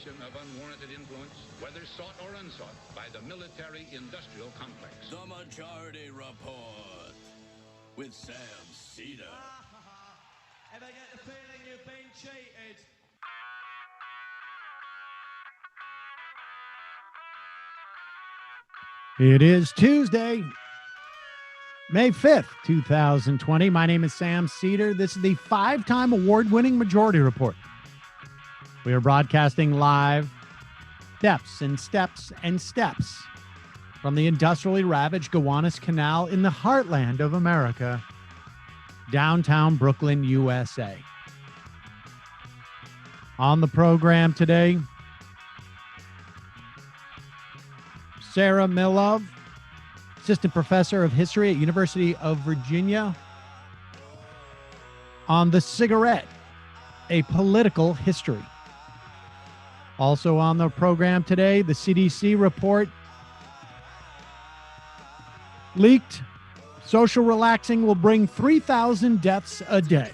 proliferation of unwarranted influence, whether sought or unsought, by the military-industrial complex. The Majority Report with Sam Cedar. Ever get the feeling you've been cheated? It is Tuesday, May 5th, 2020. My name is Sam Cedar. This is the 5-time award-winning Majority Report. We are broadcasting live, steps and steps and steps from the industrially ravaged Gowanus Canal in the heartland of America, downtown Brooklyn, USA. On the program today, Sarah Milov, assistant professor of history at University of Virginia, on the cigarette, a political history. Also on the program today, the CDC report leaked. Social relaxing will bring 3,000 deaths a day.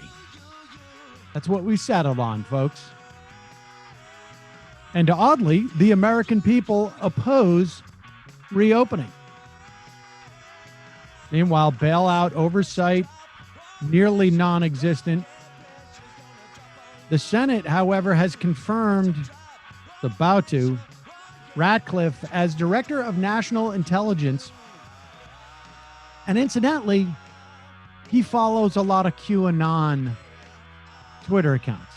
That's what we settled on, folks. And oddly, the American people oppose reopening. Meanwhile, bailout oversight nearly non-existent. The Senate, however, has confirmed, about to, Ratcliffe as Director of National Intelligence. And incidentally, he follows a lot of QAnon Twitter accounts.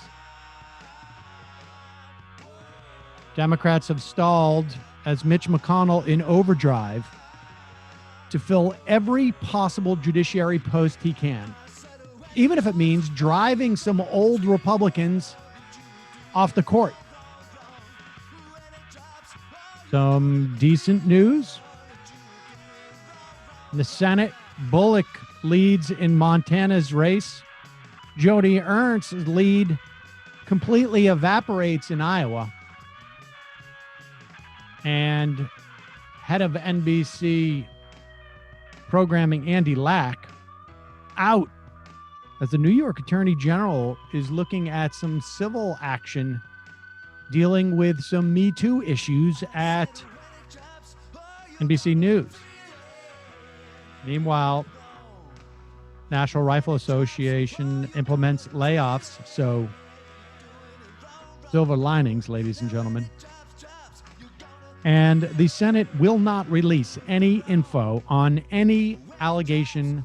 Democrats have stalled as Mitch McConnell in overdrive to fill every possible judiciary post he can, even if it means driving some old Republicans off the court. Some decent news. In the Senate, Bullock leads in Montana's race. Joni Ernst's lead completely evaporates in Iowa. And head of NBC programming, Andy Lack, out as the New York Attorney General is looking at some civil action dealing with some Me Too issues at NBC News. Meanwhile, National Rifle Association implements layoffs, so silver linings, ladies and gentlemen. And the Senate will not release any info on any allegation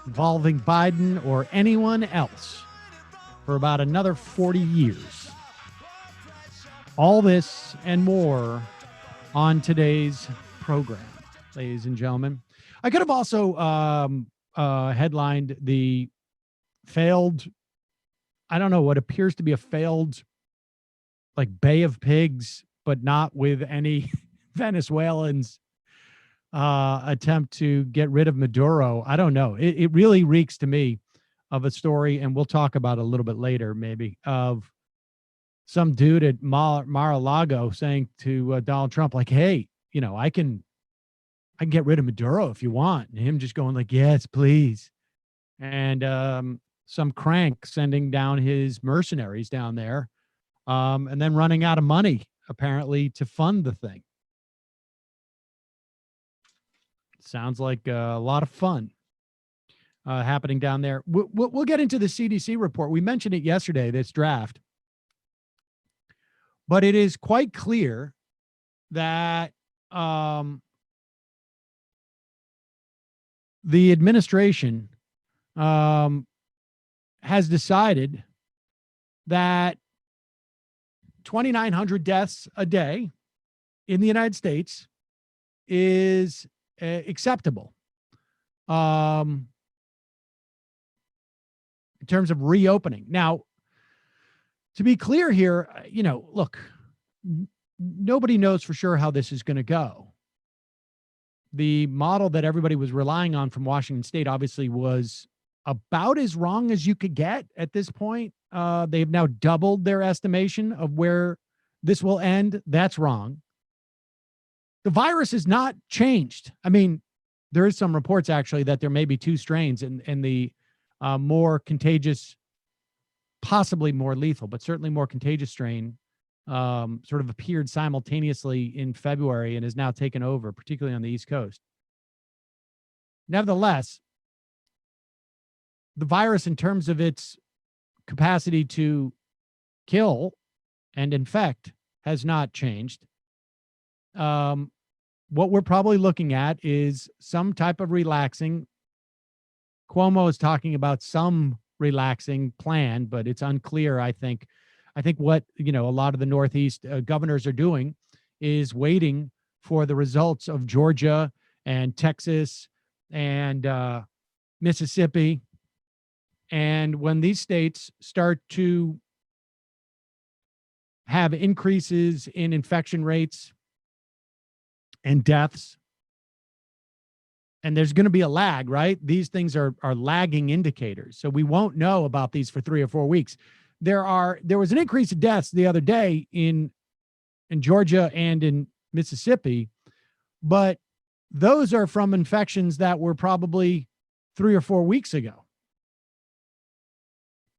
involving Biden or anyone else for about another 40 years. All this and more on today's program, ladies and gentlemen. I could have also headlined the failed, I don't know, what appears to be a failed, like, Bay of Pigs, but not with any Venezuelans attempt to get rid of Maduro. I don't know. It really reeks to me of a story, and we'll talk about it a little bit later, maybe, of some dude at Mar-a-Lago saying to Donald Trump, like, hey, you know, I can get rid of Maduro if you want. And him just going like, yes, please. And some crank sending down his mercenaries down there, and then running out of money, apparently, to fund the thing. Sounds like a lot of fun happening down there. We'll get into the CDC report. We mentioned it yesterday, this draft. But it is quite clear that the administration has decided that 2,900 deaths a day in the United States is acceptable in terms of reopening. Now, to be clear here, you know, look, nobody knows for sure how this is going to go. The model that everybody was relying on from Washington State obviously was about as wrong as you could get at this point. They've now doubled their estimation of where this will end. That's wrong. The virus has not changed. I mean, there is some reports actually that there may be two strains, and the more contagious, possibly more lethal, but certainly more contagious strain sort of appeared simultaneously in February and is now taken over, particularly on the East Coast. Nevertheless, the virus, in terms of its capacity to kill and infect, has not changed. What we're probably looking at is some type of relaxing. Cuomo is talking about some relaxing plan, but it's unclear. I think what, a lot of the Northeast governors are doing is waiting for the results of Georgia and Texas and Mississippi. And when these states start to have increases in infection rates and deaths, and there's going to be a lag, right? These things are lagging indicators. So we won't know about these for 3 or 4 weeks. There was an increase in deaths the other day in Georgia and in Mississippi, but those are from infections that were probably 3 or 4 weeks ago.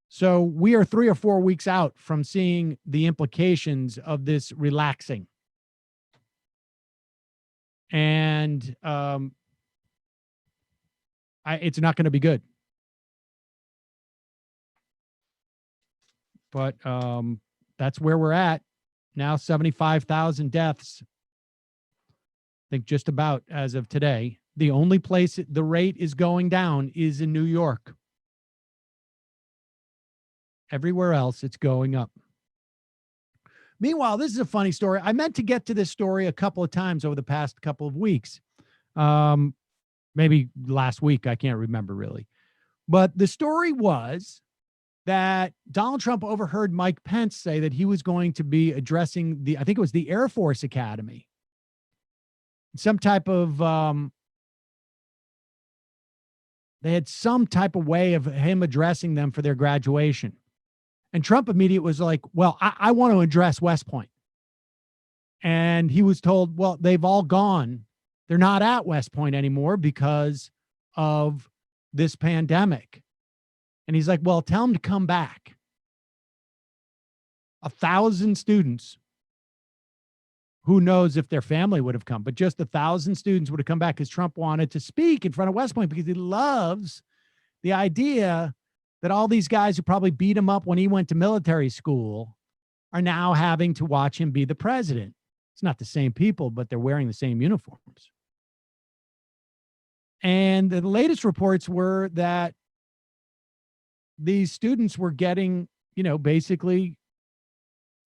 So we are 3 or 4 weeks out from seeing the implications of this relaxing. And it's not going to be good. But that's where we're at now. 75,000 deaths. I think just about as of today. The only place the rate is going down is in New York. Everywhere else, it's going up. Meanwhile, this is a funny story. I meant to get to this story a couple of times over the past couple of weeks. Maybe last week. I can't remember really. But the story was that Donald Trump overheard Mike Pence say that he was going to be addressing I think it was the Air Force Academy. Some type of, they had some type of way of him addressing them for their graduation. And Trump immediately was like, well, I want to address West Point. And he was told, well, they've all gone. They're not at West Point anymore because of this pandemic. And he's like, well, tell them to come back. 1,000 students, who knows if their family would have come, but just 1,000 students would have come back because Trump wanted to speak in front of West Point because he loves the idea that all these guys who probably beat him up when he went to military school are now having to watch him be the president. It's not the same people, but they're wearing the same uniforms. And the latest reports were that these students were getting, basically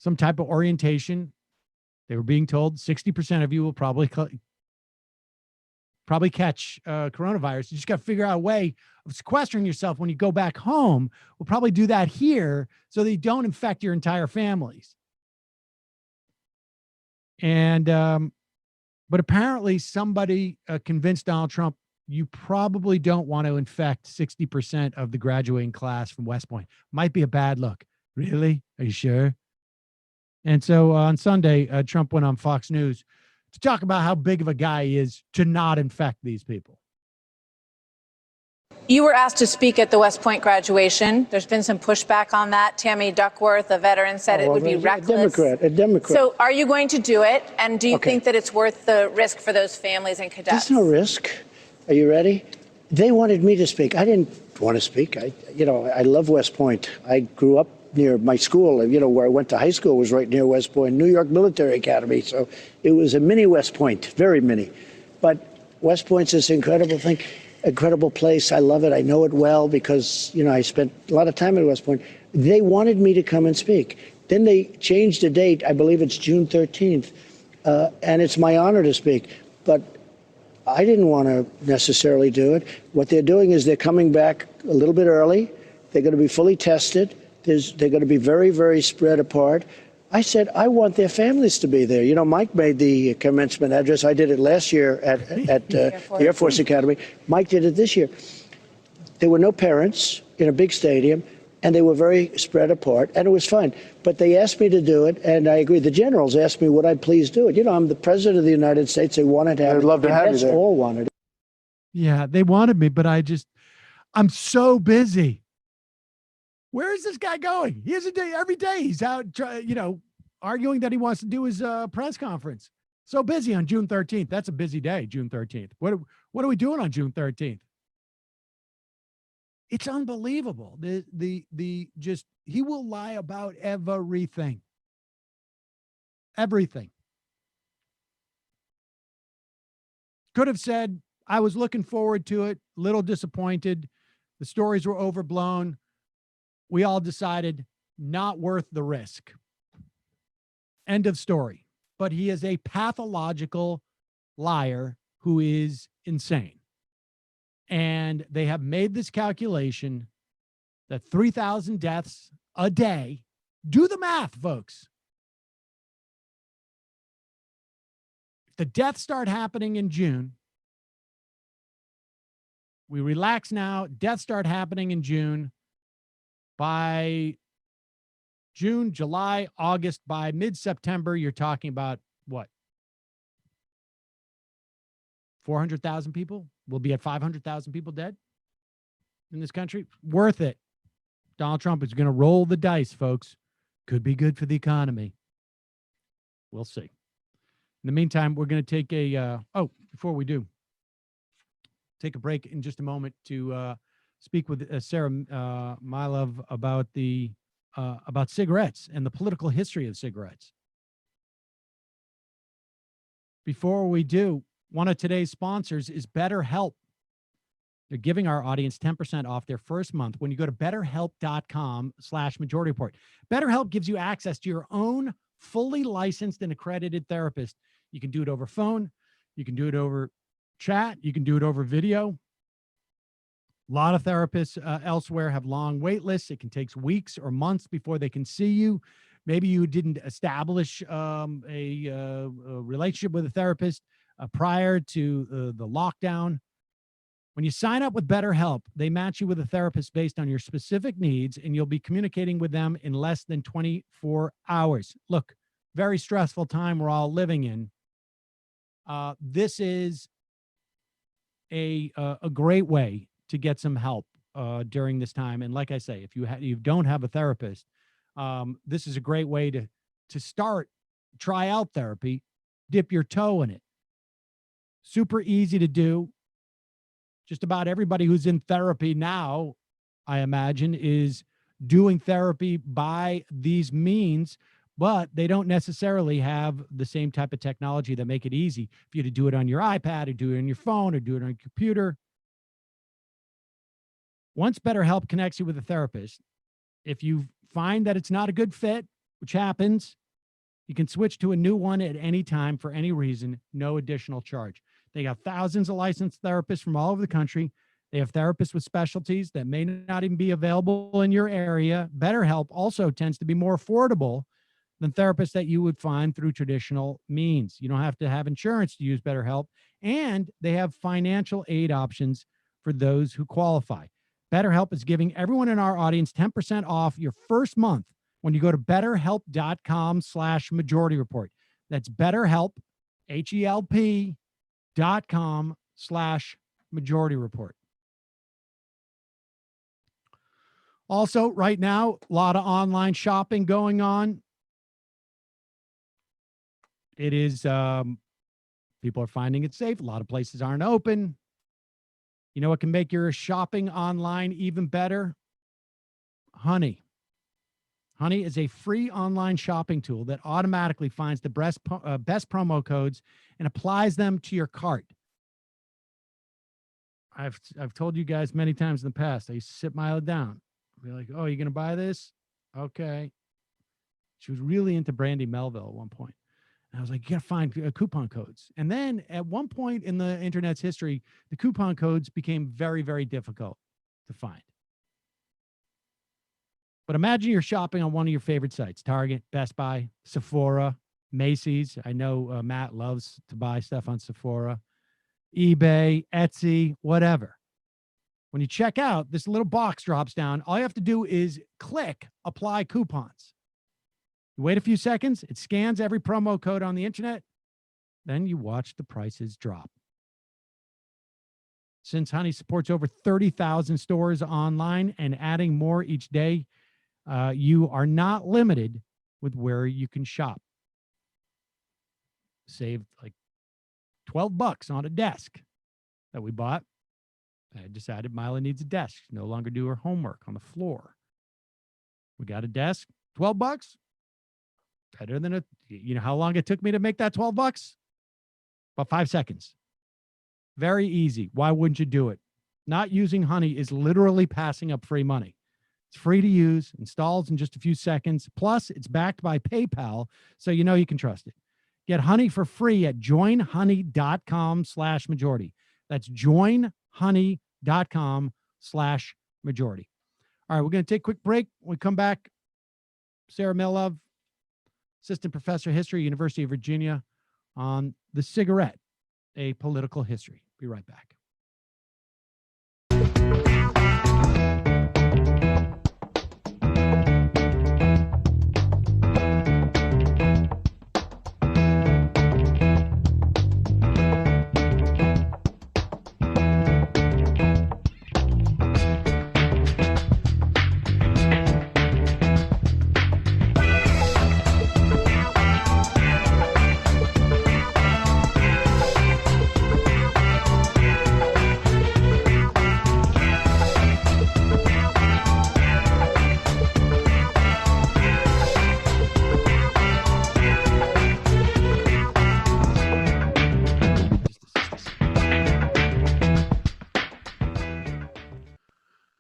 some type of orientation. They were being told 60% of you will probably catch coronavirus. You just got to figure out a way of sequestering yourself when you go back home. We'll probably do that here so that you don't infect your entire families. And, but apparently somebody convinced Donald Trump, you probably don't want to infect 60% of the graduating class from West Point. Might be a bad look. Really? Are you sure? And so on Sunday, Trump went on Fox News to talk about how big of a guy he is to not infect these people. You were asked to speak at the West Point graduation. There's been some pushback on that. Tammy Duckworth, a veteran, said it would be reckless. A Democrat. So are you going to do it? And do you think that it's worth the risk for those families and cadets? There's no risk. Are you ready? They wanted me to speak. I didn't want to speak. I love West Point. I grew up near my school, where I went to high school was right near West Point, New York Military Academy. So it was a mini West Point, very mini. But West Point's this incredible thing, incredible place. I love it. I know it well because, I spent a lot of time at West Point. They wanted me to come and speak. Then they changed the date. I believe it's June 13th. And it's my honor to speak. But I didn't want to necessarily do it. What they're doing is they're coming back a little bit early. They're going to be fully tested. They're going to be very, very spread apart. I said, I want their families to be there. Mike made the commencement address. I did it last year at the Air Force Academy. Mike did it this year. There were no parents in a big stadium, and they were very spread apart, and it was fine. But they asked me to do it, and I agreed. The generals asked me, would I please do it? I'm the president of the United States. They wanted to have me. I'd love to have you there. All wanted it. Yeah, they wanted me, but I'm so busy. Where is this guy going? He has a day every day. He's out, arguing that he wants to do his press conference. So busy on June 13th. That's a busy day, June 13th. What are we doing on June 13th? It's unbelievable. Just he will lie about everything. Everything. Could have said, I was looking forward to it, little disappointed. The stories were overblown. We all decided not worth the risk. End of story. But he is a pathological liar who is insane. And they have made this calculation that 3,000 deaths a day. Do the math, folks. If the deaths start happening in June, we relax now, deaths start happening in June. By June, July, August, by mid-September, you're talking about what? 400,000 people? We'll be at 500,000 people dead in this country. Worth it. Donald Trump is going to roll the dice, folks. Could be good for the economy. We'll see. In the meantime, we're going to take before we do, take a break in just a moment to speak with Sarah Milov about cigarettes and the political history of cigarettes. Before we do, one of today's sponsors is BetterHelp. They're giving our audience 10% off their first month when you go to betterhelp.com/Majority Report. BetterHelp gives you access to your own fully licensed and accredited therapist. You can do it over phone. You can do it over chat. You can do it over video. A lot of therapists elsewhere have long wait lists. It can take weeks or months before they can see you. Maybe you didn't establish a relationship with a therapist prior to the lockdown. When you sign up with BetterHelp, they match you with a therapist based on your specific needs, and you'll be communicating with them in less than 24 hours. Look, very stressful time we're all living in. This is a great way to get some help during this time. And like I say, if you don't have a therapist, this is a great way to try out therapy, dip your toe in it. Super easy to do. Just about everybody who's in therapy now, I imagine, is doing therapy by these means, but they don't necessarily have the same type of technology that make it easy for you to do it on your iPad or do it on your phone or do it on your computer. Once BetterHelp connects you with a therapist, if you find that it's not a good fit, which happens, you can switch to a new one at any time for any reason, no additional charge. They got thousands of licensed therapists from all over the country. They have therapists with specialties that may not even be available in your area. BetterHelp also tends to be more affordable than therapists that you would find through traditional means. You don't have to have insurance to use BetterHelp, and they have financial aid options for those who qualify. BetterHelp is giving everyone in our audience 10% off your first month when you go to betterhelp.com/Majority Report. That's BetterHelp, HELP.com/Majority Report. Also, right now, a lot of online shopping going on. It is, people are finding it safe. A lot of places aren't open. You know what can make your shopping online even better? Honey. Honey is a free online shopping tool that automatically finds the best promo codes and applies them to your cart. I've told you guys many times in the past, I used to sit Mila down. Be like, oh, you're going to buy this? Okay. She was really into Brandy Melville at one point. And I was like, you got to find coupon codes. And then at one point in the internet's history, the coupon codes became very, very difficult to find. But imagine you're shopping on one of your favorite sites, Target, Best Buy, Sephora, Macy's. I know Matt loves to buy stuff on Sephora, eBay, Etsy, whatever. When you check out, this little box drops down. All you have to do is click apply coupons. You wait a few seconds. It scans every promo code on the internet. Then you watch the prices drop. Since Honey supports over 30,000 stores online and adding more each day, you are not limited with where you can shop. Saved like $12 on a desk that we bought. I decided Mila needs a desk. She no longer do her homework on the floor. We got a desk, $12. Better than you know how long it took me to make that $12? About 5 seconds. Very easy. Why wouldn't you do it? Not using Honey is literally passing up free money. It's free to use, installs in just a few seconds. Plus, it's backed by PayPal, so you know you can trust it. Get Honey for free at joinhoney.com/majority. That's joinhoney.com/majority. All right, we're going to take a quick break. When we come back, Sarah Milov, assistant professor of history, University of Virginia, on the cigarette, a political history. Be right back.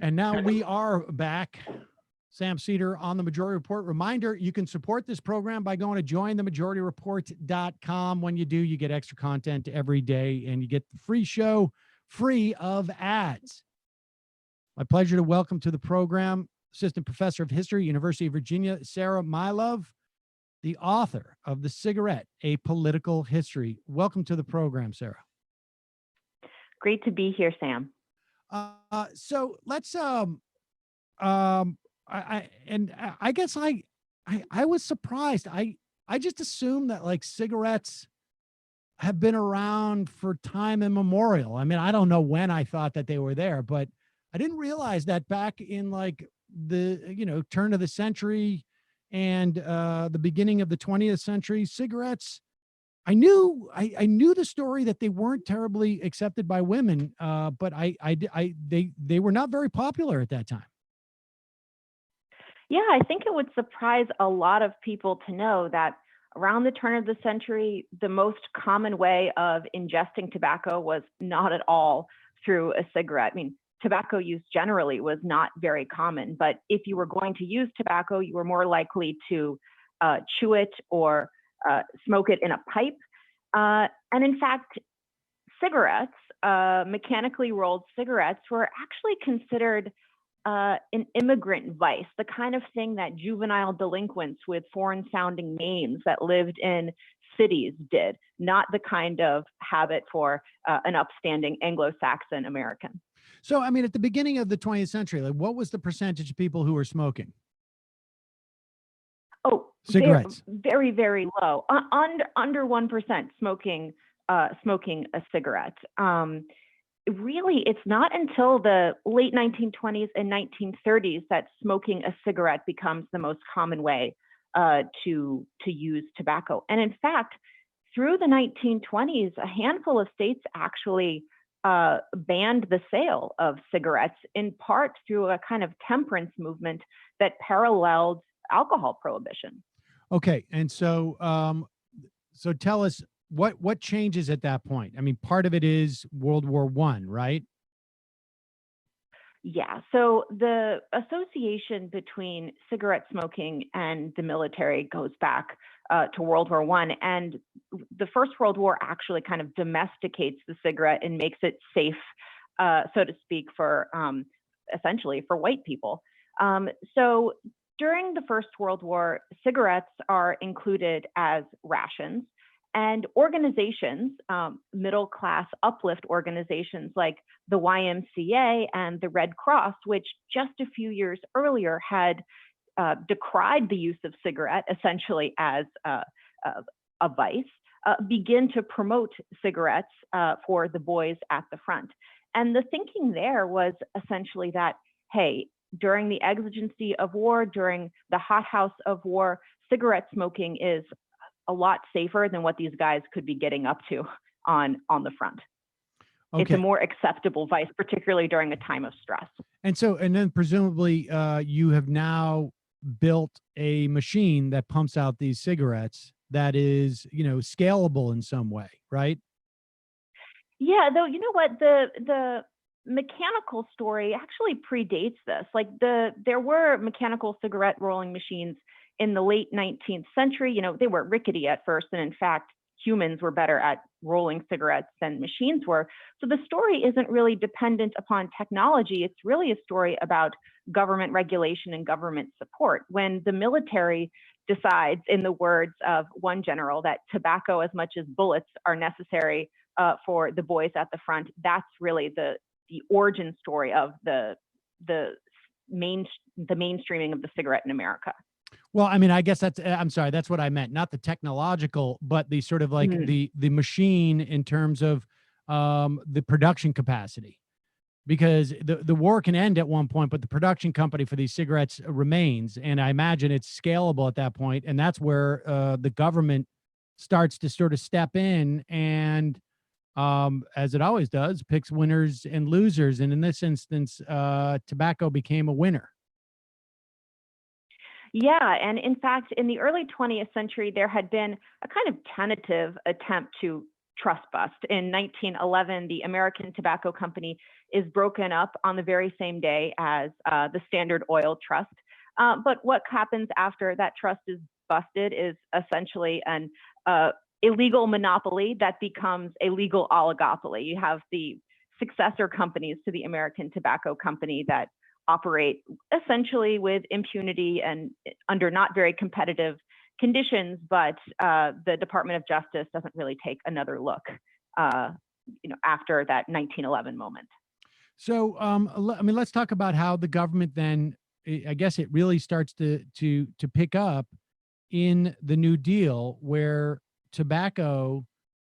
And now we are back. Sam Cedar on the Majority Report. Reminder, you can support this program by going to jointhemajority.report.com. When you do, you get extra content every day and you get the free show free of ads. My pleasure to welcome to the program Assistant Professor of History, University of Virginia, Sarah Milov, the author of The Cigarette, A Political History. Welcome to the program, Sarah. Great to be here, Sam. So let's I guess I was surprised. I just assumed that like cigarettes have been around for time immemorial. I mean, I don't know when I thought that they were there, but I didn't realize that back in like the turn of the century and the beginning of the 20th century, cigarettes. I knew the story that they weren't terribly accepted by women, but they were not very popular at that time. Yeah, I think it would surprise a lot of people to know that around the turn of the century, the most common way of ingesting tobacco was not at all through a cigarette. I mean, tobacco use generally was not very common, but if you were going to use tobacco, you were more likely to chew it or smoke it in a pipe. And in fact, cigarettes, mechanically rolled cigarettes, were actually considered an immigrant vice, the kind of thing that juvenile delinquents with foreign sounding names that lived in cities did, not the kind of habit for an upstanding Anglo-Saxon American. So, I mean, at the beginning of the 20th century, like what was the percentage of people who were smoking? Oh, cigarettes. Very, very low. Under 1% smoking a cigarette. Really, it's not until the late 1920s and 1930s that smoking a cigarette becomes the most common way to use tobacco. And in fact, through the 1920s, a handful of states actually banned the sale of cigarettes, in part through a kind of temperance movement that paralleled alcohol prohibition. Okay, and so so tell us what changes at that point. I mean, part of it is World War I, right? Yeah, so the association between cigarette smoking and the military goes back to World War I, and the First World War actually kind of domesticates the cigarette and makes it safe, so to speak, for essentially for white people. So during the First World War, cigarettes are included as rations, and organizations, middle-class uplift organizations like the YMCA and the Red Cross, which just a few years earlier had decried the use of cigarette essentially as a vice, begin to promote cigarettes for the boys at the front. And the thinking there was essentially that, hey, during the exigency of war, during the hothouse of war, cigarette smoking is a lot safer than what these guys could be getting up to on the front. Okay. It's a more acceptable vice, particularly during a time of stress. And then presumably you have now built a machine that pumps out these cigarettes that is, scalable in some way, right? Yeah, though, you know what, the mechanical story actually predates this. Like there were mechanical cigarette rolling machines in the late 19th century. They were rickety at first, and in fact, humans were better at rolling cigarettes than machines were. So the story isn't really dependent upon technology. It's really a story about government regulation and government support. When the military decides, in the words of one general, that tobacco as much as bullets are necessary for the boys at the front, that's really the origin story of the mainstreaming of the cigarette in America. Well, I mean, I guess I'm sorry, that's what I meant. Not the technological, but the sort of like the machine in terms of the production capacity. Because the war can end at one point, but the production company for these cigarettes remains. And I imagine it's scalable at that point. And that's where the government starts to sort of step in and, as it always does, picks winners and losers. And in this instance, tobacco became a winner. Yeah, and in fact, in the early 20th century, there had been a kind of tentative attempt to trust bust. In 1911, the American Tobacco Company is broken up on the very same day as the Standard Oil Trust. But what happens after that trust is busted is essentially an illegal monopoly that becomes a legal oligopoly. You have the successor companies to the American Tobacco Company that operate essentially with impunity and under not very competitive conditions, but the Department of Justice doesn't really take another look, after that 1911 moment. So, I mean, let's talk about how the government then, I guess it really starts to pick up in the New Deal, where tobacco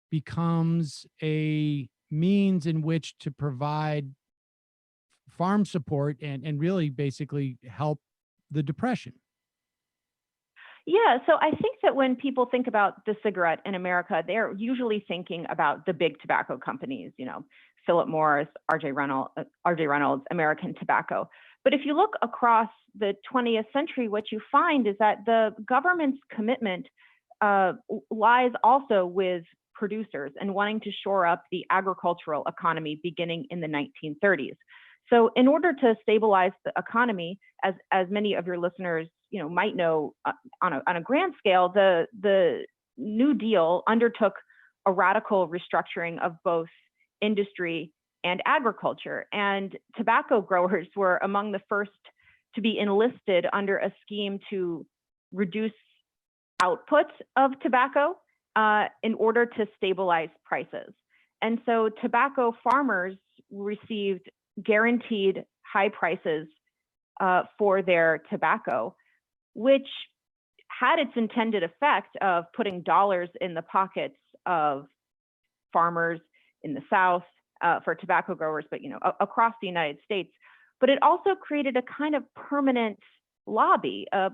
becomes a means in which to provide farm support and really basically help the Depression. Yeah, so I think that when people think about the cigarette in America, they're usually thinking about the big tobacco companies, Philip Morris, R.J. Reynolds, American Tobacco. But if you look across the 20th century, what you find is that the government's commitment lies also with producers and wanting to shore up the agricultural economy beginning in the 1930s. So in order to stabilize the economy, as many of your listeners might know, on a grand scale, the New Deal undertook a radical restructuring of both industry and agriculture. And tobacco growers were among the first to be enlisted under a scheme to reduce output of tobacco in order to stabilize prices. And so tobacco farmers received guaranteed high prices for their tobacco, which had its intended effect of putting dollars in the pockets of farmers in the South, for tobacco growers, but across the United States. But it also created a kind of permanent lobby, a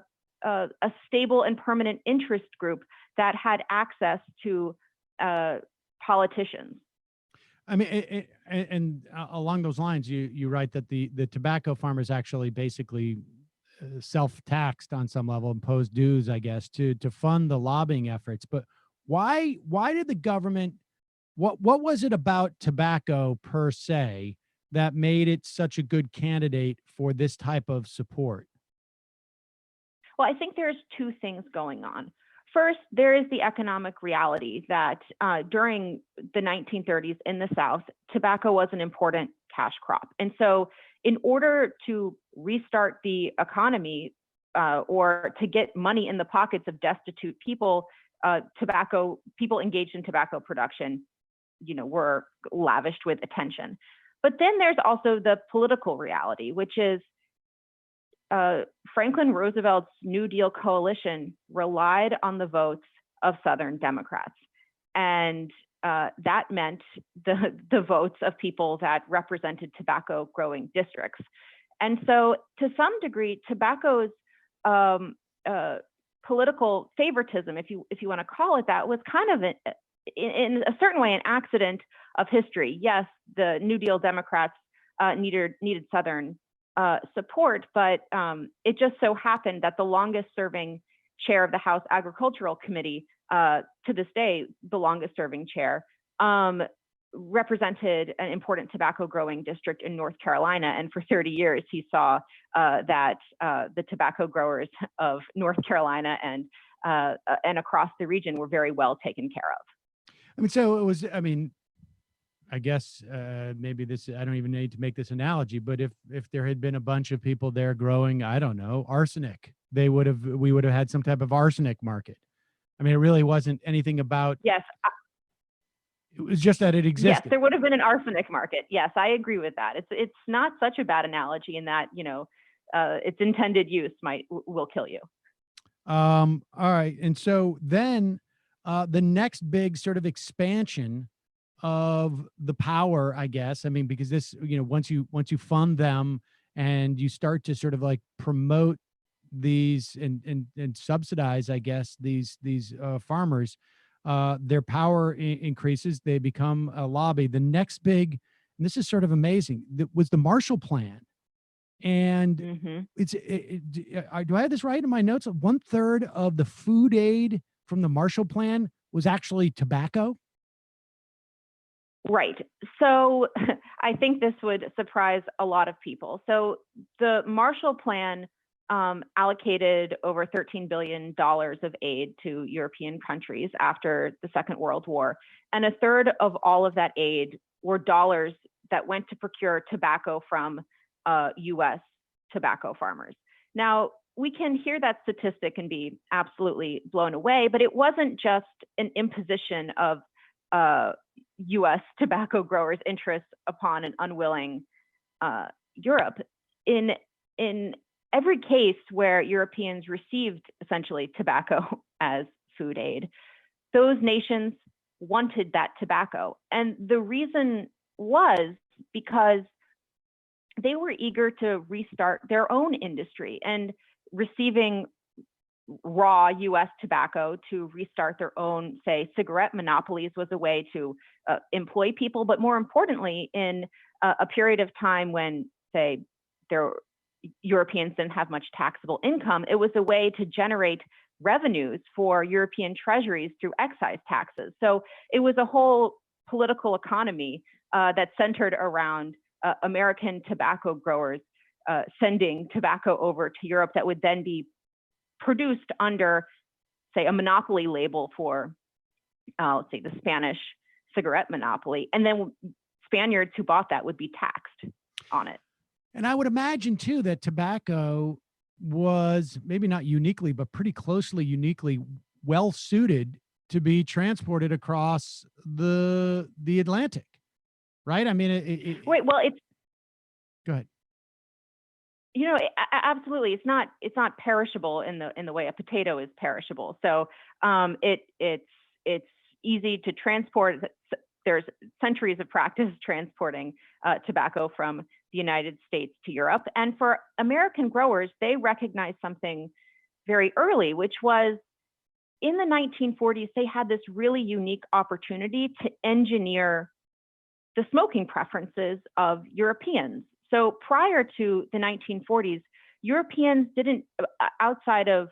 stable and permanent interest group that had access to politicians. I mean, and along those lines, you write that the tobacco farmers actually basically self-taxed on some level, imposed dues, I guess, to fund the lobbying efforts. But why did the government, what was it about tobacco per se that made it such a good candidate for this type of support? Well, I think there's two things going on. First, there is the economic reality that during the 1930s in the South, tobacco was an important cash crop. And so in order to restart the economy or to get money in the pockets of destitute people, people engaged in tobacco production, were lavished with attention. But then there's also the political reality, which is Franklin Roosevelt's New Deal coalition relied on the votes of Southern Democrats. And that meant the votes of people that represented tobacco growing districts. And so to some degree, tobacco's political favoritism, if you want to call it that, was kind of in a certain way an accident of history. Yes, the New Deal Democrats needed Southern support, but it just so happened that the longest serving chair of the House Agricultural Committee, to this day, the longest serving chair, represented an important tobacco growing district in North Carolina. And for 30 years, he saw that the tobacco growers of North Carolina and across the region were very well taken care of. I mean, so it was, I mean, I guess maybe this, I don't even need to make this analogy, but if there had been a bunch of people there growing, I don't know, arsenic, we would have had some type of arsenic market. I mean, it really wasn't anything about. Yes. It was just that it existed. Yes, there would have been an arsenic market. Yes, I agree with that. It's not such a bad analogy in that, its intended use will kill you. All right. And so then the next big sort of expansion of the power, I guess, I mean, because this, once you fund them and you start to sort of like promote these and subsidize, I guess, these farmers, their power increases. They become a lobby. The next big, and this is sort of amazing, was the Marshall Plan. And do I have this right in my notes? 1/3 of the food aid from the Marshall Plan was actually tobacco. Right. So I think this would surprise a lot of people. So the Marshall Plan allocated over $13 billion of aid to European countries after the Second World War. And 1/3 of all of that aid were dollars that went to procure tobacco from U.S. tobacco farmers. Now, we can hear that statistic and be absolutely blown away, but it wasn't just an imposition of U.S. tobacco growers' interests upon an unwilling Europe. In every case where Europeans received essentially tobacco as food aid, those nations wanted that tobacco. And the reason was because they were eager to restart their own industry, and receiving raw US tobacco to restart their own, say, cigarette monopolies was a way to employ people. But more importantly, in a period of time when, say, Europeans didn't have much taxable income, it was a way to generate revenues for European treasuries through excise taxes. So it was a whole political economy that centered around American tobacco growers sending tobacco over to Europe that would then be produced under, say, a monopoly label for, let's say, the Spanish cigarette monopoly. And then Spaniards who bought that would be taxed on it. And I would imagine, too, that tobacco was maybe not uniquely, but pretty closely uniquely well suited to be transported across the Atlantic, right? I mean, Wait, well, it's. Go ahead. Absolutely, it's not perishable in the way a potato is perishable. So it's easy to transport. There's centuries of practice transporting tobacco from the United States to Europe. And for American growers, they recognized something very early, which was in the 1940s, they had this really unique opportunity to engineer the smoking preferences of Europeans. So prior to the 1940s, Europeans didn't, outside of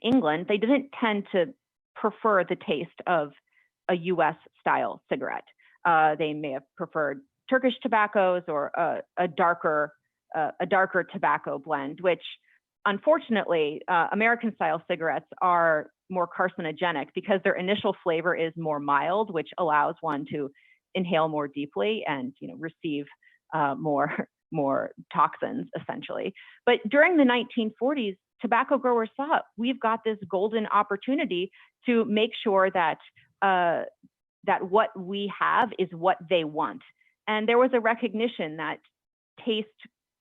England, they didn't tend to prefer the taste of a US style cigarette. They may have preferred Turkish tobaccos or a darker tobacco blend, which unfortunately, American style cigarettes are more carcinogenic because their initial flavor is more mild, which allows one to inhale more deeply and receive more toxins essentially. But during the 1940s, tobacco growers thought we've got this golden opportunity to make sure that that what we have is what they want. And there was a recognition that taste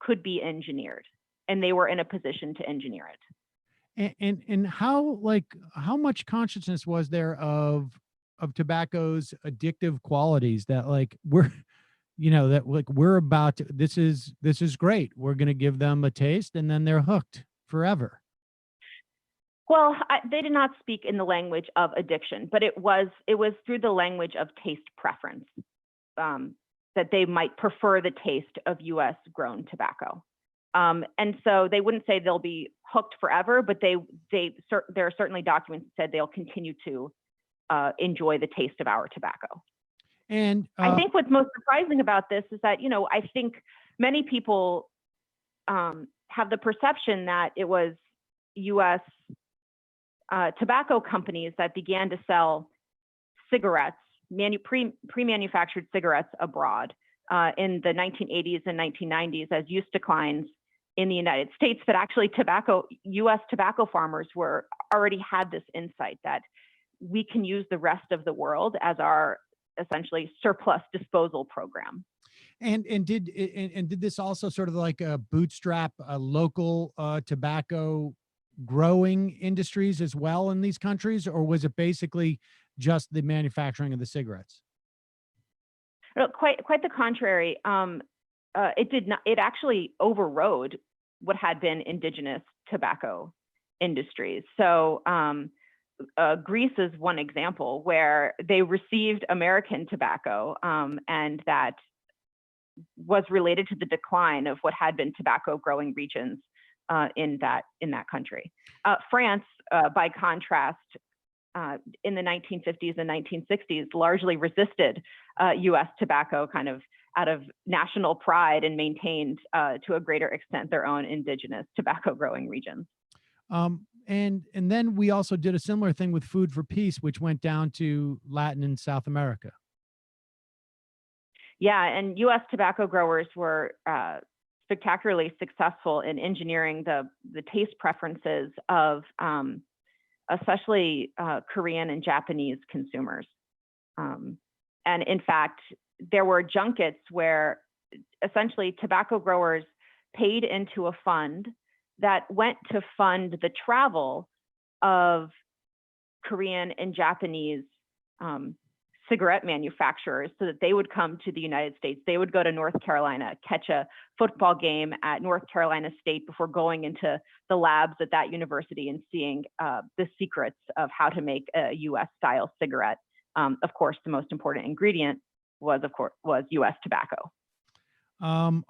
could be engineered, and they were in a position to engineer it. And how much consciousness was there of tobacco's addictive qualities that that like we're about to, this is great. We're going to give them a taste and then they're hooked forever. Well, they did not speak in the language of addiction, but it was through the language of taste preference, that they might prefer the taste of U.S. grown tobacco. And so they wouldn't say they'll be hooked forever, but there are certainly documents that said they'll continue to enjoy the taste of our tobacco. And I think what's most surprising about this is that, I think many people have the perception that it was U.S. Tobacco companies that began to sell cigarettes, pre-manufactured cigarettes abroad in the 1980s and 1990s as use declines in the United States. But actually, U.S. tobacco farmers already had this insight that we can use the rest of the world as our essentially surplus disposal program. And did this also sort of like bootstrap local tobacco growing industries as well in these countries, or was it basically just the manufacturing of the cigarettes? No, quite the contrary. It did not. It actually overrode what had been indigenous tobacco industries. So Greece is one example where they received American tobacco, and that was related to the decline of what had been tobacco growing regions in that country. France, by contrast, in the 1950s and 1960s, largely resisted U.S. tobacco kind of out of national pride and maintained to a greater extent their own indigenous tobacco growing regions. And then we also did a similar thing with Food for Peace, which went down to Latin and South America. Yeah, and U.S. tobacco growers were spectacularly successful in engineering the taste preferences of especially Korean and Japanese consumers. And in fact, there were junkets where essentially tobacco growers paid into a fund that went to fund the travel of Korean and Japanese cigarette manufacturers so that they would come to the United States. They would go to North Carolina, catch a football game at North Carolina State before going into the labs at that university and seeing the secrets of how to make a US style cigarette. Of course, the most important ingredient was US tobacco.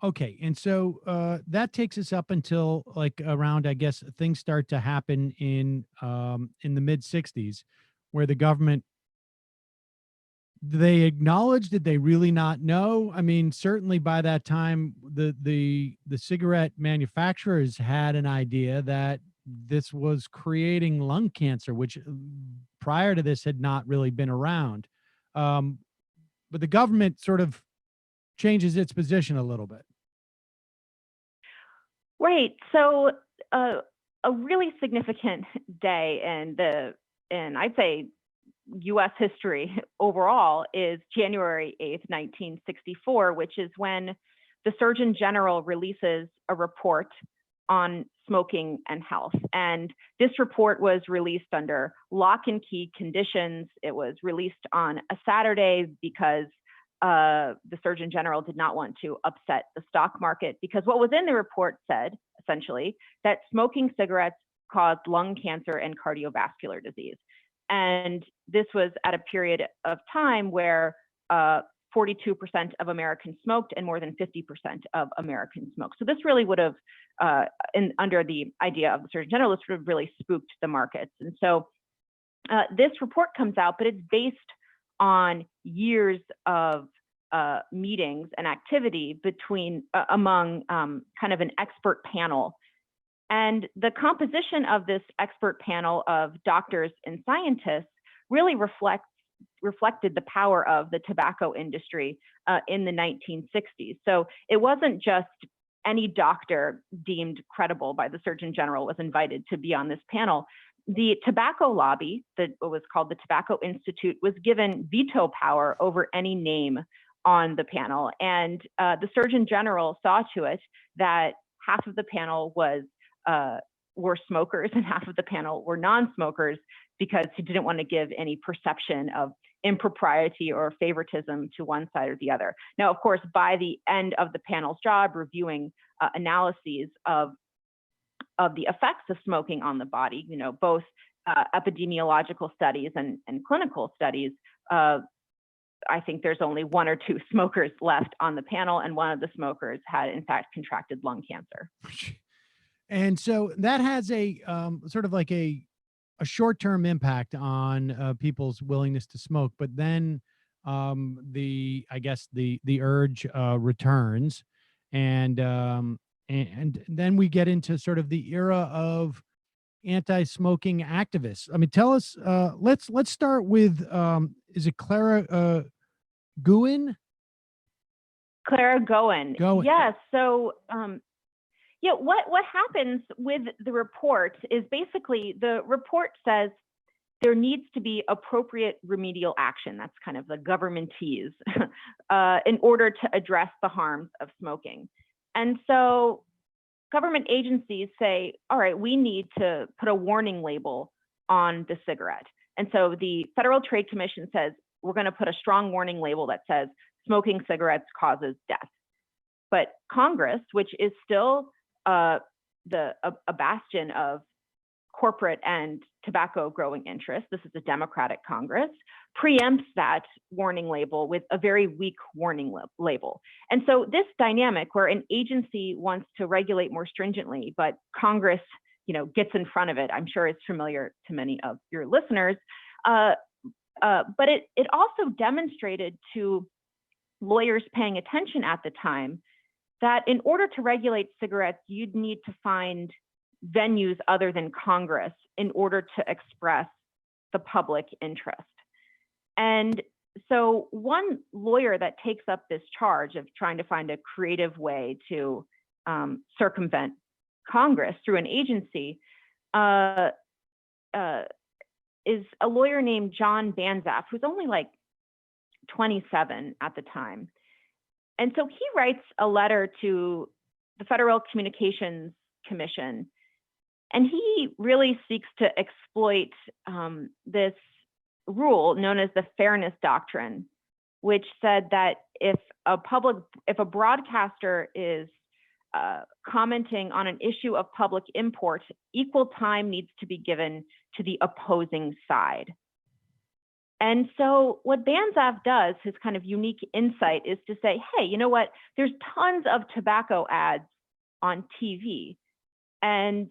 Okay. And so that takes us up until like around, I guess, things start to happen in the mid 60s where the government, they acknowledged, did they really not know? I mean, certainly by that time, the cigarette manufacturers had an idea that this was creating lung cancer, which prior to this had not really been around. But the government sort of changes its position a little bit. Right. So a really significant day in I'd say U.S. history overall is January 8th, 1964, which is when the Surgeon General releases a report on smoking and health. And this report was released under lock and key conditions. It was released on a Saturday because the Surgeon General did not want to upset the stock market, because what was in the report said, essentially, that smoking cigarettes caused lung cancer and cardiovascular disease. And this was at a period of time where 42% of Americans smoked and more than 50% of Americans smoked. So this really would have, under the idea of the Surgeon General, this would have really spooked the markets. And so this report comes out, but it's based on years of meetings and activity among kind of an expert panel. And the composition of this expert panel of doctors and scientists really reflected the power of the tobacco industry in the 1960s. So it wasn't just any doctor deemed credible by the Surgeon General was invited to be on this panel. The tobacco lobby, that was called the Tobacco Institute, was given veto power over any name on the panel. And the Surgeon General saw to it that half of the panel were smokers and half of the panel were non-smokers, because he didn't want to give any perception of impropriety or favoritism to one side or the other. Now, of course, by the end of the panel's job, reviewing analyses of the effects of smoking on the body, you know, both epidemiological studies and clinical studies, I think there's only 1 or 2 smokers left on the panel, and one of the smokers had in fact contracted lung cancer. And so that has a sort of like a short-term impact on people's willingness to smoke, but then I guess the urge returns, and then we get into sort of the era of anti-smoking activists. I mean, tell us. Let's start with is it Clara Guin? Clara Goen. Goen. Yes. So, yeah, what happens with the report is basically the report says there needs to be appropriate remedial action. That's kind of the governmentese in order to address the harms of smoking. And so government agencies say, all right, we need to put a warning label on the cigarette. And so the Federal Trade Commission says, we're going to put a strong warning label that says smoking cigarettes causes death. But Congress, which is still a bastion of corporate and tobacco growing interests, this is a Democratic Congress, preempts that warning label with a very weak warning label. And so this dynamic where an agency wants to regulate more stringently, but Congress, you know, gets in front of it, I'm sure it's familiar to many of your listeners, but it also demonstrated to lawyers paying attention at the time that in order to regulate cigarettes, you'd need to find venues other than Congress in order to express the public interest. And so one lawyer that takes up this charge of trying to find a creative way to circumvent Congress through an agency is a lawyer named John Banzaf, who's only like 27 at the time. And so he writes a letter to the Federal Communications Commission, and he really seeks to exploit this rule known as the Fairness Doctrine, which said that if a broadcaster is commenting on an issue of public import, equal time needs to be given to the opposing side. And so what Banzaf does, his kind of unique insight, is to say, hey, you know what? There's tons of tobacco ads on TV. And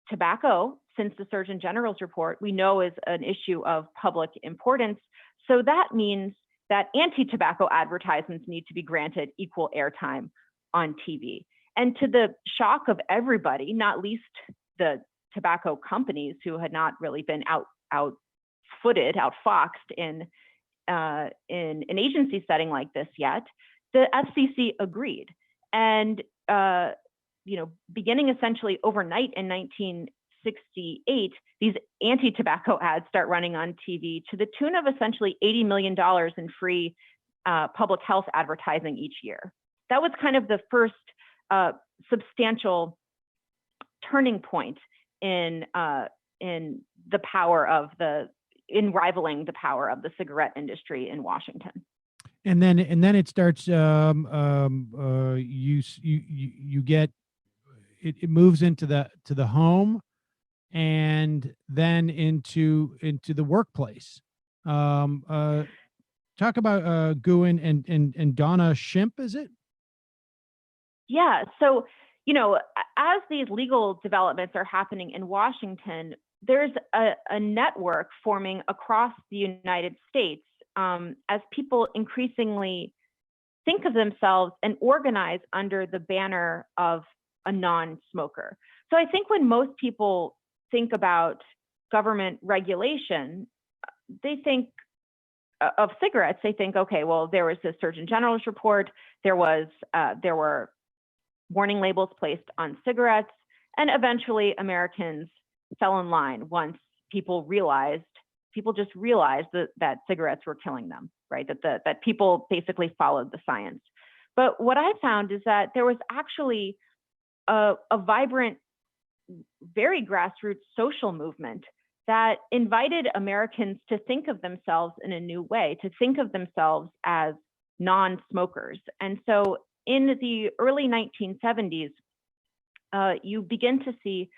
tobacco, since the Surgeon General's report, we know is an issue of public importance. So that means that anti-tobacco advertisements need to be granted equal airtime on TV. And to the shock of everybody, not least the tobacco companies who had not really been outfoxed in an agency setting like this yet, the FCC agreed. And beginning essentially overnight in 1968, these anti-tobacco ads start running on TV to the tune of essentially $80 million in free public health advertising each year. That was kind of the first substantial turning point in the power of in rivaling the power of the cigarette industry in Washington. And then it starts. You get it moves into the home, and then into the workplace. Talk about Guin and Donna Shimp, is it? Yeah. So, as these legal developments are happening in Washington, there's a network forming across the United States as people increasingly think of themselves and organize under the banner of a non-smoker. So I think when most people think about government regulation, they think of cigarettes. They think, okay, well, there was the Surgeon General's report. There were warning labels placed on cigarettes, and eventually Americans fell in line once people just realized that cigarettes were killing them, right? That people basically followed the science. But what I found is that there was actually a vibrant, very grassroots social movement that invited Americans to think of themselves in a new way, to think of themselves as non-smokers. And so in the early 1970s, you begin to see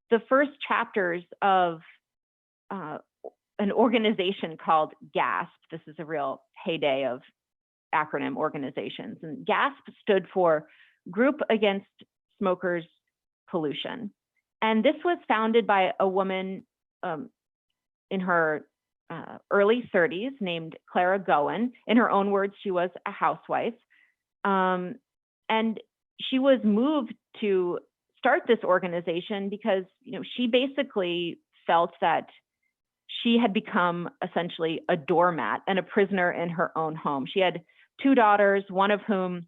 the first chapters of an organization called GASP. This is a real heyday of acronym organizations. And GASP stood for Group Against Smokers Pollution. And this was founded by a woman in her early 30s named Clara Goen. In her own words, she was a housewife. And she was moved to start this organization because, you know, she basically felt that she had become essentially a doormat and a prisoner in her own home. She had 2 daughters, one of whom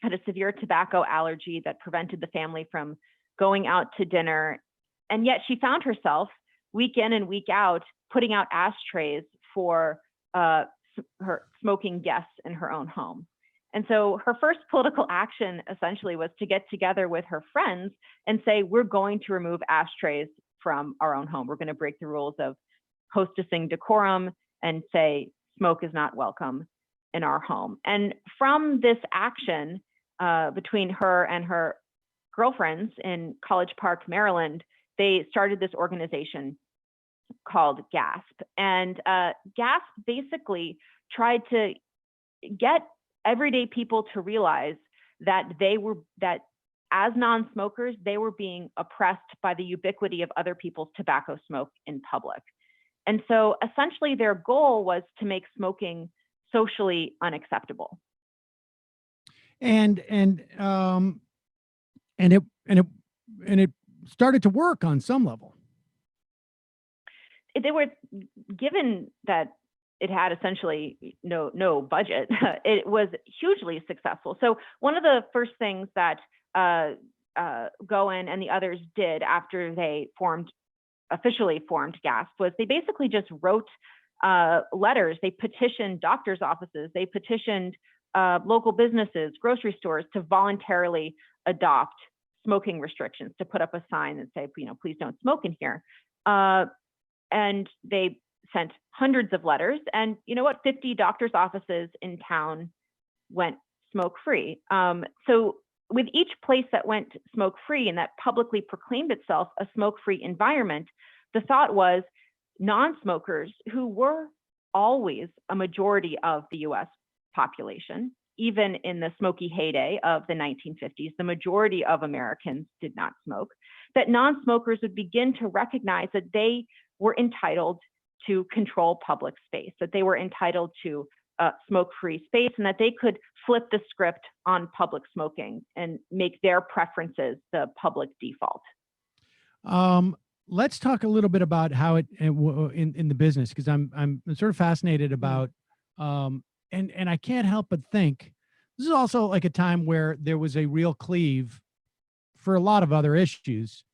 had a severe tobacco allergy that prevented the family from going out to dinner. And yet she found herself week in and week out putting out ashtrays for her smoking guests in her own home. And so her first political action essentially was to get together with her friends and say, we're going to remove ashtrays from our own home. We're going to break the rules of hostessing decorum and say smoke is not welcome in our home. And from this action between her and her girlfriends in College Park, Maryland, they started this organization called GASP. And GASP basically tried to get everyday people to realize that that as non-smokers, they were being oppressed by the ubiquity of other people's tobacco smoke in public. And so essentially their goal was to make smoking socially unacceptable. And it started to work on some level. They were given that it had essentially no budget. It was hugely successful. So one of the first things that Goen and the others did after they officially formed GASP was they basically just wrote letters. They petitioned doctors' offices. They petitioned local businesses, grocery stores to voluntarily adopt smoking restrictions, to put up a sign and say, you know, please don't smoke in here. And they sent hundreds of letters. And you know what? 50 doctors' offices in town went smoke-free. So with each place that went smoke-free and that publicly proclaimed itself a smoke-free environment, the thought was non-smokers, who were always a majority of the US population, even in the smoky heyday of the 1950s, the majority of Americans did not smoke, that non-smokers would begin to recognize that they were entitled to control public space, that they were entitled to smoke-free space, and that they could flip the script on public smoking and make their preferences the public default. Let's talk a little bit about how it in the business, because I'm sort of fascinated about, and I can't help but think this is also like a time where there was a real cleave for a lot of other issues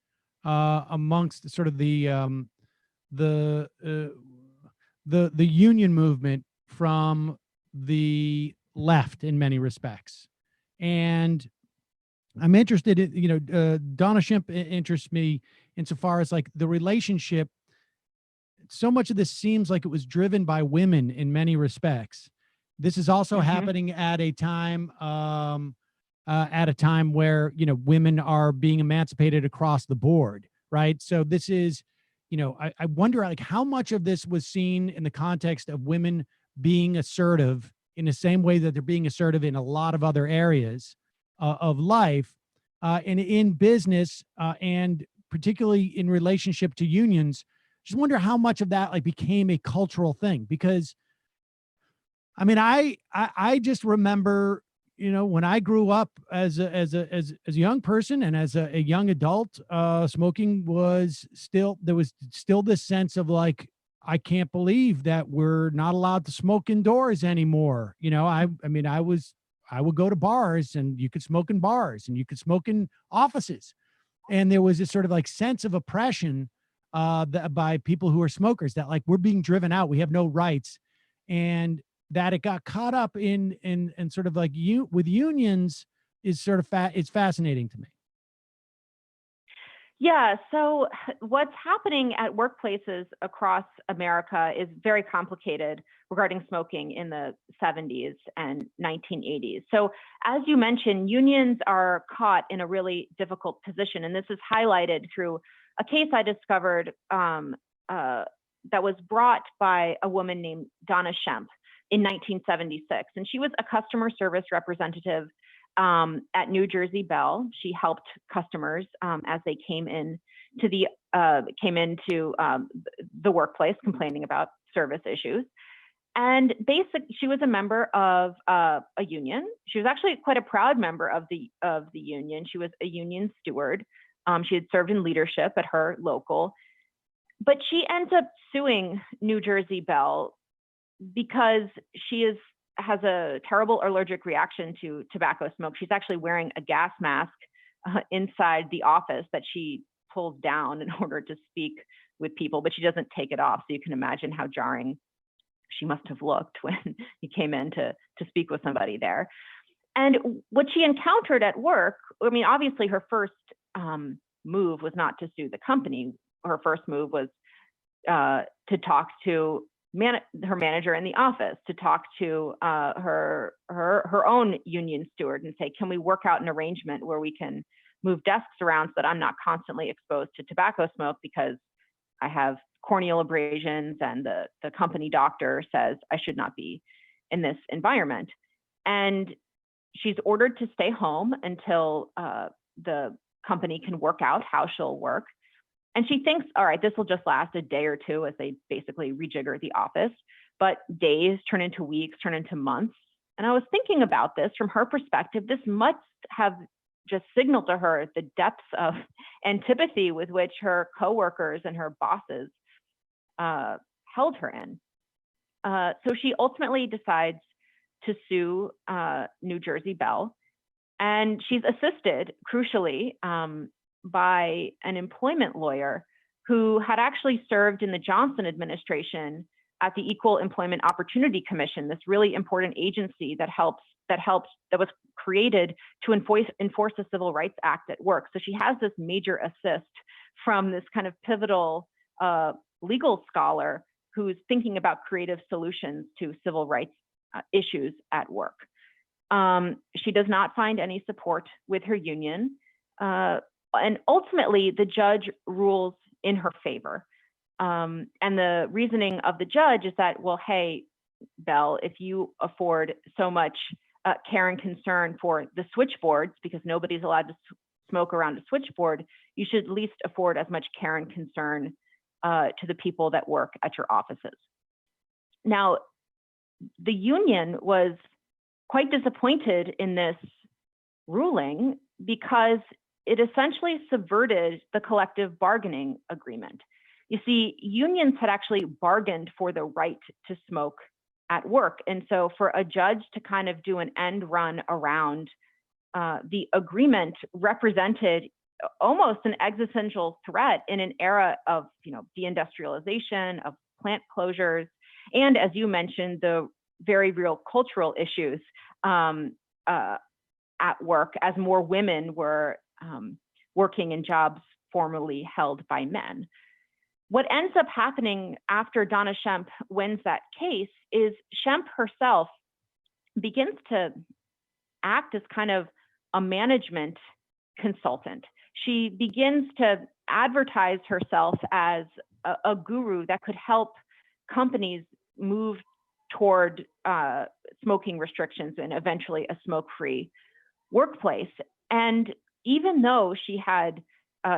amongst sort of the union movement from the left in many respects. And I'm interested in, you know, Donna Shimp interests me insofar as like the relationship. So much of this seems like it was driven by women in many respects. This is also happening at a time where, you know, women are being emancipated across the board, right? So this is, you know, I wonder like how much of this was seen in the context of women being assertive in the same way that they're being assertive in a lot of other areas of life, and in business, and particularly in relationship to unions. Just wonder how much of that like became a cultural thing, because I mean, I just remember, you know, when I grew up as a young person and as a young adult, smoking was still, there was still this sense of like, I can't believe that we're not allowed to smoke indoors anymore. You know, I mean, I would go to bars and you could smoke in bars and you could smoke in offices. And there was this sort of like sense of oppression by people who are smokers, that like we're being driven out, we have no rights. And that it got caught up in sort of like with unions is sort of it's fascinating to me. Yeah, so what's happening at workplaces across America is very complicated regarding smoking in the 70s and 1980s. So as you mentioned, unions are caught in a really difficult position, and this is highlighted through a case I discovered that was brought by a woman named Donna Shemp in 1976, and she was a customer service representative at New Jersey Bell. She helped customers as they came into the workplace complaining about service issues. And she was a member of a union. She was actually quite a proud member of the union. She was a union steward. She had served in leadership at her local, but she ends up suing New Jersey Bell because she has a terrible allergic reaction to tobacco smoke. She's actually wearing a gas mask inside the office that she pulls down in order to speak with people, but she doesn't take it off. So you can imagine how jarring she must have looked when he came in to speak with somebody there. And what she encountered at work, I mean, obviously her first move was not to sue the company. Her first move was to talk to her manager in the office, to talk to her own union steward and say, can we work out an arrangement where we can move desks around so that I'm not constantly exposed to tobacco smoke because I have corneal abrasions and the company doctor says I should not be in this environment. And she's ordered to stay home until the company can work out how she'll work. And she thinks, all right, this will just last a day or two as they basically rejigger the office. But days turn into weeks, turn into months. And I was thinking about this from her perspective. This must have just signaled to her the depths of antipathy with which her coworkers and her bosses held her in. So she ultimately decides to sue New Jersey Bell. And she's assisted, crucially, by an employment lawyer who had actually served in the Johnson administration at the Equal Employment Opportunity Commission, this really important agency that was created to enforce the Civil Rights Act at work. So she has this major assist from this kind of pivotal legal scholar who's thinking about creative solutions to civil rights issues at work. She does not find any support with her union. And ultimately, the judge rules in her favor. And the reasoning of the judge is that, well, hey, Bell, if you afford so much care and concern for the switchboards, because nobody's allowed to smoke around a switchboard, you should at least afford as much care and concern to the people that work at your offices. Now, the union was quite disappointed in this ruling because it essentially subverted the collective bargaining agreement. You see, unions had actually bargained for the right to smoke at work. And so for a judge to kind of do an end run around the agreement represented almost an existential threat in an era of, deindustrialization, of plant closures, and as you mentioned, the very real cultural issues at work as more women were working in jobs formerly held by men. What ends up happening after Donna Shemp wins that case is Shemp herself begins to act as kind of a management consultant. She begins to advertise herself as a guru that could help companies move toward smoking restrictions and eventually a smoke-free workplace. And even though she had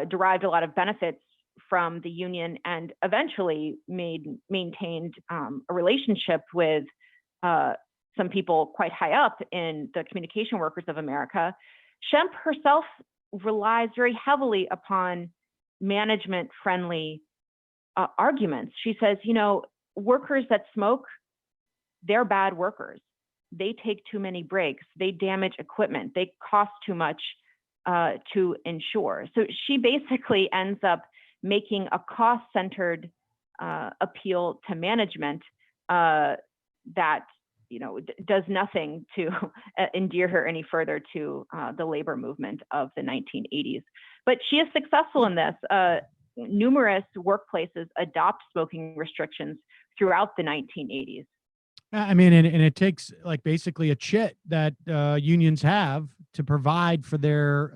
derived a lot of benefits from the union and eventually maintained a relationship with some people quite high up in the Communication Workers of America, Shemp herself relies very heavily upon management-friendly arguments. She says, workers that smoke, they're bad workers. They take too many breaks. They damage equipment. They cost too much to insure. So she basically ends up making a cost-centered appeal to management that does nothing to endear her any further to the labor movement of the 1980s. But she is successful in this. Numerous workplaces adopt smoking restrictions throughout the 1980s. I mean, and it takes like basically a chit that unions have to provide for their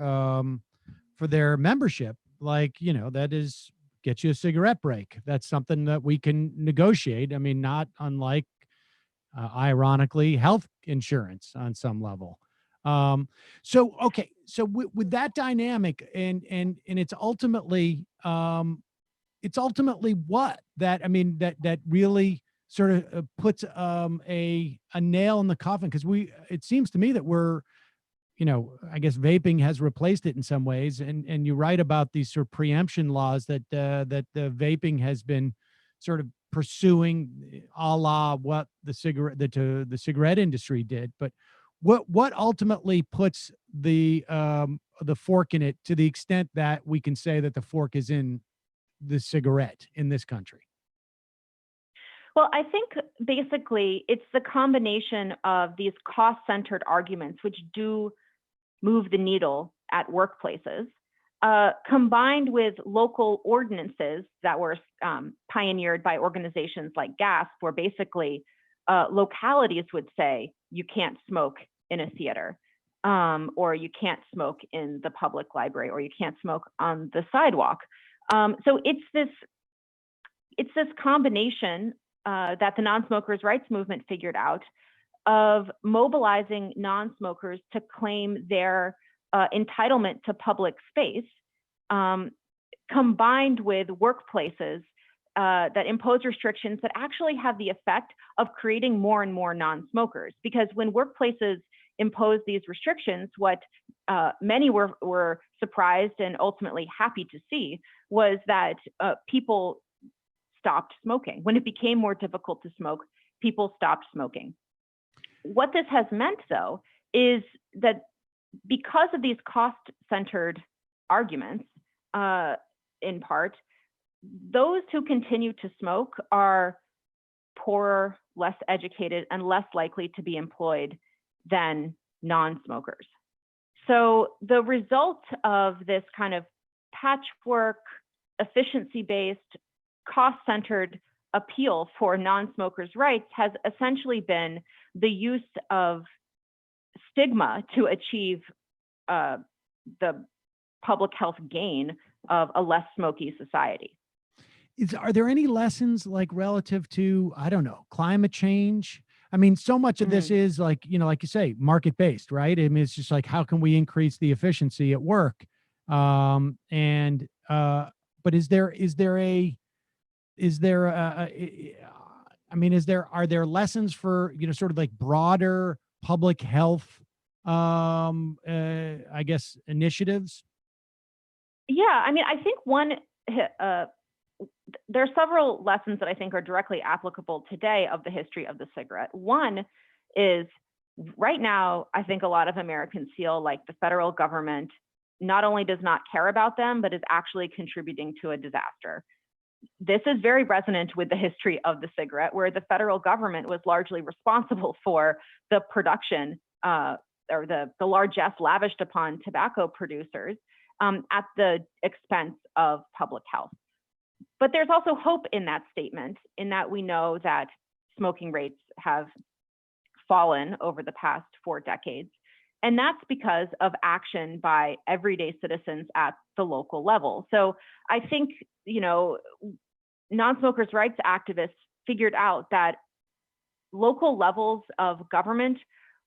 membership. Like, that is get you a cigarette break. That's something that we can negotiate. I mean, not unlike, ironically, health insurance on some level. Okay. So with that dynamic and it's ultimately what that, I mean, that really sort of puts a nail in the coffin, because it seems to me that we're, I guess vaping has replaced it in some ways, and you write about these sort of preemption laws that the vaping has been sort of pursuing, a la what the cigarette industry did. But what ultimately puts the fork in it, to the extent that we can say that the fork is in the cigarette in this country? Well, I think basically it's the combination of these cost-centered arguments, which do move the needle at workplaces, combined with local ordinances that were pioneered by organizations like GASP, where basically localities would say you can't smoke in a theater, or you can't smoke in the public library, or you can't smoke on the sidewalk. So it's this combination that the non-smokers' rights movement figured out, of mobilizing non-smokers to claim their entitlement to public space, combined with workplaces that impose restrictions that actually have the effect of creating more and more non-smokers. Because when workplaces impose these restrictions, what many were surprised and ultimately happy to see was that people stopped smoking. When it became more difficult to smoke, people stopped smoking. What this has meant, though, is that because of these cost-centered arguments, in part, those who continue to smoke are poorer, less educated, and less likely to be employed than non-smokers. So the result of this kind of patchwork, efficiency-based, cost-centered appeal for non-smokers' rights has essentially been the use of stigma to achieve the public health gain of a less smoky society. Are there any lessons, like relative to, I don't know, climate change? I mean, so much of this is like, like you say, market-based, right? I mean, it's just like, how can we increase the efficiency at work? But are there lessons for, sort of like broader public health, I guess, initiatives? Yeah, I mean, I think there are several lessons that I think are directly applicable today of the history of the cigarette. One is, right now, I think a lot of Americans feel like the federal government not only does not care about them, but is actually contributing to a disaster. This is very resonant with the history of the cigarette, where the federal government was largely responsible for the production or the largesse lavished upon tobacco producers at the expense of public health. But there's also hope in that statement, in that we know that smoking rates have fallen over the past 4 decades. And that's because of action by everyday citizens at the local level. So I think, non-smokers' rights activists figured out that local levels of government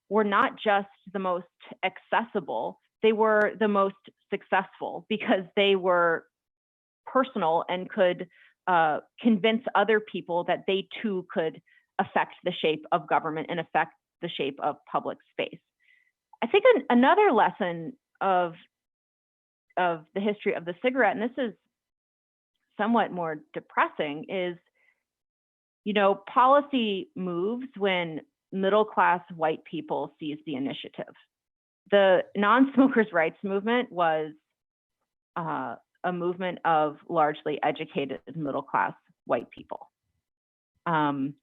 were not just the most accessible, they were the most successful, because they were personal and could convince other people that they too could affect the shape of government and affect the shape of public space. I think another lesson of the history of the cigarette, and this is somewhat more depressing, is, policy moves when middle-class white people seize the initiative. The non-smokers' rights movement was a movement of largely educated middle-class white people. And,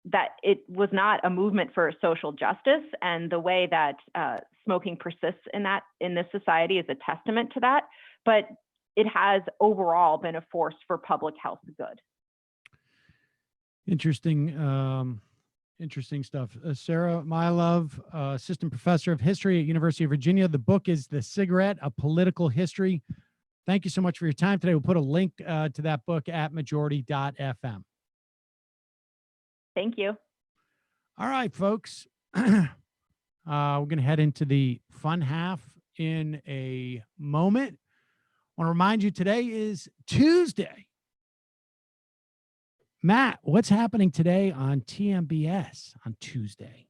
that it was not a movement for social justice, and the way that smoking persists in this society is a testament to that. But it has overall been a force for public health good. Interesting. Interesting stuff. Sarah Milov, assistant professor of history at University of Virginia. The book is The Cigarette, A Political History. Thank you so much for your time today. We'll put a link to that book at majority.fm. Thank you. All right, folks. We're going to head into the fun half in a moment. I want to remind you today is Tuesday. Matt, what's happening today on TMBS on Tuesday?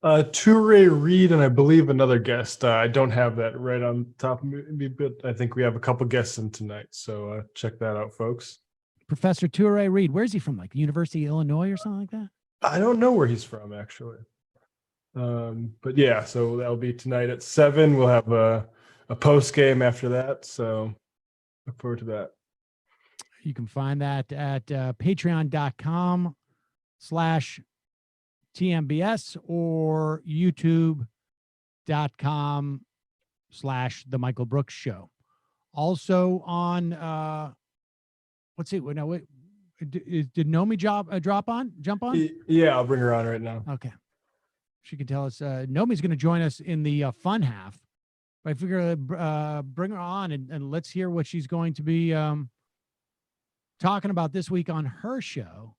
Toure Reed and I believe another guest. I don't have that right on top of me, but I think we have a couple guests in tonight. So check that out, folks. Professor Toure Reed, where's he from? Like the University of Illinois or something like that? I don't know where he's from, actually. But yeah, so that'll be tonight at 7. We'll have a post game after that. So look forward to that. You can find that at patreon.com/TMBS or youtube.com/The Michael Brooks Show. Also on, let's see, no, wait, did Nomi jump on? Yeah, I'll bring her on right now. Okay. She can tell us, Nomi's going to join us in the fun half. But I figure bring her on and let's hear what she's going to be talking about this week on her show.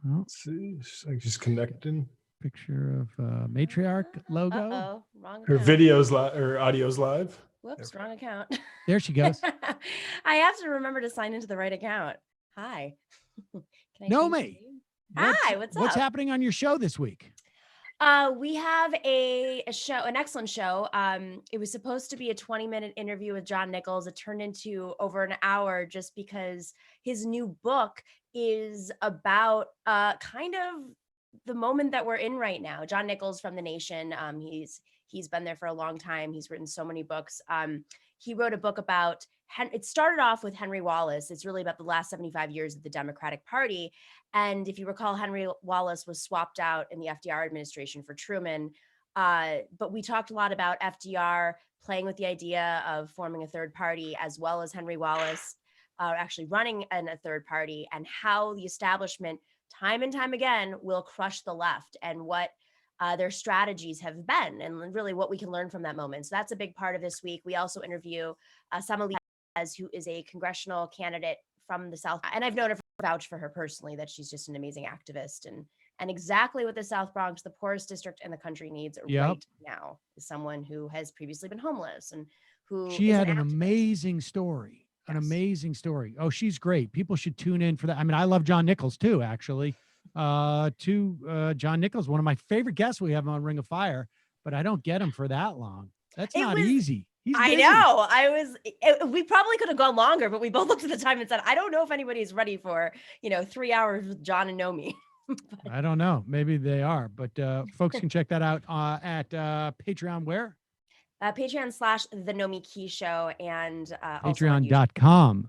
Well, Let's see. She's connecting. picture of matriarch logo. Uh-oh, wrong Her account. videos or audio's live. Whoops, wrong account. There she goes. I have to remember to sign into the right account. Hi. Can I No, change the mate. name? Hi, what's up? What's happening on your show this week? We have a show, an excellent show. It was supposed to be a 20-minute interview with John Nichols. It turned into over an hour just because his new book is about kind of the moment that we're in right now. John Nichols from The Nation. He's been there for a long time. He's written so many books. He wrote a book about, it started off with Henry Wallace. It's really about the last 75 years of the Democratic Party. And if you recall, Henry Wallace was swapped out in the FDR administration for Truman. But we talked a lot about FDR playing with the idea of forming a third party, as well as Henry Wallace actually running in a third party, and how the establishment time and time again will crush the left, and what their strategies have been, and really what we can learn from that moment. So that's a big part of this week. We also interview Sarah Milov, who is a congressional candidate from the South. And I've known her vouch for her personally, that she's just an amazing activist, and exactly what the South Bronx, the poorest district in the country, needs right now is someone who has previously been homeless and who she had an amazing story. An amazing story. Oh, she's great. People should tune in for that. I mean, I love John Nichols too, actually. John Nichols, one of my favorite guests we have on Ring of Fire, but I don't get him for that long. That's not easy. I know. We probably could have gone longer, but we both looked at the time and said, I don't know if anybody's ready for, 3 hours with John and Nomi. I don't know. Maybe they are, but folks can check that out at Patreon. Where? Patreon/The Nomi Key Show, and Patreon.com/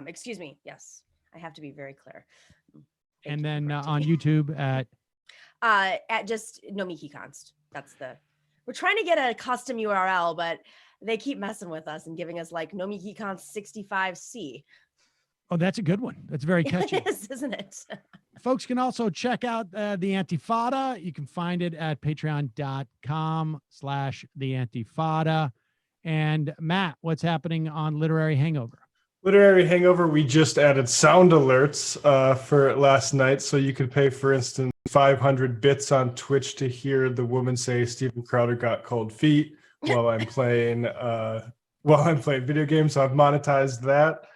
Excuse me. Yes, I have to be very clear. And then on YouTube at just Nomi Key Const. We're trying to get a custom URL, but they keep messing with us and giving us like Nomi Key Const 65C. Oh, that's a good one. That's very catchy. It is, isn't it? Folks can also check out the Antifada. You can find it at patreon.com/the Antifada. And Matt, what's happening on Literary Hangover? Literary Hangover, we just added sound alerts for last night. So you could pay, for instance, 500 bits on Twitch to hear the woman say Steven Crowder got cold feet while I'm playing video games. So I've monetized that.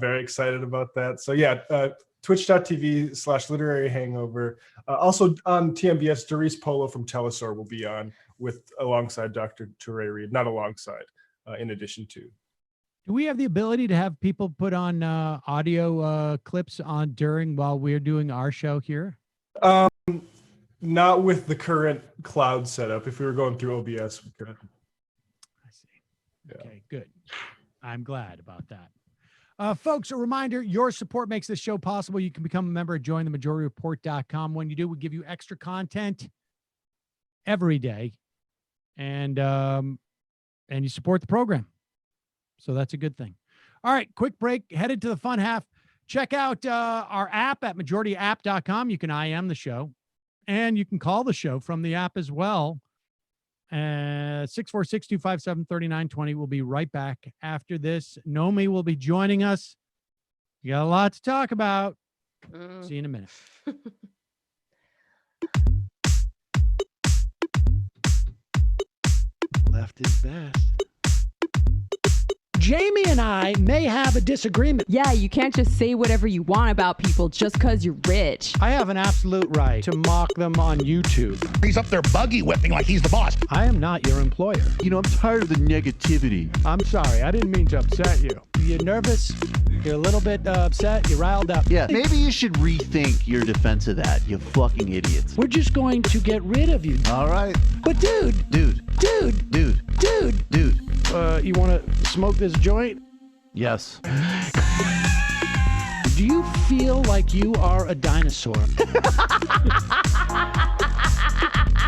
Very excited about that. So yeah, twitch.tv/literary hangover. Also on TMBS, Doris Polo from Telesor will be on alongside Dr. Toure Reed, not alongside, in addition to. Do we have the ability to have people put on audio clips on while we're doing our show here? Not with the current cloud setup. If we were going through OBS, we could. I see. Yeah. Okay, good. I'm glad about that. Folks, a reminder, your support makes this show possible. You can become a member at jointhemajorityreport.com. When you do, we give you extra content every day, and you support the program. So that's a good thing. All right, quick break. Headed to the fun half. Check out our app at majorityapp.com. You can IM the show, and you can call the show from the app as well. 646-257-3920. We'll be right back after this. Nomi will be joining us. You got a lot to talk about. See you in a minute. Left is best. Jamie and I may have a disagreement. Yeah, you can't just say whatever you want about people just because you're rich. I have an absolute right to mock them on YouTube. He's up there buggy whipping like he's the boss. I am not your employer. You know, I'm tired of the negativity. I'm sorry. I didn't mean to upset you. You're nervous. You're a little bit upset. You're riled up. Yeah, maybe you should rethink your defense of that, you fucking idiots. We're just going to get rid of you. All right. But dude. You want to smoke this joint? Yes. Do you feel like you are a dinosaur?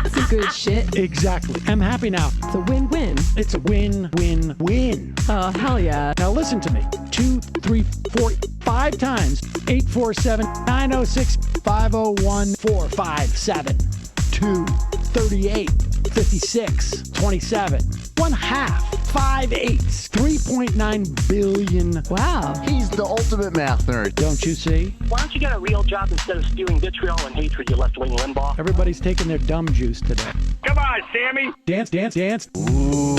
That's a good shit. Exactly. I'm happy now. It's a win-win. It's a win-win-win. Oh, hell yeah. Now listen to me. 2, 3, 4, 5 times. 847-906-501-457. 2, 38, 56, 27. 1/2. 5 8s. 3.9 billion. Wow. He's the ultimate math nerd. Don't you see? Why don't you get a real job instead of spewing vitriol and hatred, you left-wing Limbaugh? Everybody's taking their dumb juice today. Come on, Sammy! Dance, dance, dance. Ooh.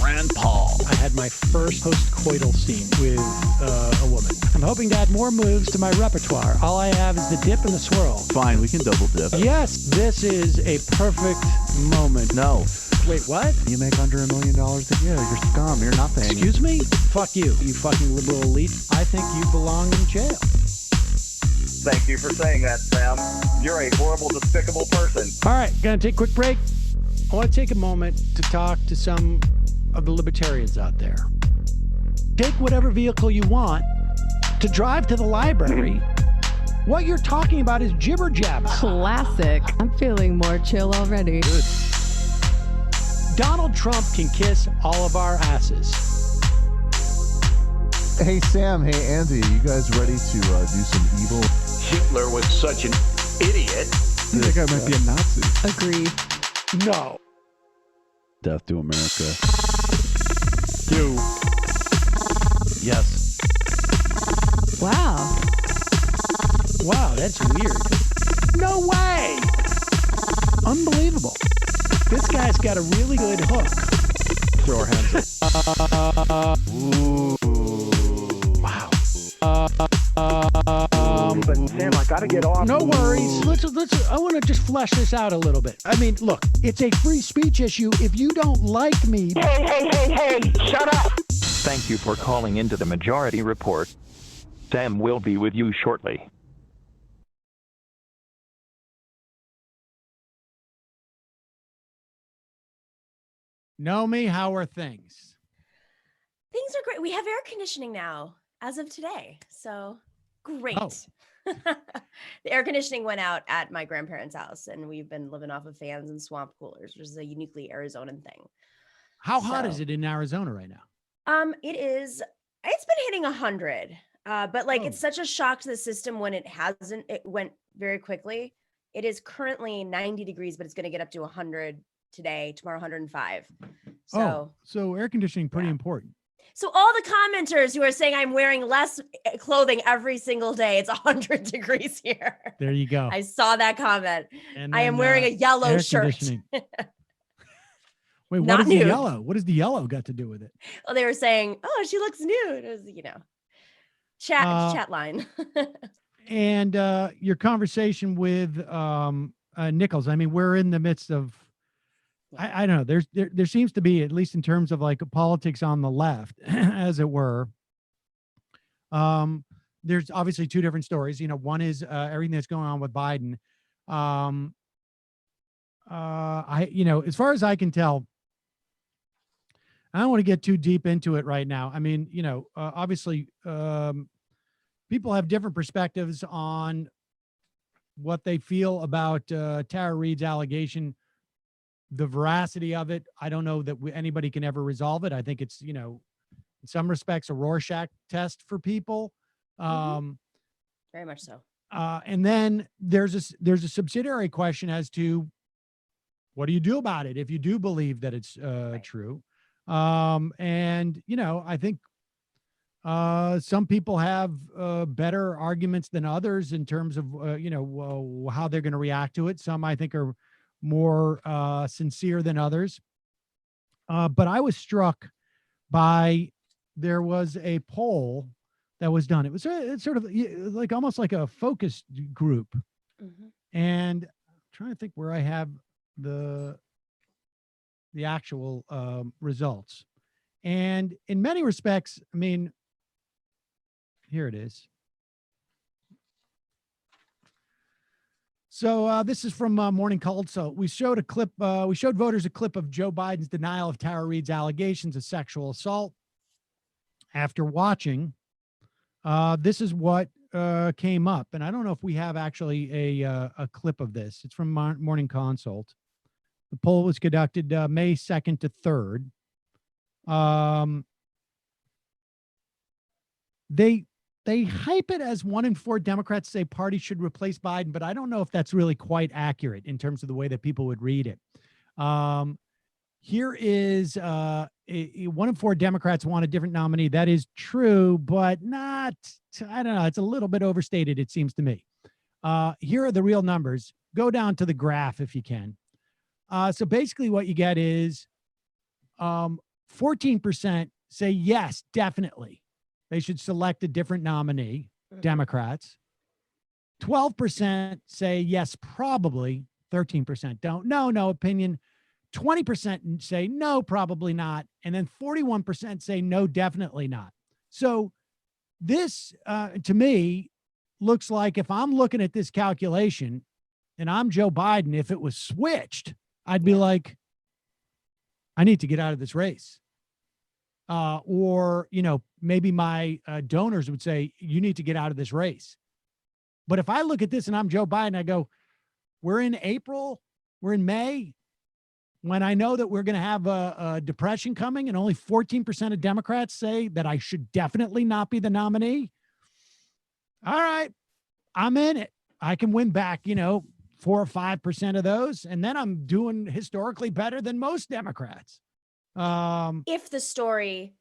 Rand Paul. I had my first post-coital scene with a woman. I'm hoping to add more moves to my repertoire. All I have is the dip and the swirl. Fine, we can double dip. Yes, this is a perfect moment. No. Wait, what? You make under $1 million a year. You're scum. You're nothing. Excuse me? Fuck you, you fucking liberal elite. I think you belong in jail. Thank you for saying that, Sam. You're a horrible, despicable person. All right, gonna take a quick break. I want to take a moment to talk to some of the libertarians out there. Take whatever vehicle you want to drive to the library. What you're talking about is jibber jabber. Classic. I'm feeling more chill already. Good. Donald Trump can kiss all of our asses. Hey, Sam. Hey, Andy. You guys ready to do some evil? Hitler was such an idiot. That guy might be a Nazi. Agree. No. Death to America. You. Yes. Wow. Wow, that's weird. No way. Unbelievable. This guy's got a really good hook. Throw our hands up. Ooh. Wow. But Sam, I gotta get off. No worries. Let's. I want to just flesh this out a little bit. I mean, look, it's a free speech issue. If you don't like me, Hey, shut up! Thank you for calling into the Majority Report. Sam will be with you shortly. know me. How are things? Things are great. We have air conditioning now as of today. So great. Oh. The air conditioning went out at my grandparents' house, and we've been living off of fans and swamp coolers, which is a uniquely Arizonan thing. How hot is it in Arizona right now? It's been hitting 100. But like it's such a shock to the system when it went very quickly. It is currently 90 degrees, but it's going to get up to 100 today, tomorrow 105. So air conditioning pretty important. So all the commenters who are saying I'm wearing less clothing every single day, it's 100 degrees here. There you go. I saw that comment. And I am wearing a yellow shirt. Wait, Not what is the nude. yellow? What does the yellow got to do with it? Well, they were saying, "Oh, she looks nude." It was, chat line. And your conversation with Nichols. I mean, we're in the midst of. I don't know. There seems to be, at least in terms of like politics on the left, as it were. There's obviously two different stories. One is everything that's going on with Biden. As far as I can tell, I don't want to get too deep into it right now. I mean, obviously, people have different perspectives on what they feel about Tara Reade's allegation, the veracity of it. I don't know that anybody can ever resolve it. I think it's, in some respects, a Rorschach test for people. Very much so. And then there's a subsidiary question as to what do you do about it if you do believe that it's true. And I think some people have better arguments than others in terms of how they're going to react to it. Some I think are more sincere than others. But I was struck by, there was a poll that was done. It was it's sort of like almost like a focus group. And I'm trying to think where I have the actual results. And in many respects, I mean, here it is. So this is from Morning Cult. So we showed a clip. We showed voters a clip of Joe Biden's denial of Tara Reade's allegations of sexual assault. After watching, this is what came up. And I don't know if we have actually a clip of this. It's from Morning Consult. The poll was conducted May 2nd to 3rd. They hype it as 1 in 4 Democrats say parties should replace Biden, but I don't know if that's really quite accurate in terms of the way that people would read it. Here is 1 in 4 Democrats want a different nominee. That is true, but not, I don't know. It's a little bit overstated, it seems to me. Here are the real numbers. Go down to the graph if you can. So basically what you get is 14% say yes, definitely. They should select a different nominee, Democrats. 12% say yes, probably. 13% don't. No opinion. 20% say no, probably not. And then 41% say no, definitely not. So this, to me, looks like if I'm looking at this calculation and I'm Joe Biden, if it was switched, I'd be like, I need to get out of this race. Or, maybe my donors would say, you need to get out of this race. But if I look at this and I'm Joe Biden, I go, we're in April, we're in May, when I know that we're going to have a depression coming and only 14% of Democrats say that I should definitely not be the nominee. All right, I'm in it. I can win back, 4 or 5% of those. And then I'm doing historically better than most Democrats. If the story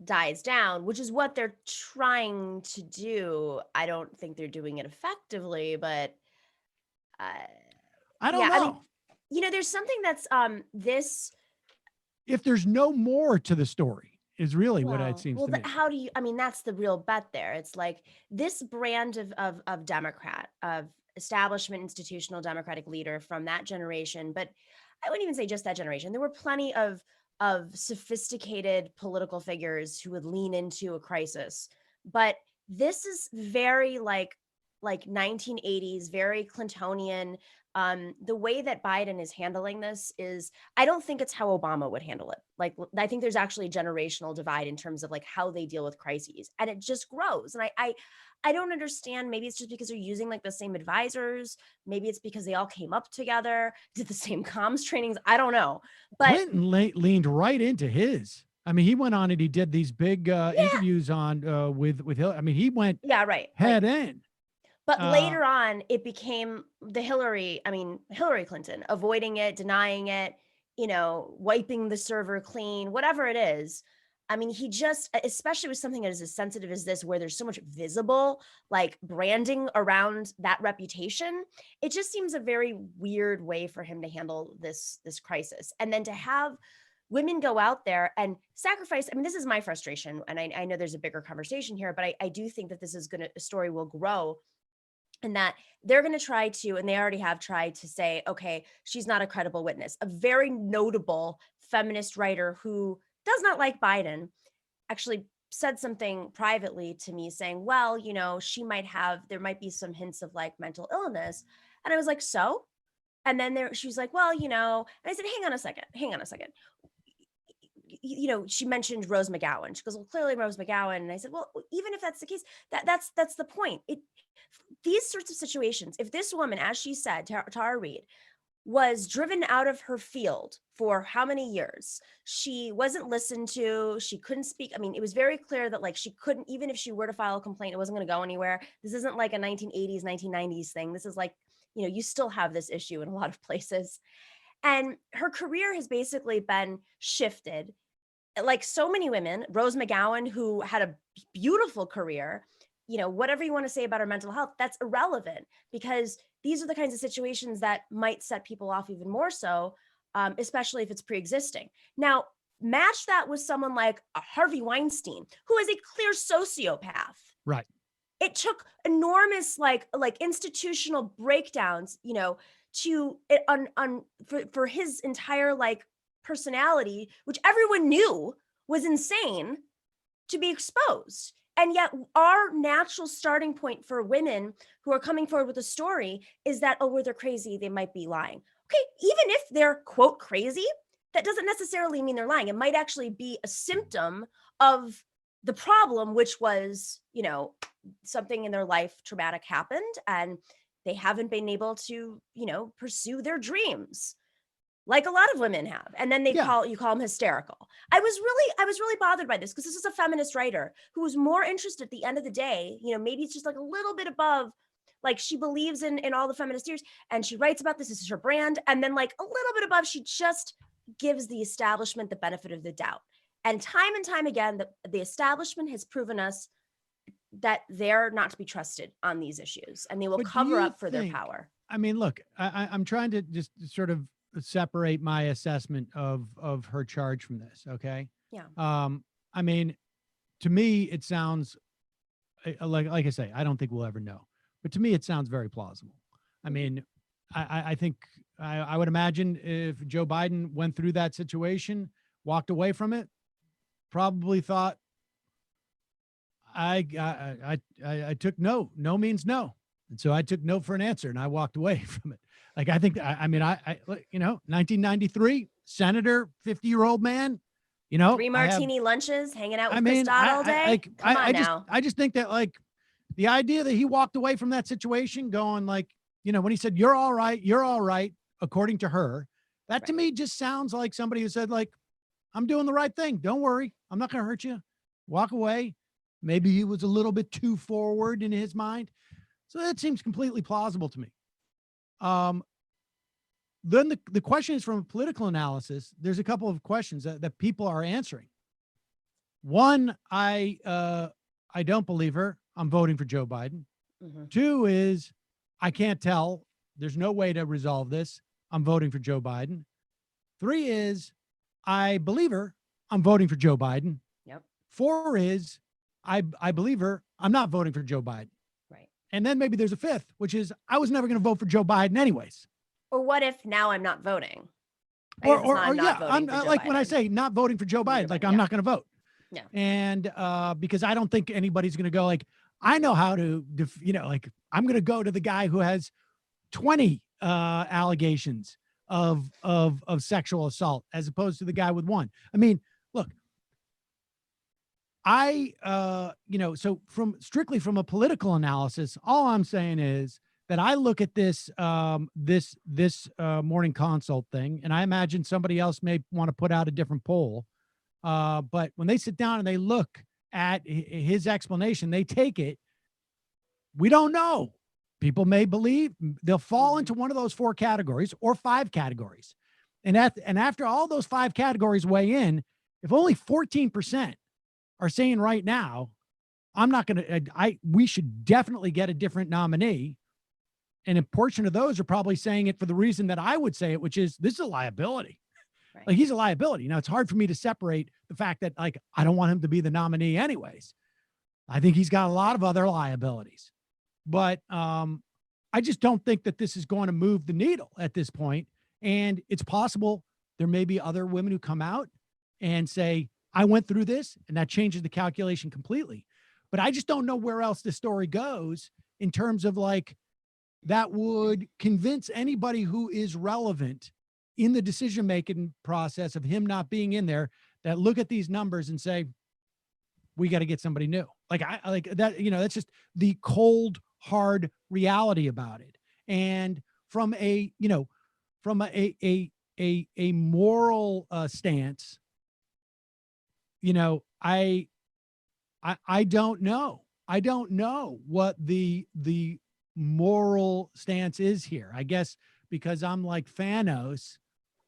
dies down, which is what they're trying to do, I don't think they're doing it effectively, but I don't know. I mean, there's something that's this. If there's no more to the story, is really what it seems to me. How do you? I mean, that's the real bet there. It's like this brand of Democrat, of establishment, institutional Democratic leader from that generation, but I wouldn't even say just that generation. There were plenty of sophisticated political figures who would lean into a crisis, but this is very like 1980s, very Clintonian. The way that Biden is handling this is, I don't think it's how Obama would handle it. Like, I think there's actually a generational divide in terms of like how they deal with crises, and it just grows. And I don't understand. Maybe it's just because they're using like the same advisors. Maybe it's because they all came up together, did the same comms trainings. I don't know. But Clinton leaned right into his. I mean, he went on and he did these big interviews on with Hillary. I mean, he went head in. But later on, it became the Hillary Clinton, avoiding it, denying it, wiping the server clean, whatever it is. I mean, he just, especially with something that is as sensitive as this, where there's so much visible, like branding around that reputation, it just seems a very weird way for him to handle this crisis. And then to have women go out there and sacrifice. I mean, this is my frustration. And I know there's a bigger conversation here, but I do think that this is a story will grow. And that they're going to try to, and they already have tried to say, okay, she's not a credible witness. A very notable feminist writer who does not like Biden actually said something privately to me saying, well, there might be some hints of like mental illness. And I was like, so? And then she was like, well, and I said, hang on a second. you know, she mentioned Rose McGowan. She goes, well, clearly Rose McGowan. And I said, well, even if that's the case, that's the point. These sorts of situations, if this woman, as she said, Tara Reid, was driven out of her field for how many years? She wasn't listened to. She couldn't speak. I mean, it was very clear that like she couldn't, even if she were to file a complaint, it wasn't going to go anywhere. This isn't like a 1980s, 1990s thing. This is like, you know, you still have this issue in a lot of places. And her career has basically been shifted. Like so many women, Rose McGowan, who had a beautiful career, you know, whatever you want to say about her mental health, that's irrelevant because these are the kinds of situations that might set people off even more so, especially if it's pre-existing. Now, match that with someone like a Harvey Weinstein, who is a clear sociopath. Right. It took enormous like institutional breakdowns, you know, for his entire like personality, which everyone knew was insane, to be exposed. And yet our natural starting point for women who are coming forward with a story is that, oh, well, they're crazy, they might be lying. Okay, even if they're quote crazy, that doesn't necessarily mean they're lying. It might actually be a symptom of the problem, which was, you know, something in their life traumatic happened and they haven't been able to, you know, pursue their dreams like a lot of women have. And then you call them hysterical. I was really bothered by this because this is a feminist writer who was more interested at the end of the day, you know, maybe it's just like a little bit above, like she believes in all the feminist theories and she writes about this is her brand. And then like a little bit above, she just gives the establishment the benefit of the doubt. And time again, the establishment has proven us that they're not to be trusted on these issues and they will cover up for their power. I mean, look, I'm trying to just sort of separate my assessment of her charge from this. Okay. Yeah. I mean, to me, it sounds like I say, I don't think we'll ever know, but to me, it sounds very plausible. I mean, I think I would imagine if Joe Biden went through that situation, walked away from it, probably thought I took no means no. And so I took no for an answer and I walked away from it. Like, I think, I mean, you know, 1993, senator, 50-year-old man, you know, 3 martini lunches, hanging out with Chris Dodd all day. I just think that like the idea that he walked away from that situation going like, you know, when he said, you're all right, according to her, that to me just sounds like somebody who said like, I'm doing the right thing. Don't worry. I'm not going to hurt you. Walk away. Maybe he was a little bit too forward in his mind. So that seems completely plausible to me. Then the question is from a political analysis, there's a couple of questions that people are answering. One, I don't believe her. I'm voting for Joe Biden. Mm-hmm. 2 is I can't tell. There's no way to resolve this. I'm voting for Joe Biden. 3 is I believe her. I'm voting for Joe Biden. Yep. 4 is I believe her. I'm not voting for Joe Biden. Right. And then maybe there's a 5th, which is I was never going to vote for Joe Biden anyways. Or what if now I'm not voting? I'm like when I say not voting for Joe Biden, like I'm not going to vote. Yeah. And because I don't think anybody's going to go like, I know how to, you know, like I'm going to go to the guy who has 20 allegations of sexual assault as opposed to the guy with 1. I mean, look, you know, so strictly from a political analysis, all I'm saying is that I look at this morning consult thing, and I imagine somebody else may want to put out a different poll. But when they sit down and they look at his explanation, they take it. We don't know. People may believe they'll fall into one of those 4 categories or 5 categories. And after all those 5 categories weigh in, if only 14% are saying right now, I'm not going to, we should definitely get a different nominee. And a portion of those are probably saying it for the reason that I would say it, which is this is a liability. Right. Like he's a liability. Now it's hard for me to separate the fact that like, I don't want him to be the nominee anyways. I think he's got a lot of other liabilities, but I just don't think that this is going to move the needle at this point. And it's possible there may be other women who come out and say, I went through this and that changes the calculation completely. But I just don't know where else the story goes in terms of like, that would convince anybody who is relevant in the decision-making process of him not being in there, that look at these numbers and say, we got to get somebody new. Like I like that, that's just the cold, hard reality about it. And from a moral stance, I don't know. I don't know what the moral stance is here. I guess because I'm like Thanos,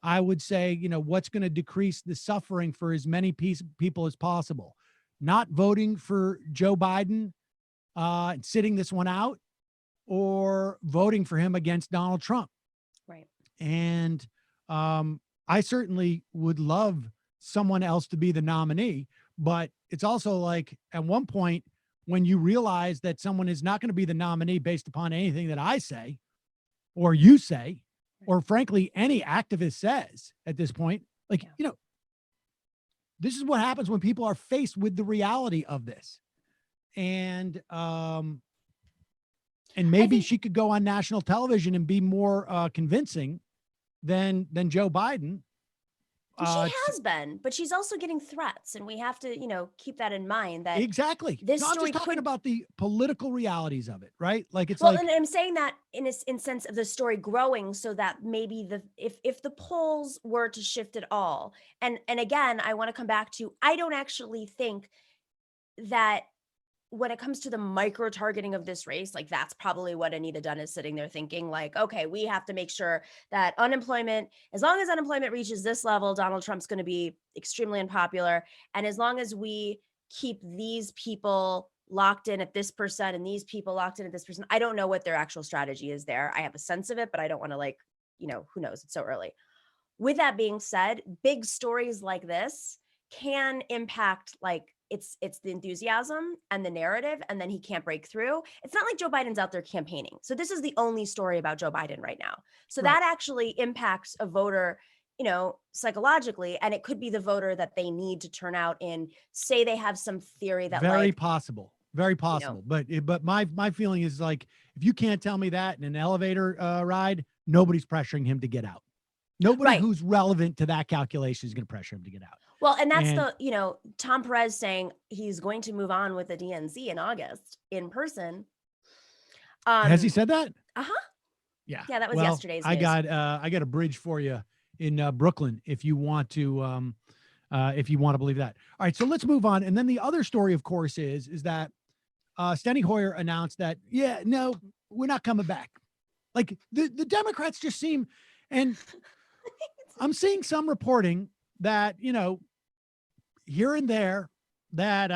I would say, what's going to decrease the suffering for as many people as possible. Not voting for Joe Biden, sitting this one out, or voting for him against Donald Trump. Right. And I certainly would love someone else to be the nominee, but it's also like at one point when you realize that someone is not going to be the nominee based upon anything that I say or you say, or frankly, any activist says at this point, like, this is what happens when people are faced with the reality of this. And maybe she could go on national television and be more convincing than Joe Biden. She has been, but she's also getting threats, and we have to, keep that in mind. That exactly. This I'm story just talking about the political realities of it, right? Like it's and I'm saying that in sense of the story growing, so that maybe if the polls were to shift at all, and again, I want to come back to, I don't actually think that when it comes to the micro targeting of this race, like that's probably what Anita Dunn is sitting there thinking, like, okay, we have to make sure that as long as unemployment reaches this level, Donald Trump's going to be extremely unpopular. And as long as we keep these people locked in at this percent and these people locked in at this percent, I don't know what their actual strategy is there. I have a sense of it, but I don't want to who knows? It's so early. With that being said, big stories like this can impact it's the enthusiasm and the narrative, and then he can't break through. It's not like Joe Biden's out there campaigning. So this is the only story about Joe Biden right now. So that actually impacts a voter, psychologically, and it could be the voter that they need to turn out in, say they have some theory that very possible. But my feeling is like, if you can't tell me that in an elevator ride, nobody's pressuring him to get out. Nobody who's relevant to that calculation is going to pressure him to get out. Well, and that's Tom Perez saying he's going to move on with the DNC in August in person. Has he said that? Uh-huh. Yeah. Yeah, that was yesterday's news. I got a bridge for you in Brooklyn if you want to believe that. All right, so let's move on. And then the other story, of course, is that Steny Hoyer announced that, no, we're not coming back. Like the Democrats just seem, and I'm seeing some reporting that, here and there that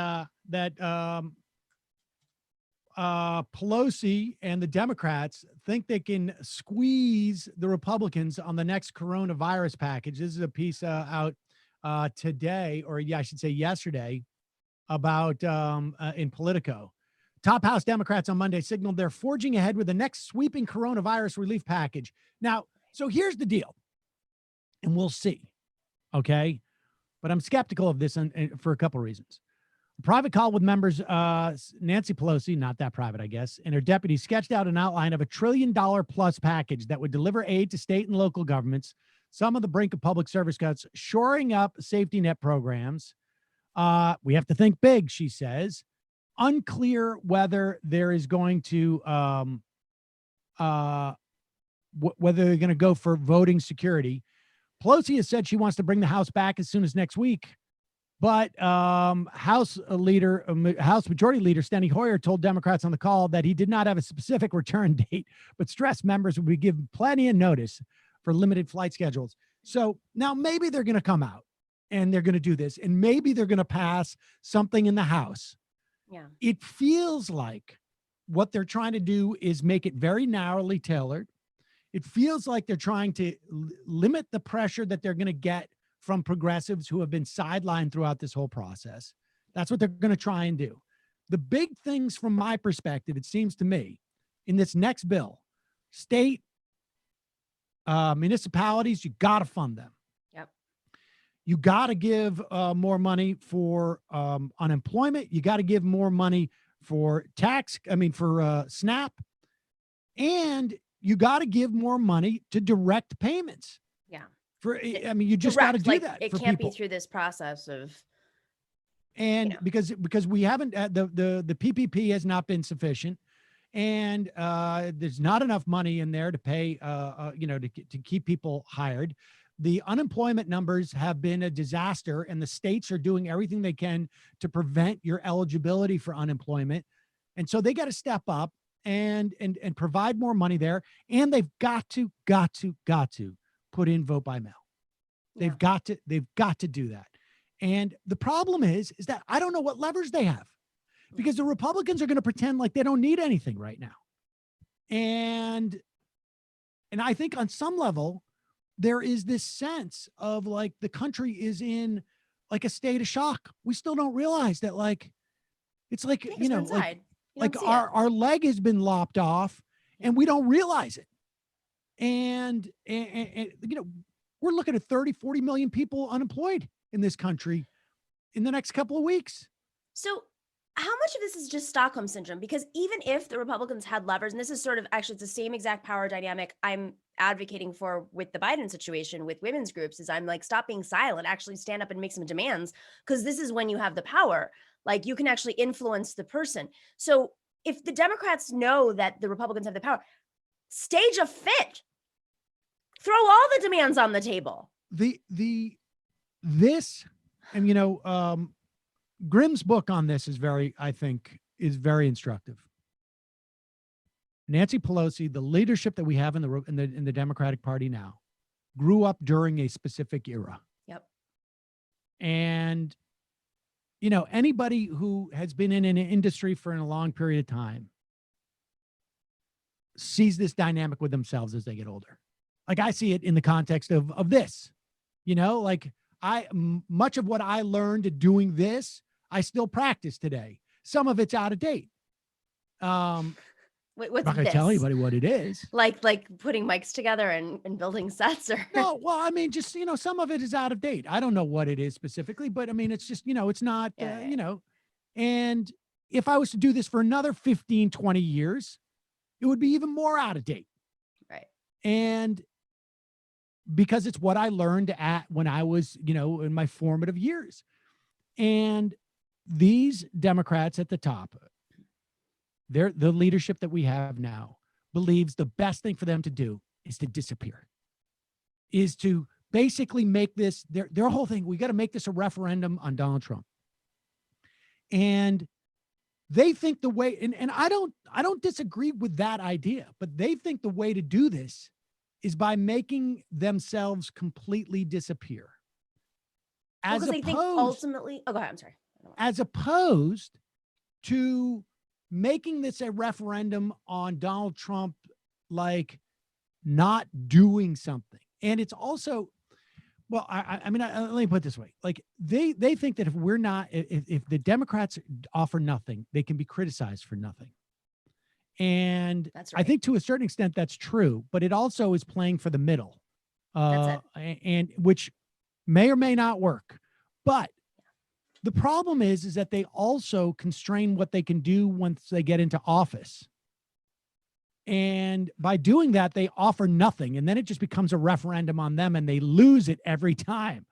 Pelosi and the Democrats think they can squeeze the Republicans on the next coronavirus package. This is a piece out today, or I should say yesterday, about in Politico. Top House Democrats on Monday signaled they're forging ahead with the next sweeping coronavirus relief package. Now, so here's the deal, and we'll see. Okay. But I'm skeptical of this for a couple of reasons. A private call with members, Nancy Pelosi, not that private, I guess, and her deputy sketched out an outline of $1 trillion plus package that would deliver aid to state and local governments, some on the brink of public service cuts, shoring up safety net programs. We have to think big, she says. Unclear whether there is going to, whether they're going to go for voting security. Pelosi has said she wants to bring the House back as soon as next week, but House Majority Leader Steny Hoyer told Democrats on the call that he did not have a specific return date, but stressed members would be given plenty of notice for limited flight schedules. So now maybe they're going to come out and they're going to do this, and maybe they're going to pass something in the House. Yeah, it feels like what they're trying to do is make it very narrowly tailored. It feels like they're trying to limit the pressure that they're going to get from progressives who have been sidelined throughout this whole process. That's what they're going to try and do. The big things from my perspective, it seems to me, in this next bill, state municipalities, you got to fund them. Yep. You got to give more money for unemployment. You got to give more money for SNAP. And you got to give more money to direct payments. Yeah. I mean, you just got to do like, that. It for can't people. be through this process of. And because we haven't the PPP has not been sufficient, and there's not enough money in there to pay to keep people hired. The unemployment numbers have been a disaster, and the states are doing everything they can to prevent your eligibility for unemployment. And so they got to step up and provide more money there. And they've got to put in vote by mail. They've got to do that. And the problem is that I don't know what levers they have, because the Republicans are going to pretend like they don't need anything right now. And I think on some level, there is this sense of like the country is in like a state of shock. We still don't realize that, like, it's like, like our leg has been lopped off and we don't realize it. And we're looking at 30, 40 million people unemployed in this country in the next couple of weeks. So how much of this is just Stockholm syndrome? Because even if the Republicans had levers, and this is sort of actually it's the same exact power dynamic I'm advocating for with the Biden situation with women's groups, is I'm like, stop being silent, actually stand up and make some demands, because this is when you have the power. Like, you can actually influence the person. So if the Democrats know that the Republicans have the power, stage a fit, throw all the demands on the table. Grimm's book on this is very instructive. Nancy Pelosi, the leadership that we have in the Democratic Party now, grew up during a specific era. Yep. And anybody who has been in an industry for a long period of time sees this dynamic with themselves as they get older. Like, I see it in the context of this, like much of what I learned doing this, I still practice today. Some of it's out of date. Wait, what's I'm not going to tell anybody what it is. Like putting mics together and building sets, or well, I mean, just, some of it is out of date. I don't know what it is specifically, but I mean, it's just, it's not, and if I was to do this for another 15, 20 years, it would be even more out of date. Right. And because it's what I learned when I was, in my formative years. And these Democrats at the top, the leadership that we have now, believes the best thing for them to do is to disappear, is to basically make this their whole thing. We got to make this a referendum on Donald Trump. And they think the way, and I don't disagree with that idea, but they think the way to do this is by making themselves completely disappear. Because they think ultimately, go ahead, I'm sorry. As opposed to making this a referendum on Donald Trump, like not doing something. And it's also, well, I mean, let me put it this way. Like, they think that if the Democrats offer nothing, they can be criticized for nothing. And that's right. I think to a certain extent that's true, but it also is playing for the middle, and which may or may not work. But the problem is that they also constrain what they can do once they get into office. And by doing that, they offer nothing. And then it just becomes a referendum on them, and they lose it every time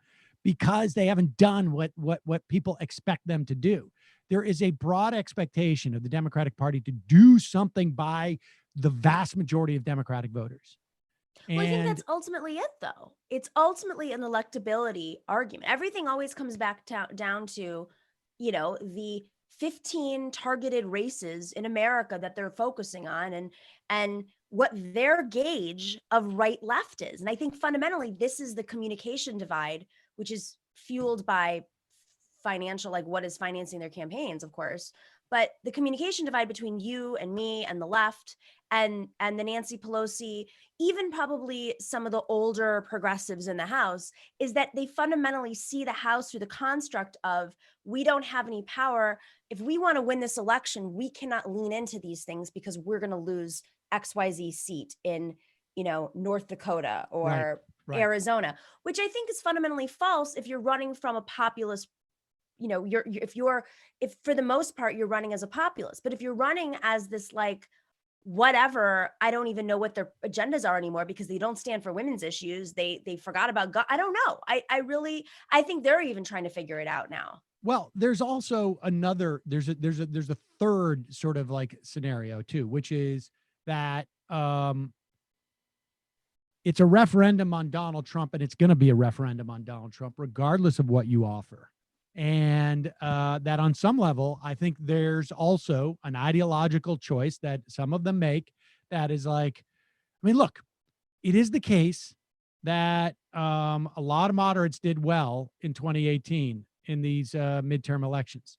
because they haven't done what people expect them to do. There is a broad expectation of the Democratic Party to do something by the vast majority of Democratic voters. Well, I think that's ultimately it, though. It's ultimately an electability argument. Everything always comes back down to, the 15 targeted races in America that they're focusing on, and what their gauge of right left is. And I think fundamentally, this is the communication divide, which is fueled by financial, like what is financing their campaigns, of course, but the communication divide between you and me and the left and the Nancy Pelosi, even probably some of the older progressives in the House, is that they fundamentally see the House through the construct of, we don't have any power. If we want to win this election, we cannot lean into these things because we're going to lose XYZ seat in, North Dakota or Arizona, which I think is fundamentally false if you're running from a populist. If for the most part you're running as a populist, but if you're running as this like whatever. I don't even know what their agendas are anymore because they don't stand for women's issues. They forgot about God. I don't know. I think they're even trying to figure it out now. Well, there's also another, there's a third sort of like scenario too, which is that it's a referendum on Donald Trump, and it's going to be a referendum on Donald Trump, regardless of what you offer. And that on some level, I think there's also an ideological choice that some of them make that is like, I mean, look, it is the case that a lot of moderates did well in 2018 in these midterm elections.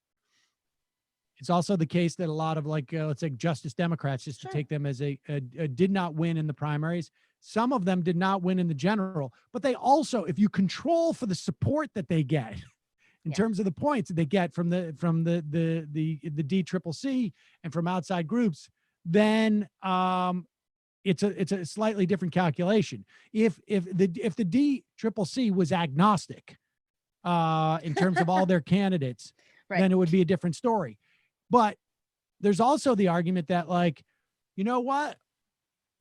It's also the case that a lot of like, let's say Justice Democrats, just to take them as a did not win in the primaries. Some of them did not win in the general, but they also, if you control for the support that they get in terms of the points that they get from the DCCC and from outside groups, then it's a slightly different calculation. If the DCCC was agnostic in terms of all their candidates, then it would be a different story. But there's also the argument that, like, you know what,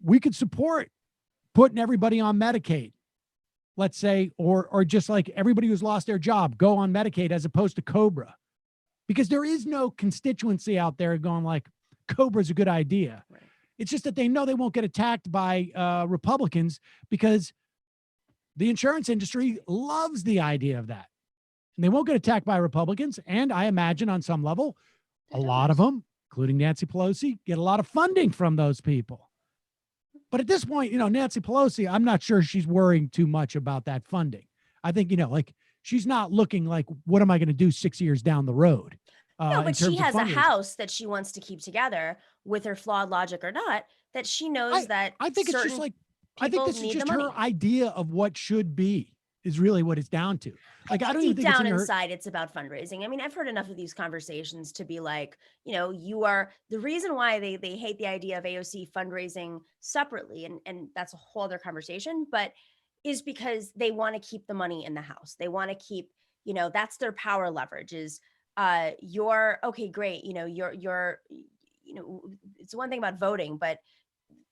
we could support putting everybody on Medicaid, let's say, or just like everybody who's lost their job, go on Medicaid as opposed to COBRA, because there is no constituency out there going like COBRA is a good idea. Right. It's just that they know they won't get attacked by Republicans because the insurance industry loves the idea of that. And they won't get attacked by Republicans. And I imagine on some level, a lot of them, including Nancy Pelosi, get a lot of funding from those people. But at this point, you know, Nancy Pelosi, I'm not sure she's worrying too much about that funding. I think, you know, like she's not looking like, what am I going to do 6 years down the road? No, but she has a house that she wants to keep together, with her flawed logic or not, that she knows that I think it's just like, I think this is just her idea of what should be is really what it's down to. Like, I don't even think down inside it's about fundraising. I mean, I've heard enough of these conversations to be like, you know, you are the reason why they hate the idea of AOC fundraising separately, and that's a whole other conversation, but is because they want to keep the money in the house. They want to keep, you know, that's their power leverage is you're okay, great. You know, you're, you know, it's one thing about voting, but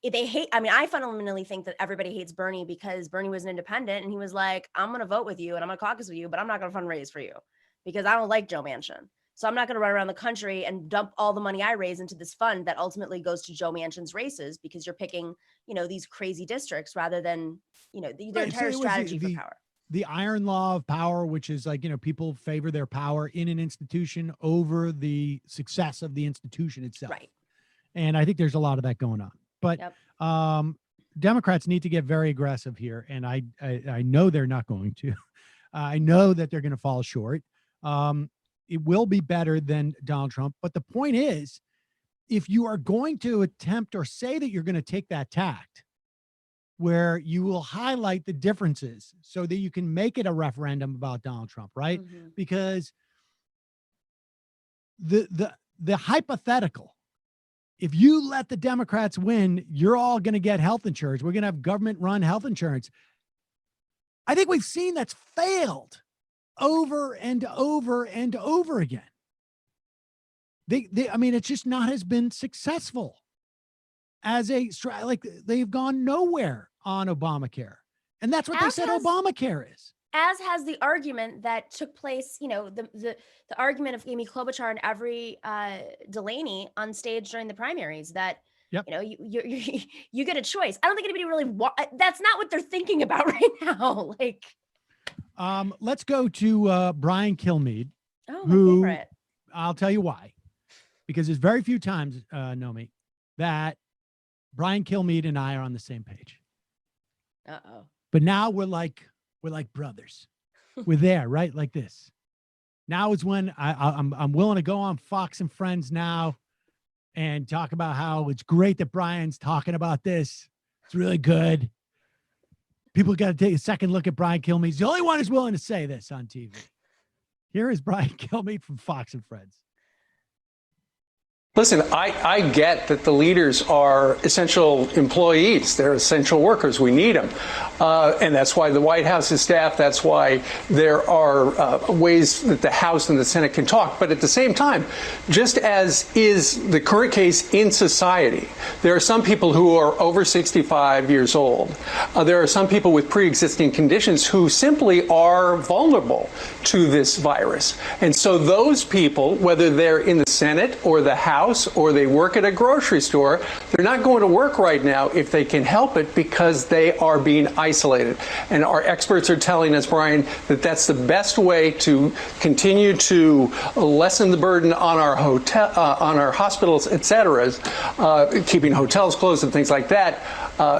they hate, I mean, I fundamentally think that everybody hates Bernie because Bernie was an independent and he was like, I'm going to vote with you and I'm going to caucus with you, but I'm not going to fundraise for you because I don't like Joe Manchin. So I'm not going to run around the country and dump all the money I raise into this fund that ultimately goes to Joe Manchin's races because you're picking, you know, these crazy districts rather than, you know, their entire strategy for power. The iron law of power, which is like, you know, people favor their power in an institution over the success of the institution itself. Right. And I think there's a lot of that going on. But Democrats need to get very aggressive here. And I know they're not going to. I know that they're going to fall short. It will be better than Donald Trump. But the point is, if you are going to attempt or say that you're going to take that tact where you will highlight the differences so that you can make it a referendum about Donald Trump, right? Mm-hmm. Because the hypothetical, if you let the Democrats win, you're all going to get health insurance. We're going to have government-run health insurance. I think we've seen that's failed over and over and over again. I mean, it's just not has been successful as a, like, they've gone nowhere on Obamacare. And that's what they said Obamacare is. As has the argument that took place, you know, the argument of Amy Klobuchar and Avery Delaney on stage during the primaries that, you know, you get a choice. I don't think anybody really that's not what they're thinking about right now. Like, let's go to Brian Kilmeade, my favorite. I'll tell you why, because there's very few times, Nomi, that Brian Kilmeade and I are on the same page. But now we're like brothers. We're there, right? Like this. Now is when I'm willing to go on Fox and Friends now and talk about how it's great that Brian's talking about this. It's really good. People got to take a second look at Brian Kilmeade. He's the only one who's willing to say this on TV. Here is Brian Kilmeade from Fox and Friends. Listen, I get that the leaders are essential employees. They're essential workers. We need them. And that's why the White House is staffed. That's why there are ways that the House and the Senate can talk. But at the same time, just as is the current case in society, there are some people who are over 65 years old. There are some people with pre-existing conditions who simply are vulnerable to this virus. And so those people, whether they're in the Senate or the House, or they work at a grocery store, they're not going to work right now if they can help it because they are being isolated. And our experts are telling us, Brian, that that's the best way to continue to lessen the burden on our on our hospitals, et cetera, keeping hotels closed and things like that.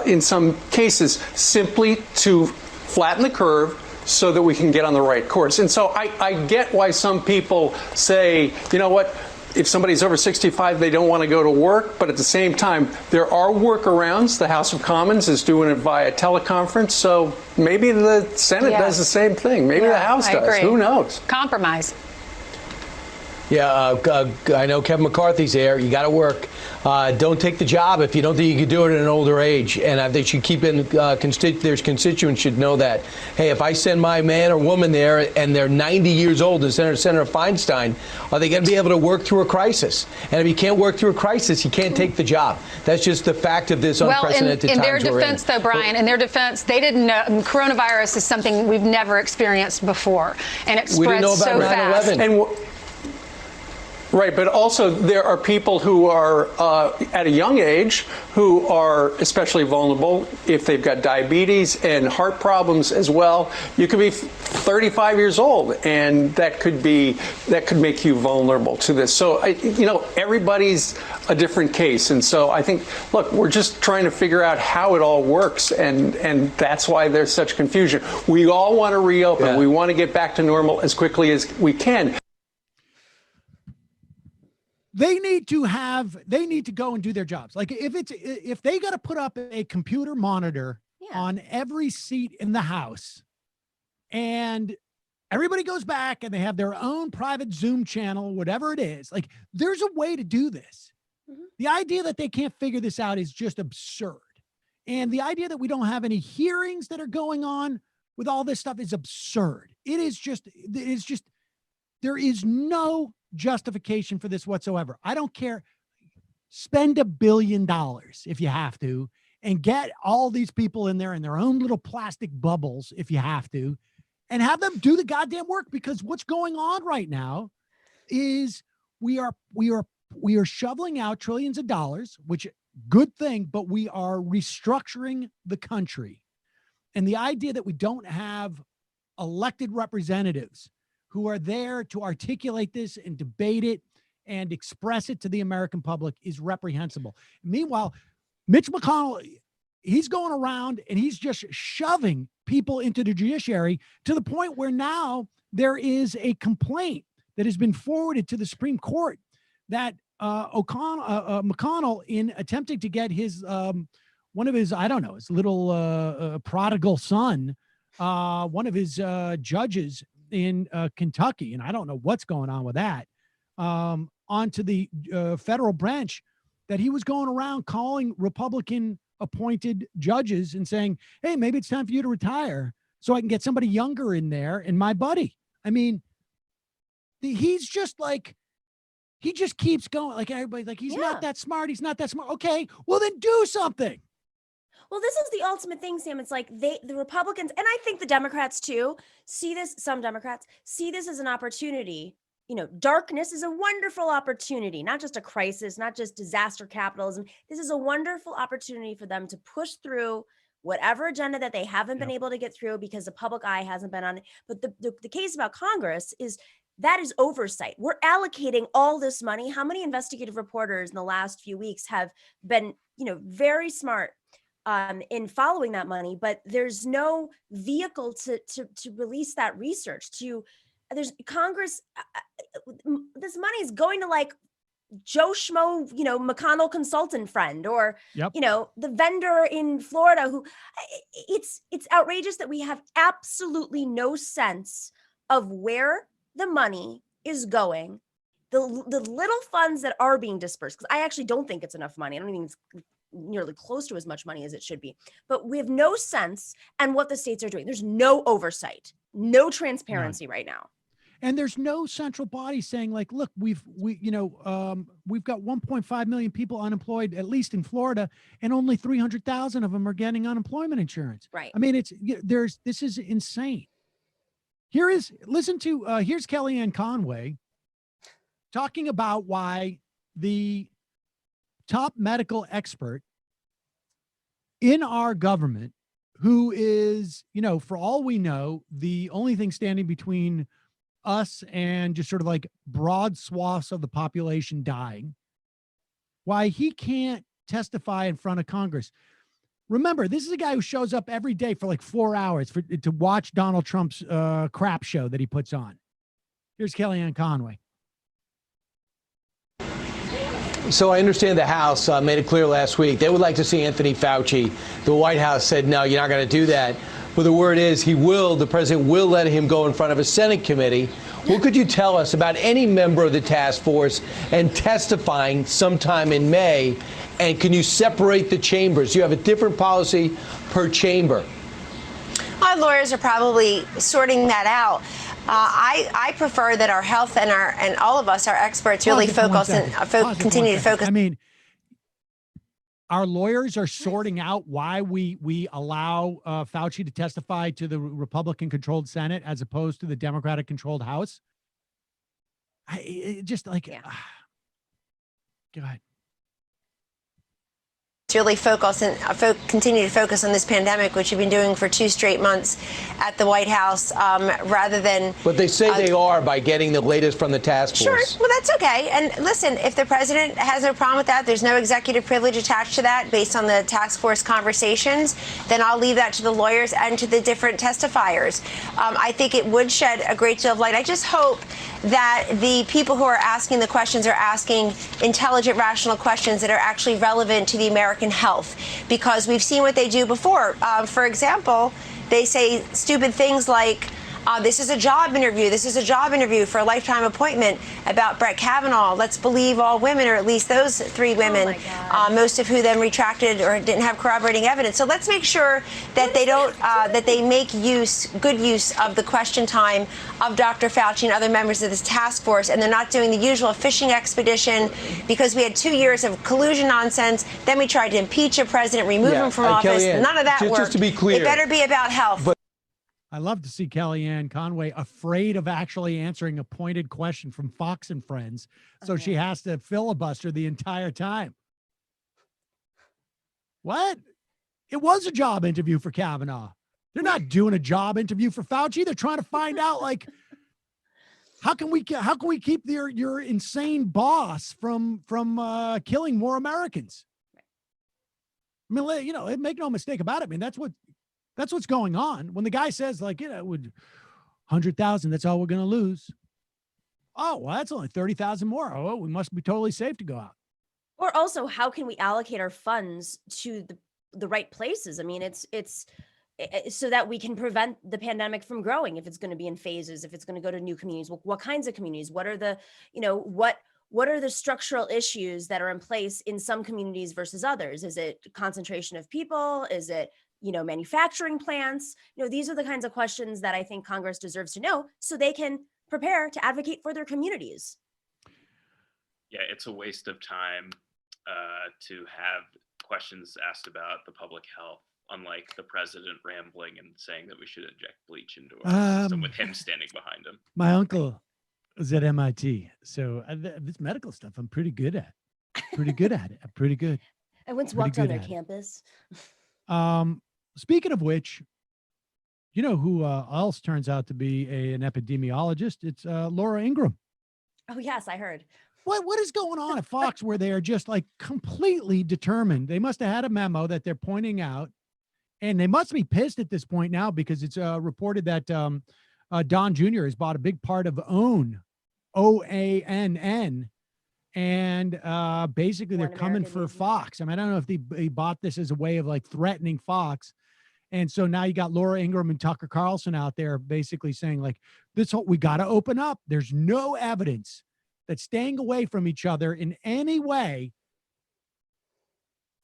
In some cases, simply to flatten the curve so that we can get on the right course. And so I get why some people say, you know what, if somebody's over 65, they don't want to go to work. But at the same time, there are workarounds. The House of Commons is doing it via teleconference. So maybe the Senate does the same thing. Maybe the House does. Agree. Who knows? Compromise. Yeah, I know Kevin McCarthy's there. You got to work. Don't take the job if you don't think you can do it at an older age. And I think you keep in there's constituents should know that. Hey, if I send my man or woman there and they're 90 years old, as Senator Feinstein, are they going to be able to work through a crisis? And if you can't work through a crisis, you can't take the job. That's just the fact of this unprecedented in times their we're defense, though, Brian, in their defense, they didn't know coronavirus is something we've never experienced before, and it We didn't know spreads about so 9/11. fast. And right, but also there are people who are at a young age who are especially vulnerable if they've got diabetes and heart problems as well. You could be 35 years old, and that could make you vulnerable to this. So, everybody's a different case, and so I think, look, we're just trying to figure out how it all works, and that's why there's such confusion. We all want to reopen. Yeah. We want to get back to normal as quickly as we can. They need to go and do their jobs. Like if they got to put up a computer monitor on every seat in the House and everybody goes back and they have their own private Zoom channel, whatever it is, like there's a way to do this. Mm-hmm. The idea that they can't figure this out is just absurd. And the idea that we don't have any hearings that are going on with all this stuff is absurd. It is just, there is no justification for this whatsoever. I don't care. Spend $1 billion if you have to, and get all these people in there in their own little plastic bubbles if you have to, and have them do the goddamn work, because what's going on right now is we are shoveling out trillions of dollars, which good thing, but we are restructuring the country. And the idea that we don't have elected representatives who are there to articulate this and debate it and express it to the American public is reprehensible. Meanwhile, Mitch McConnell, he's going around and he's just shoving people into the judiciary to the point where now there is a complaint that has been forwarded to the Supreme Court that McConnell, in attempting to get his one of his, I don't know, his little prodigal son, one of his judges in Kentucky, and I don't know what's going on with that, onto the federal branch, that he was going around calling Republican appointed judges and saying, hey, maybe it's time for you to retire so I can get somebody younger in there and my buddy. I mean, he's just like, he just keeps going. Like everybody's like, he's not that smart. He's not that smart. Okay, well then do something. Well, this is the ultimate thing, Sam. It's like the Republicans, and I think the Democrats too, some Democrats see this as an opportunity. Darkness is a wonderful opportunity, not just a crisis, not just disaster capitalism. This is a wonderful opportunity for them to push through whatever agenda that they haven't been able to get through because the public eye hasn't been on it. But the case about Congress is that is oversight. We're allocating all this money. How many investigative reporters in the last few weeks have been, very smart in following that money, but there's no vehicle to release that research there's Congress. This money is going to like Joe Schmo, McConnell consultant friend, or, the vendor in Florida who it's outrageous that we have absolutely no sense of where the money is going. the little funds that are being dispersed, because I actually don't think it's enough money. I don't even think it's nearly close to as much money as it should be. But we have no sense and what the states are doing. There's no oversight, no transparency right now. And there's no central body saying like, look, we've got 1.5 million people unemployed, at least in Florida, and only 300,000 of them are getting unemployment insurance. Right. I mean, this is insane. Here's Kellyanne Conway talking about why the top medical expert in our government, who is, for all we know, the only thing standing between us and just sort of like broad swaths of the population dying, why he can't testify in front of Congress. Remember, this is a guy who shows up every day for like 4 hours to watch Donald Trump's crap show that he puts on. Here's Kellyanne Conway. So I understand the House made it clear last week they would like to see Anthony Fauci. The White House said, no, you're not going to do that. But the word is the president will let him go in front of a Senate committee. What could you tell us about any member of the task force and testifying sometime in May? And can you separate the chambers? You have a different policy per chamber. Our lawyers are probably sorting that out. I prefer that our health and all of us, our experts, really focus and continue to focus. I mean, our lawyers are sorting out why we allow Fauci to testify to the Republican-controlled Senate as opposed to the Democratic-controlled House. Go ahead. Really focus and continue to focus on this pandemic, which you've been doing for 2 straight months at the White House, rather than. But they say they are by getting the latest from the task force. Sure, well, that's okay. And listen, if the president has no problem with that, there's no executive privilege attached to that based on the task force conversations, then I'll leave that to the lawyers and to the different testifiers. I think it would shed a great deal of light. I just hope that the people who are asking the questions are asking intelligent, rational questions that are actually relevant to the American health, because we've seen what they do before. For example, they say stupid things like, this is a job interview. This is a job interview for a lifetime appointment about Brett Kavanaugh. Let's believe all women, or at least those 3 women, most of who then retracted or didn't have corroborating evidence. So let's make sure that they don't, that they make good use of the question time of Dr. Fauci and other members of this task force, and they're not doing the usual fishing expedition, because we had 2 years of collusion nonsense. Then we tried to impeach a president, remove him from office. Kellyanne, None of that worked. Just to be clear, it better be about health. I love to see Kellyanne Conway afraid of actually answering a pointed question from Fox and Friends. So she has to filibuster the entire time. What? It was a job interview for Kavanaugh. They're not doing a job interview for Fauci. They're trying to find out, like, how can we keep your insane boss from killing more Americans? I mean, make no mistake about it. I mean, that's what's going on. When the guy says, like, 100,000, that's all we're going to lose. Oh, well, that's only 30,000 more. Oh, we must be totally safe to go out. Or also, how can we allocate our funds to the right places? I mean, it's so that we can prevent the pandemic from growing. If it's going to be in phases, if it's going to go to new communities, what kinds of communities? What are the, what are the structural issues that are in place in some communities versus others? Is it concentration of people? Is it manufacturing plants? These are the kinds of questions that I think Congress deserves to know so they can prepare to advocate for their communities. Yeah, it's a waste of time to have questions asked about the public health, unlike the president rambling and saying that we should inject bleach into our system with him standing behind him. My uncle was at MIT, so this medical stuff I'm pretty good at. Pretty good at it. I'm pretty good. I once walked on their campus. Speaking of which, who else turns out to be an epidemiologist? It's Laura Ingraham. Oh, yes, I heard. What is going on at Fox where they are just like completely determined? They must have had a memo that they're pointing out, and they must be pissed at this point now, because it's reported that Don Jr. has bought a big part of OANN, OANN, and basically they're coming for Fox. I mean, I don't know if they bought this as a way of like threatening Fox. And so now you got Laura Ingraham and Tucker Carlson out there basically saying like, we got to open up. There's no evidence that staying away from each other in any way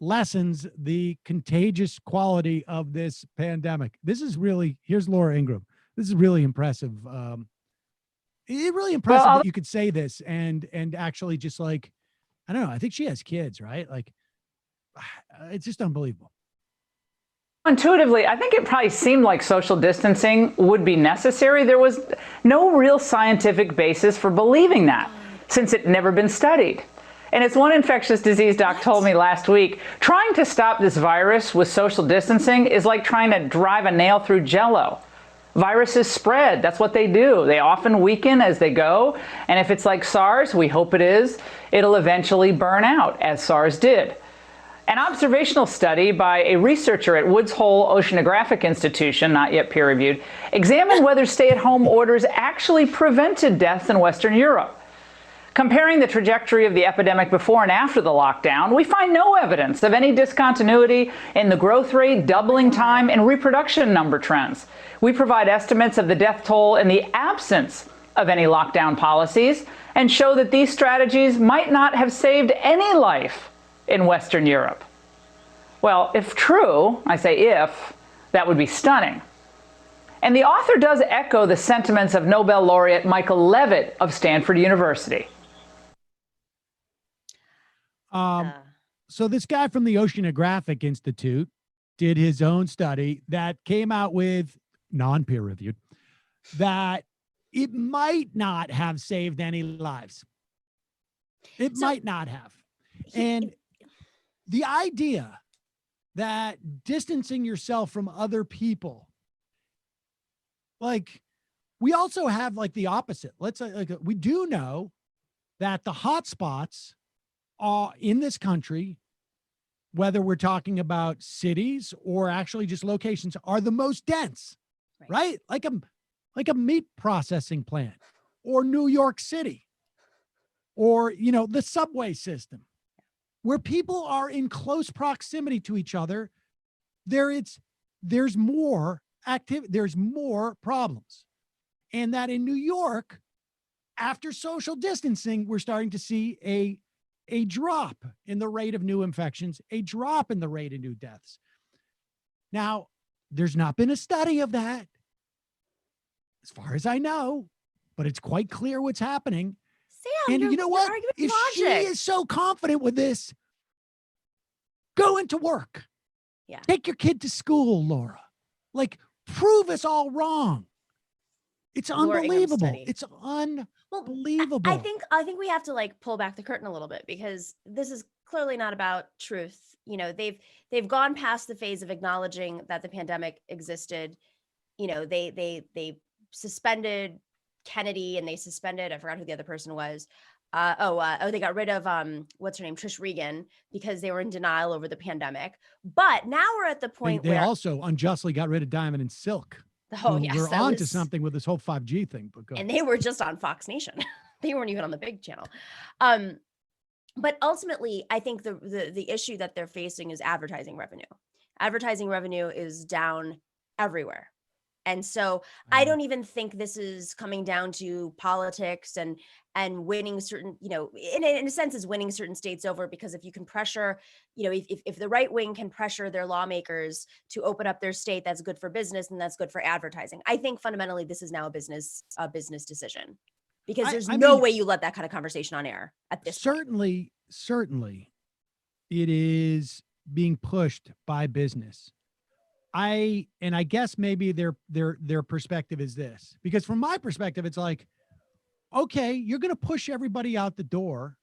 lessens the contagious quality of this pandemic. This is really, here's Laura Ingraham. This is really impressive. It's really impressive that you could say this and actually just like, I don't know, I think she has kids, right? Like, it's just unbelievable. Intuitively, I think it probably seemed like social distancing would be necessary. There was no real scientific basis for believing that, since it never been studied. And as one infectious disease doc told me last week, trying to stop this virus with social distancing is like trying to drive a nail through Jell-O. Viruses spread. That's what they do. They often weaken as they go. And if it's like SARS, we hope it is, it'll eventually burn out, as SARS did. An observational study by a researcher at Woods Hole Oceanographic Institution, not yet peer-reviewed, examined whether stay-at-home orders actually prevented deaths in Western Europe. Comparing the trajectory of the epidemic before and after the lockdown, we find no evidence of any discontinuity in the growth rate, doubling time, and reproduction number trends. We provide estimates of the death toll in the absence of any lockdown policies and show that these strategies might not have saved any life in Western Europe. Well, if true, I say if, that would be stunning. And the author does echo the sentiments of Nobel laureate Michael Levitt of Stanford University. So this guy from the Oceanographic Institute did his own study that came out with, non-peer reviewed, that it might not have saved any lives. It might not have. And the idea that distancing yourself from other people, like, we also have like the opposite. Let's say, like, we do know that the hot spots are in this country, whether we're talking about cities or actually just locations, are the most dense, right? Like a meat processing plant, or New York City, or, you know, the subway system, where people are in close proximity to each other. There's more activity, there's more problems. And that in New York, after social distancing, we're starting to see a drop in the rate of new infections, a drop in the rate of new deaths. Now, there's not been a study of that, as far as I know, but it's quite clear what's happening. Sam, and you know what? If she is so confident with this, go into work. Yeah. Take your kid to school, Laura. Like, prove us all wrong. It's unbelievable. It's unbelievable. I think we have to like pull back the curtain a little bit, because this is clearly not about truth. You know, they've gone past the phase of acknowledging that the pandemic existed. You know, they suspended Kennedy, and they suspended, I forgot who the other person was. They got rid of what's her name, Trish Regan, because they were in denial over the pandemic. But now we're at the point they where also unjustly got rid of Diamond and Silk. Oh, yes, we're on to something with this whole 5G thing. But and they were just on Fox Nation. They weren't even on the big channel. But ultimately, I think the issue that they're facing is advertising revenue. Advertising revenue is down everywhere. And so I don't even think this is coming down to politics and winning certain, you know, in a sense is winning certain states over, because if you can pressure, you know, if the right wing can pressure their lawmakers to open up their state, that's good for business and that's good for advertising. I think fundamentally this is now a business decision, because there's no way you let that kind of conversation on air at this point. Certainly it is being pushed by business. I guess maybe their perspective is this, because from my perspective, it's like, okay, you're going to push everybody out the door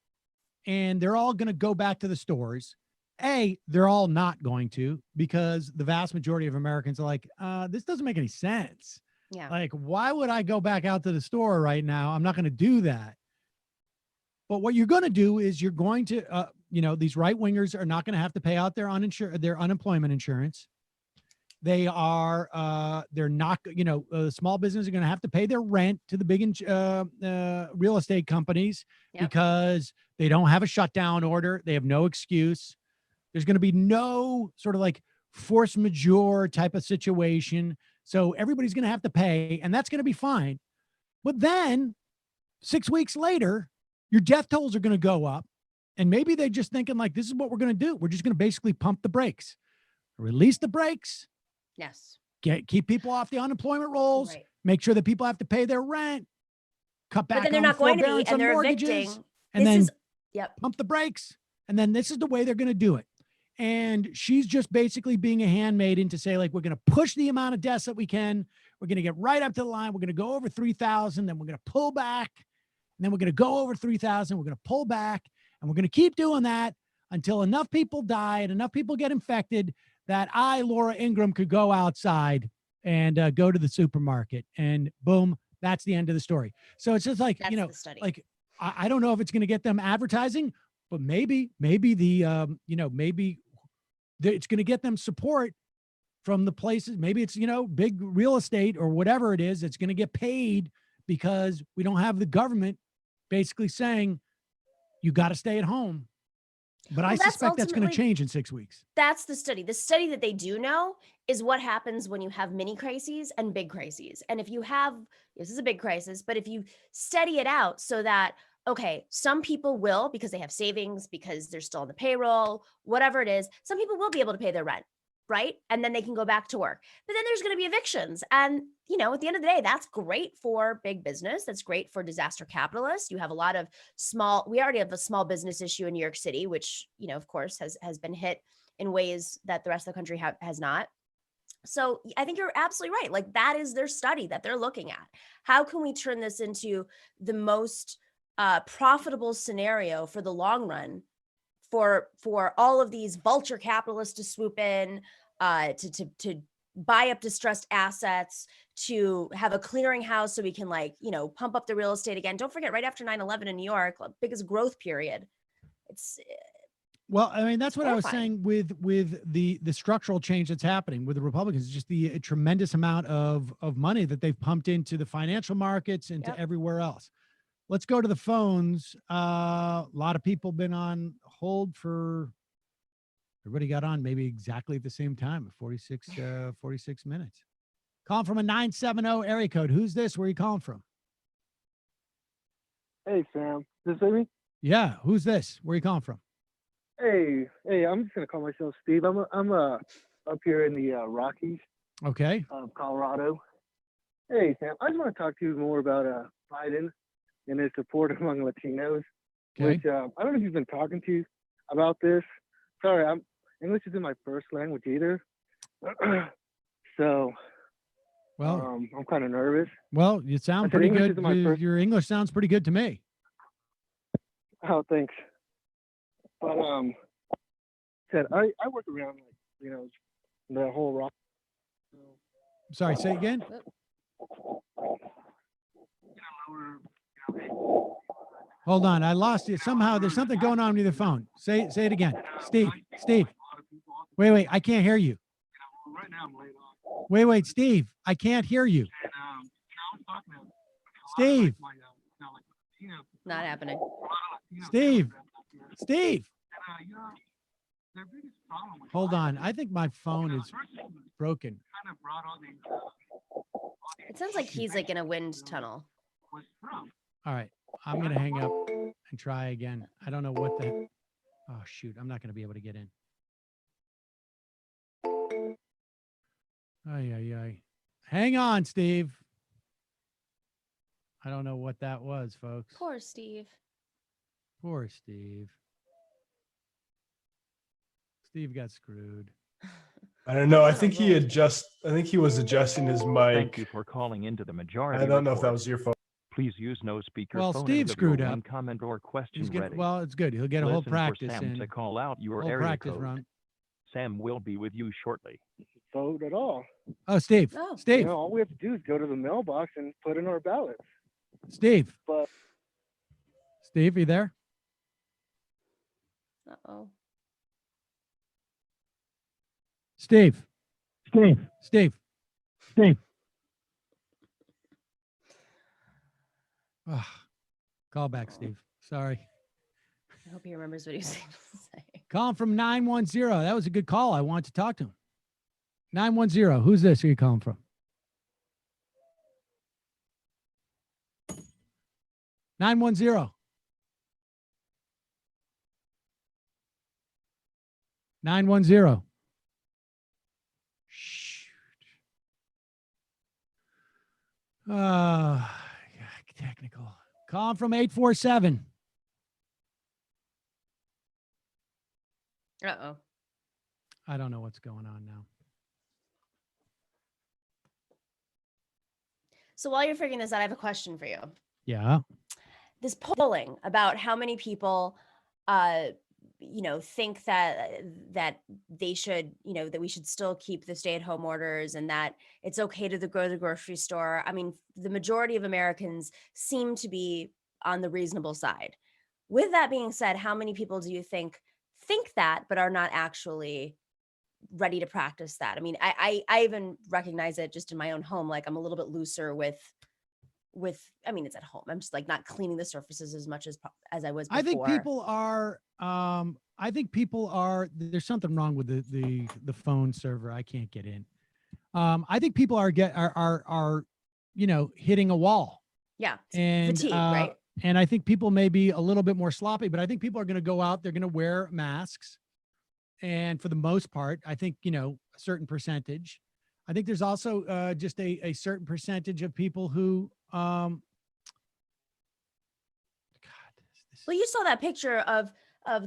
and they're all going to go back to the stores. They're all not going to, because the vast majority of Americans are like, this doesn't make any sense. Yeah. Like, why would I go back out to the store right now? I'm not going to do that. But what you're going to do is you're going to, these right wingers are not going to have to pay out their unemployment insurance. They're not, small businesses are going to have to pay their rent to the big real estate companies because they don't have a shutdown order. They have no excuse. There's going to be no sort of like force majeure type of situation. So everybody's going to have to pay, and that's going to be fine. But then 6 weeks later, your death tolls are going to go up. And maybe they're just thinking like, this is what we're going to do. We're just going to basically pump the brakes, release the brakes, Yes. keep people off the unemployment rolls, Right. make sure that people have to pay their rent, cut back But then they're on not going to be, forbearance and on they're mortgages, evicting. and This then is, yep. pump the brakes. And then this is the way they're going to do it. And she's just basically being a handmaiden to say, like, we're going to push the amount of deaths that we can. We're going to get right up to the line. We're going to go over 3,000. Then we're going to pull back. And then we're going to go over 3,000. We're going to pull back. And we're going to keep doing that until enough people die and enough people get infected that I, Laura Ingraham, could go outside and go to the supermarket. And boom, that's the end of the story. So it's just like, That's the study. like, I don't know if it's going to get them advertising, but maybe maybe it's going to get them support from the places. Maybe it's, big real estate or whatever it is. It's going to get paid because we don't have the government basically saying you got to stay at home. But I suspect that's going to change in 6 weeks. That's the study. The study that they do know is what happens when you have mini crises and big crises. And if you have, this is a big crisis, but if you steady it out so that, okay, some people will, because they have savings, because they're still on the payroll, whatever it is, some people will be able to pay their rent, right? And then they can go back to work. But then there's going to be evictions. And, at the end of the day, that's great for big business. That's great for disaster capitalists. You have a lot of we already have a small business issue in New York City, which, of course, has been hit in ways that the rest of the country has not. So I think you're absolutely right. Like, that is their study that they're looking at. How can we turn this into the most profitable scenario for the long run for all of these vulture capitalists to swoop in, to buy up distressed assets, to have a clearinghouse so we can pump up the real estate again. Don't forget, right after 9/11 in New York, biggest growth period. It's well, I mean, that's what horrifying. I was saying with the structural change that's happening with the Republicans. It's just the tremendous amount of money that they've pumped into the financial markets and to everywhere else. Let's go to the phones. A lot of people been on hold for, everybody got on maybe exactly at the same time, 46 minutes. Calling from a 970 area code. Who's this? Where are you calling from? Hey, Sam. Is this me? Yeah. Who's this? Where are you calling from? Hey, I'm just gonna call myself Steve. I'm up here in the Rockies Okay. of Colorado. Hey, Sam. I just want to talk to you more about Biden and his support among Latinos. Okay. Which I don't know if you've been talking to you about this. Sorry, English isn't my first language either. So, Well, I'm kind of nervous. well, you sound I said pretty English good. isn't my first- Your English sounds pretty good to me. Oh, thanks. But said I work around the whole rock. Sorry, say again. Hold on, I lost you. Somehow there's something going on with the phone. Say it again. Steve. Wait, I can't hear you. Right now I'm laid off. Wait, Steve, I can't hear you. And I was talking to Steve, Not happening. Steve. Their biggest problem with Hold on. I think my phone is broken. kind of brought all these It sounds like he's in a wind tunnel. was Trump. All right, I'm going to hang up and try again. I don't know what the, oh shoot, I'm not going to be able to get in. Ay. Hang on, Steve. I don't know what that was, folks. Poor Steve. Poor Steve. Steve got screwed. I don't know. I think he was adjusting his mic. Thank you for calling into the majority. I don't know if that report. was your phone. Please use no speaker Well, phone Steve and screwed one up. comment or question He's ready. well, it's good. He'll get a whole Listen practice for Sam in. to call out your Whole area practice code. run. Sam will be with you shortly. Vote at all. Oh, Steve. Oh. Steve. All we have to do is go to the mailbox and put in our ballots. Steve. But Steve, you there? Uh-oh. Steve. Call back, Steve. Sorry. I hope he remembers what he was saying. Call him from 910. That was a good call. I wanted to talk to him. 910. Who's this? Who are you calling from? 910. 910. Shoot. Technical. Call from 847. Uh-oh. I don't know what's going on now. So while you're figuring this out, I have a question for you. Yeah. This polling about how many people, think that they should, that we should still keep the stay-at-home orders and that it's okay to go to the grocery store. I mean, the majority of Americans seem to be on the reasonable side. With that being said, how many people do you think that but are not actually ready to practice that? I mean, I even recognize it just in my own home. Like I'm a little bit looser with I mean, it's at home. I'm just like not cleaning the surfaces as much as I was before. I think people are there's something wrong with the phone server. I can't get in. I think people are hitting a wall. Yeah. And fatigue, right? And I think people may be a little bit more sloppy, but I think people are going to go out, they're going to wear masks. And for the most part, I think, a certain percentage. I think there's also just a certain percentage of people who, well, you saw that picture of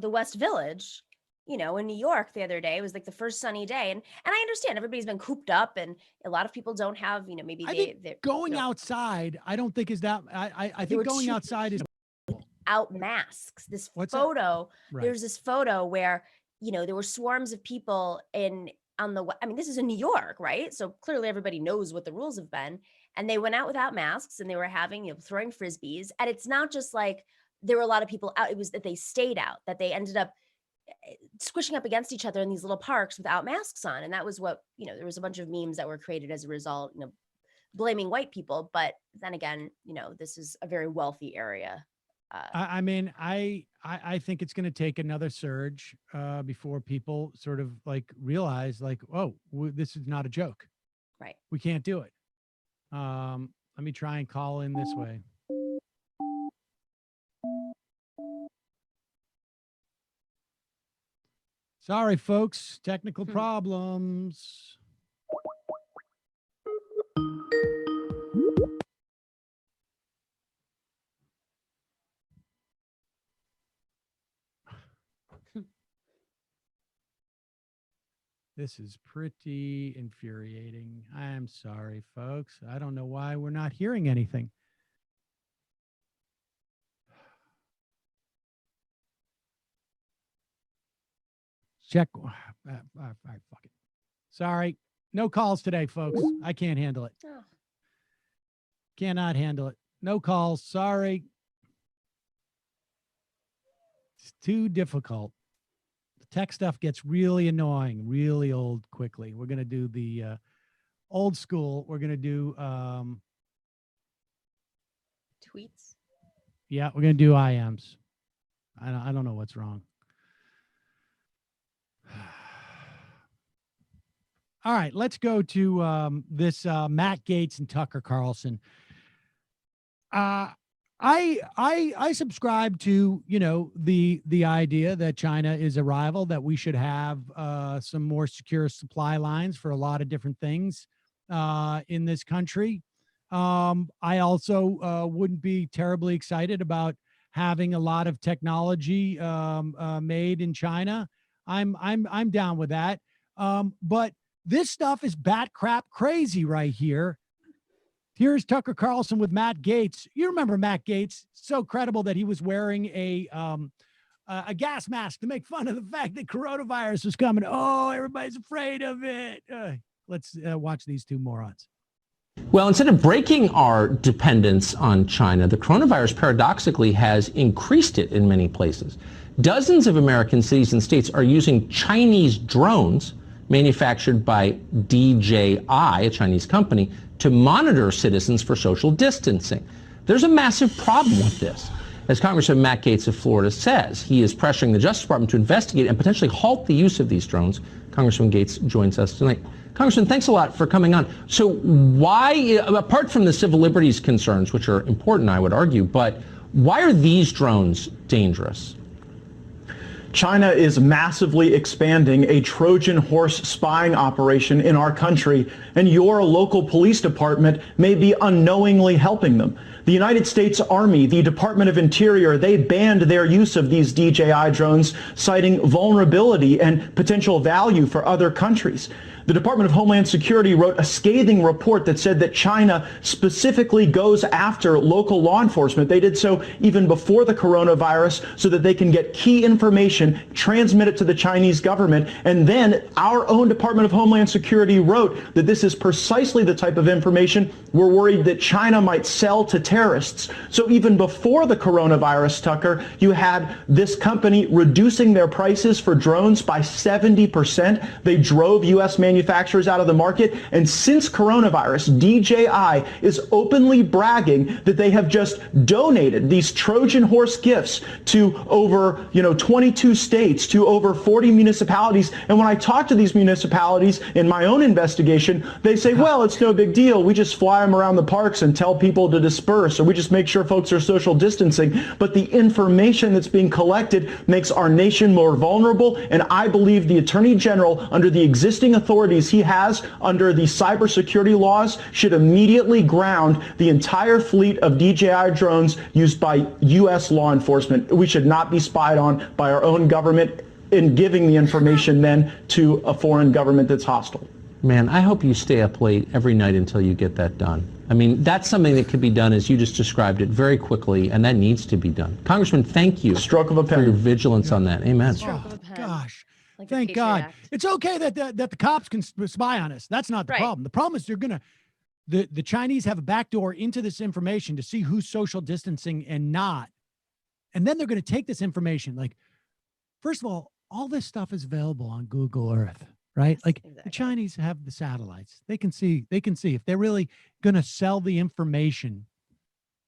the West Village, in New York the other day. It was like the first sunny day. And I understand everybody's been cooped up and a lot of people don't have, maybe they're going outside. I don't think is that, I think going outside is out masks. This What's photo, Right. There's this photo where, there were swarms of people this is in New York, right? So clearly everybody knows what the rules have been. And they went out without masks and they were having, throwing Frisbees. And it's not just like there were a lot of people out. It was that they stayed out, that they ended up squishing up against each other in these little parks without masks on. And that was what, there was a bunch of memes that were created as a result, blaming white people. But then again, this is a very wealthy area. I think it's going to take another surge before people sort of like realize like, oh, this is not a joke. Right. We can't do it. Let me try and call in this way. Sorry, folks, technical problems. This is pretty infuriating. I'm sorry, folks. I don't know why we're not hearing anything. Check. All right, fuck it. Sorry. No calls today, folks. I can't handle it. Oh. Cannot handle it. No calls. Sorry. It's too difficult. Tech stuff gets really annoying, really old quickly. We're going to do the old school. We're going to do tweets. Yeah, we're going to do IMs. I don't know what's wrong. All right, let's go to this Matt Gaetz and Tucker Carlson. I subscribe to, the idea that China is a rival, that we should have some more secure supply lines for a lot of different things in this country. I also wouldn't be terribly excited about having a lot of technology made in China. I'm down with that. But this stuff is bat crap crazy right here. Here's Tucker Carlson with Matt Gaetz. You remember Matt Gaetz, so credible that he was wearing a gas mask to make fun of the fact that coronavirus was coming. Oh, everybody's afraid of it. Let's watch these two morons. Well, instead of breaking our dependence on China, the coronavirus paradoxically has increased it in many places. Dozens of American cities and states are using Chinese drones manufactured by DJI, a Chinese company, to monitor citizens for social distancing. There's a massive problem with this. As Congressman Matt Gaetz of Florida says, he is pressuring the Justice Department to investigate and potentially halt the use of these drones. Congressman Gaetz joins us tonight. Congressman, thanks a lot for coming on. So why, apart from the civil liberties concerns, which are important, I would argue, but why are these drones dangerous? China is massively expanding a Trojan horse spying operation in our country, and your local police department may be unknowingly helping them. The United States Army, the Department of Interior, they banned their use of these DJI drones, citing vulnerability and potential value for other countries. The Department of Homeland Security wrote a scathing report that said that China specifically goes after local law enforcement. They did so even before the coronavirus so that they can get key information, transmit it to the Chinese government, and then our own Department of Homeland Security wrote that this is precisely the type of information we're worried that China might sell to terrorists. So even before the coronavirus, Tucker, you had this company reducing their prices for drones by 70%. They drove U.S. manufacturers out of the market. And since coronavirus, DJI is openly bragging that they have just donated these Trojan horse gifts to over 22 states, to over 40 municipalities. And when I talk to these municipalities in my own investigation, they say, well, it's no big deal. We just fly them around the parks and tell people to disperse, or we just make sure folks are social distancing. But the information that's being collected makes our nation more vulnerable. And I believe the Attorney General, under the existing authorities he has under the cybersecurity laws, should immediately ground the entire fleet of DJI drones used by U.S. law enforcement. We should not be spied on by our own government in giving the information then to a foreign government that's hostile. Man, I hope you stay up late every night until you get that done. I mean, that's something that could be done, as you just described it, very quickly, and that needs to be done. Congressman, thank you. Stroke of a pen. For your vigilance on that. Amen. Gosh. Thank God. It's okay that the cops can spy on us. That's not the problem. The problem is the Chinese have a backdoor into this information to see who's social distancing and not. And then they're going to take this information. Like, first of all this stuff is available on Google Earth, right? Yes, like the Chinese have the satellites. They can see if they're really going to sell the information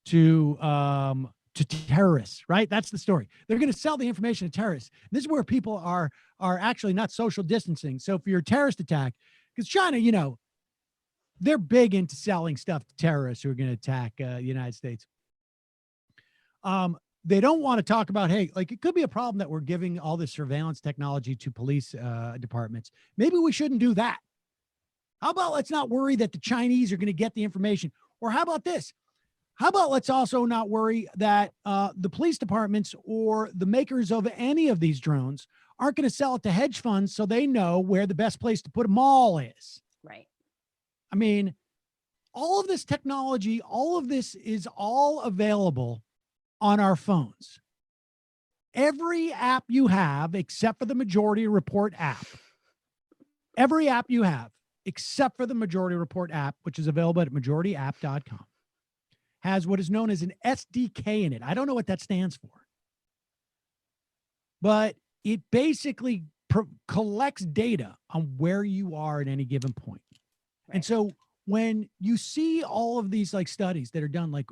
to terrorists, right? That's the story. They're going to sell the information to terrorists. This is where people are actually not social distancing. So for your terrorist attack, because China, they're big into selling stuff to terrorists who are going to attack the United States. They don't want to talk about, hey, like it could be a problem that we're giving all this surveillance technology to police departments. Maybe we shouldn't do that. How about let's not worry that the Chinese are going to get the information? Or how about this? How about let's also not worry that the police departments or the makers of any of these drones aren't going to sell it to hedge funds so they know where the best place to put them all is. Right. I mean, all of this technology, all of this is all available on our phones. Every app you have, except for the Majority Report app, every app you have, except for the Majority Report app, which is available at majorityapp.com, has what is known as an SDK in it. I don't know what that stands for, but it basically collects data on where you are at any given point. Right. And so when you see all of these like studies that are done, like,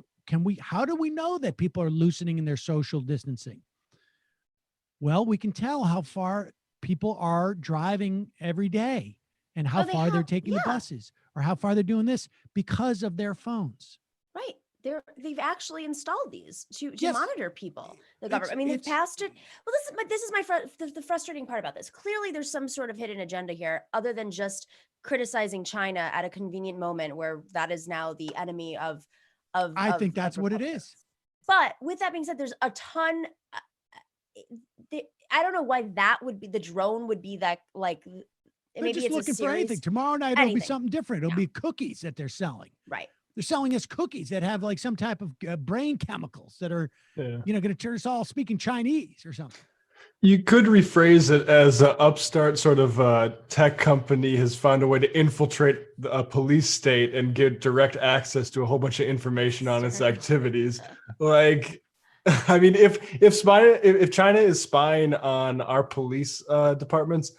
how do we know that people are loosening in their social distancing? Well, we can tell how far people are driving every day and how far they're taking the buses or how far they're doing this because of their phones. Right. They've actually installed these to monitor people. The government. I mean, they've passed it. Well, this is the frustrating part about this. Clearly, there's some sort of hidden agenda here, other than just criticizing China at a convenient moment where that is now the enemy of. I think that's what it is. But with that being said, there's a ton. I don't know why that would be the drone would be that like. They're Maybe just it's looking for anything. Tomorrow night it'll be something different. It'll be cookies that they're selling. Right. They're selling us cookies that have like some type of brain chemicals that are, going to turn us all speaking Chinese or something. You could rephrase it as an upstart sort of tech company has found a way to infiltrate a police state and get direct access to a whole bunch of information on its activities. Like, I mean, if China is spying on our police departments,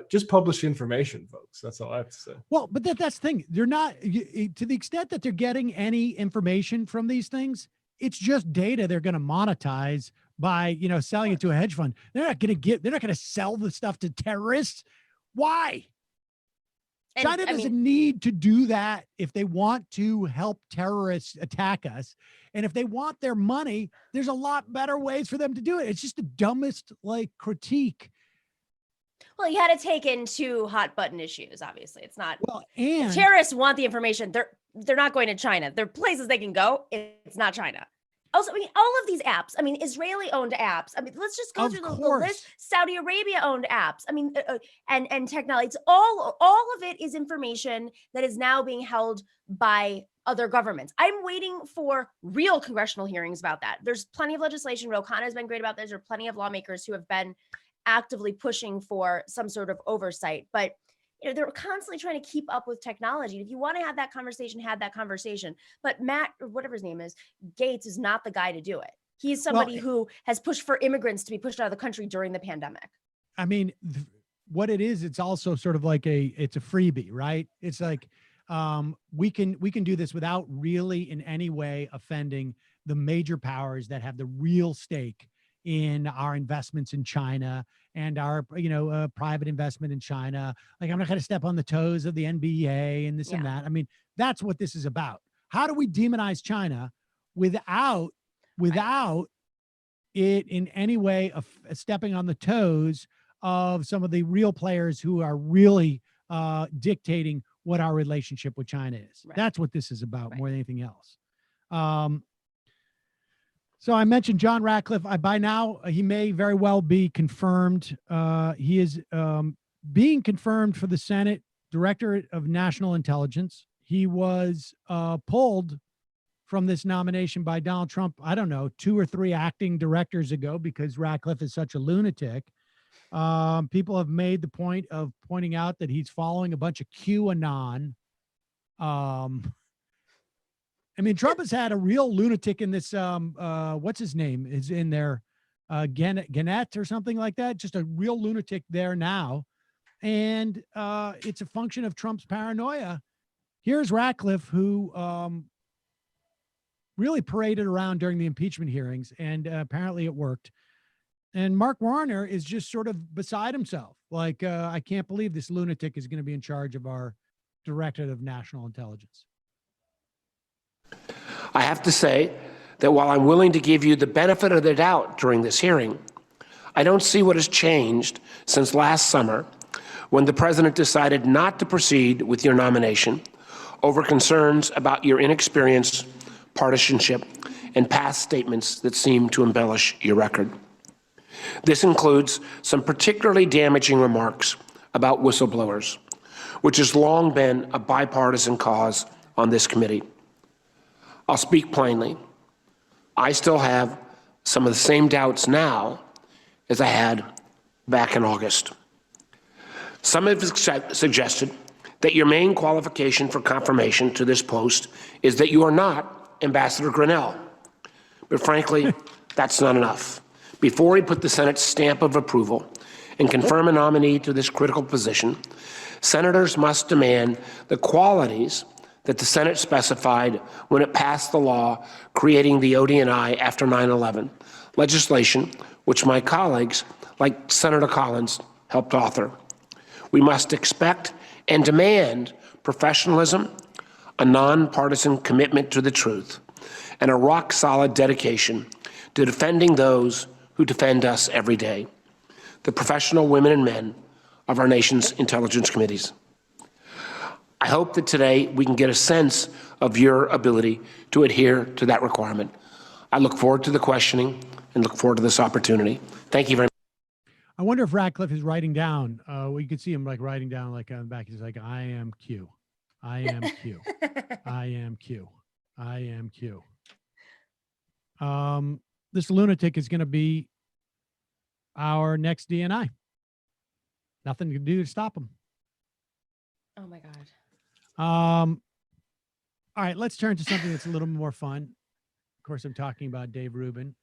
just publish information, folks. That's all I have to say. Well, but that's the thing. They're not, to the extent that they're getting any information from these things, it's just data they're going to monetize by, selling it to a hedge fund. They're not going to sell the stuff to terrorists. Why? And, China doesn't need to do that if they want to help terrorists attack us. And if they want their money, there's a lot better ways for them to do it. It's just the dumbest critique. Well, you had to take in two hot button issues. Obviously, it's not. Well, and if terrorists want the information, they're not going to China. There are places they can go. It's not China. Also, all of these apps. Israeli-owned apps. Let's just go through the list. Saudi Arabia-owned apps. And technology. It's all of it is information that is now being held by other governments. I'm waiting for real congressional hearings about that. There's plenty of legislation. Ro Khanna has been great about this. There are plenty of lawmakers who have been actively pushing for some sort of oversight, but they're constantly trying to keep up with technology. If you want to have that conversation, have that conversation. But Matt, or whatever his name is, Gates is not the guy to do it. He's somebody who has pushed for immigrants to be pushed out of the country during the pandemic. What it is, it's also sort of like it's a freebie, right? It's like we can do this without really in any way offending the major powers that have the real stake in our investments in China and our, private investment in China. Like, I'm not going to step on the toes of the NBA and this and that. That's what this is about. How do we demonize China without it in any way of stepping on the toes of some of the real players who are really dictating what our relationship with China is? Right. That's what this is about more than anything else. So I mentioned John Ratcliffe. By now, he may very well be confirmed. He is being confirmed for the Senate Director of National Intelligence. He was pulled from this nomination by Donald Trump, 2 or 3 acting directors ago, because Ratcliffe is such a lunatic. People have made the point of pointing out that he's following a bunch of QAnon. Trump has had a real lunatic in this, what's his name is in there, Gannett or something like that. Just a real lunatic there now. And it's a function of Trump's paranoia. Here's Ratcliffe, who really paraded around during the impeachment hearings, and apparently it worked. And Mark Warner is just sort of beside himself. Like, I can't believe this lunatic is going to be in charge of our Directorate of National Intelligence. I have to say that while I'm willing to give you the benefit of the doubt during this hearing, I don't see what has changed since last summer when the president decided not to proceed with your nomination over concerns about your inexperience, partisanship, and past statements that seem to embellish your record. This includes some particularly damaging remarks about whistleblowers, which has long been a bipartisan cause on this committee. I'll speak plainly. I still have some of the same doubts now as I had back in August. Some have suggested that your main qualification for confirmation to this post is that you are not Ambassador Grinnell. But frankly, that's not enough. Before we put the Senate's stamp of approval and confirm a nominee to this critical position, senators must demand the qualities that the Senate specified when it passed the law creating the ODNI after 9/11, legislation which my colleagues, like Senator Collins, helped author. We must expect and demand professionalism, a nonpartisan commitment to the truth, and a rock-solid dedication to defending those who defend us every day, the professional women and men of our nation's intelligence committees. I hope that today we can get a sense of your ability to adhere to that requirement. I look forward to the questioning and look forward to this opportunity. Thank you very much. I wonder if Ratcliffe is writing down. You could see him writing down on the back. He's like, I am Q. I am Q. I am Q. I am Q. This lunatic is going to be our next DNI. Nothing to do to stop him. Oh my God. All right, let's turn to something that's a little more fun. Of course, I'm talking about Dave Rubin.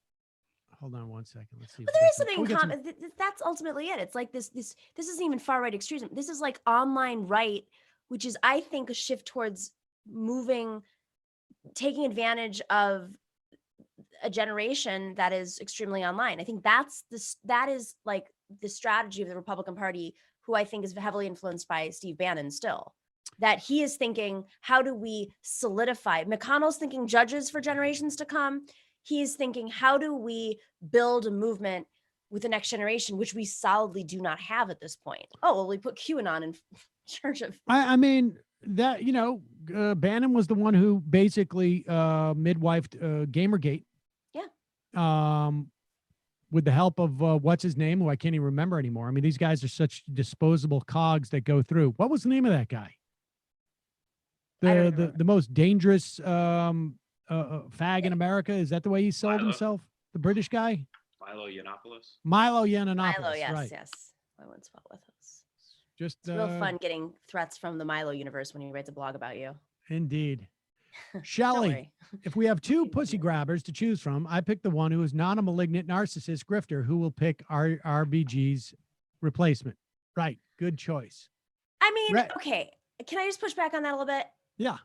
Hold on one second. Let's see. But there is something in common. That's ultimately it. It's like this isn't even far right extremism. This is like online right, which is, I think, a shift towards taking advantage of a generation that is extremely online. I think that is like the strategy of the Republican Party, who I think is heavily influenced by Steve Bannon still. That he is thinking, how do we solidify? McConnell's thinking judges for generations to come. He's thinking, how do we build a movement with the next generation, which we solidly do not have at this point? Oh, well, we put QAnon in charge of. I mean, that, Bannon was the one who basically midwifed Gamergate. Yeah. With the help of what's his name, who I can't even remember anymore. I mean, these guys are such disposable cogs that go through. What was the name of that guy? The most dangerous fag in America. Is that the way he sold himself? The British guy? Milo Yiannopoulos. Milo Yiannopoulos. Milo, yes, right. yes. I once fought with us. Just it's real fun getting threats from the Milo universe when he writes a blog about you. Indeed. Shelley, if we have two pussy grabbers to choose from, I pick the one who is not a malignant narcissist grifter who will pick RBG's replacement. Right. Good choice. I mean, okay. Can I just push back on that a little bit? Yeah.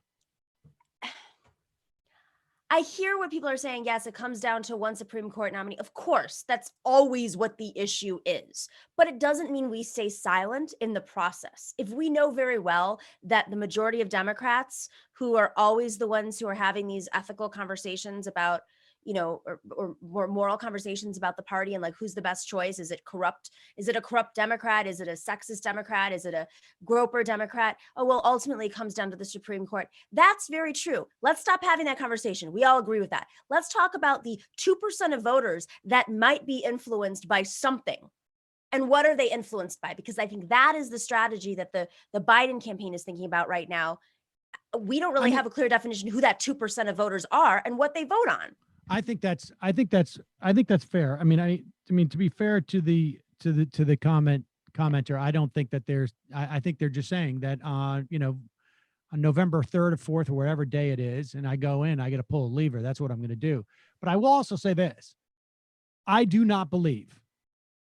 I hear what people are saying. Yes, it comes down to one Supreme Court nominee. Of course, that's always what the issue is. But it doesn't mean we stay silent in the process. If we know very well that the majority of Democrats, who are always the ones who are having these ethical conversations about, or more moral conversations about the party and like who's the best choice, is it corrupt? Is it a corrupt Democrat? Is it a sexist Democrat? Is it a groper Democrat? Oh, well, ultimately it comes down to the Supreme Court. That's very true. Let's stop having that conversation. We all agree with that. Let's talk about the 2% of voters that might be influenced by something. And what are they influenced by? Because I think that is the strategy that the Biden campaign is thinking about right now. We don't really have a clear definition of who that 2% of voters are and what they vote on. I think that's fair. I mean, to be fair to the commenter, I don't think that I think they're just saying that on November 3rd or 4th or whatever day it is, and I go in, I got to pull a lever. That's what I'm going to do. But I will also say this. I do not believe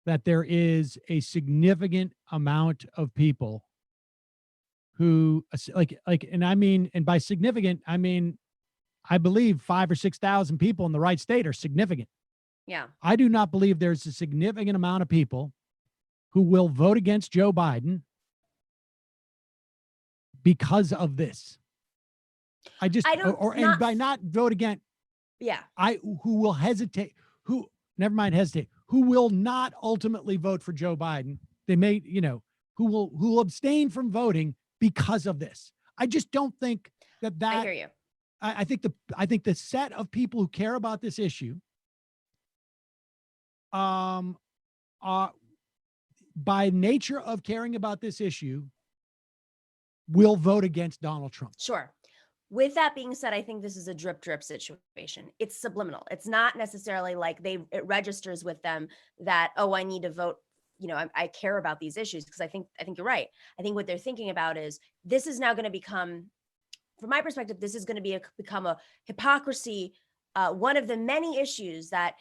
that there is a significant amount of people who and by significant, I mean, I believe 5,000 or 6,000 people in the right state are significant. Yeah. I do not believe there's a significant amount of people who will vote against Joe Biden because of this. By not vote against. Yeah. Who will hesitate, who will not ultimately vote for Joe Biden. They may, who will abstain from voting because of this. I just don't think that. I hear you. I think the set of people who care about this issue, by nature of caring about this issue, will vote against Donald Trump. Sure. With that being said, I think this is a drip situation. It's subliminal. It's not necessarily like it registers with them that, oh, I need to vote. I care about these issues, because I think you're right. I think what they're thinking about is this is now going to become, from my perspective, this is going to become a hypocrisy. One of the many issues that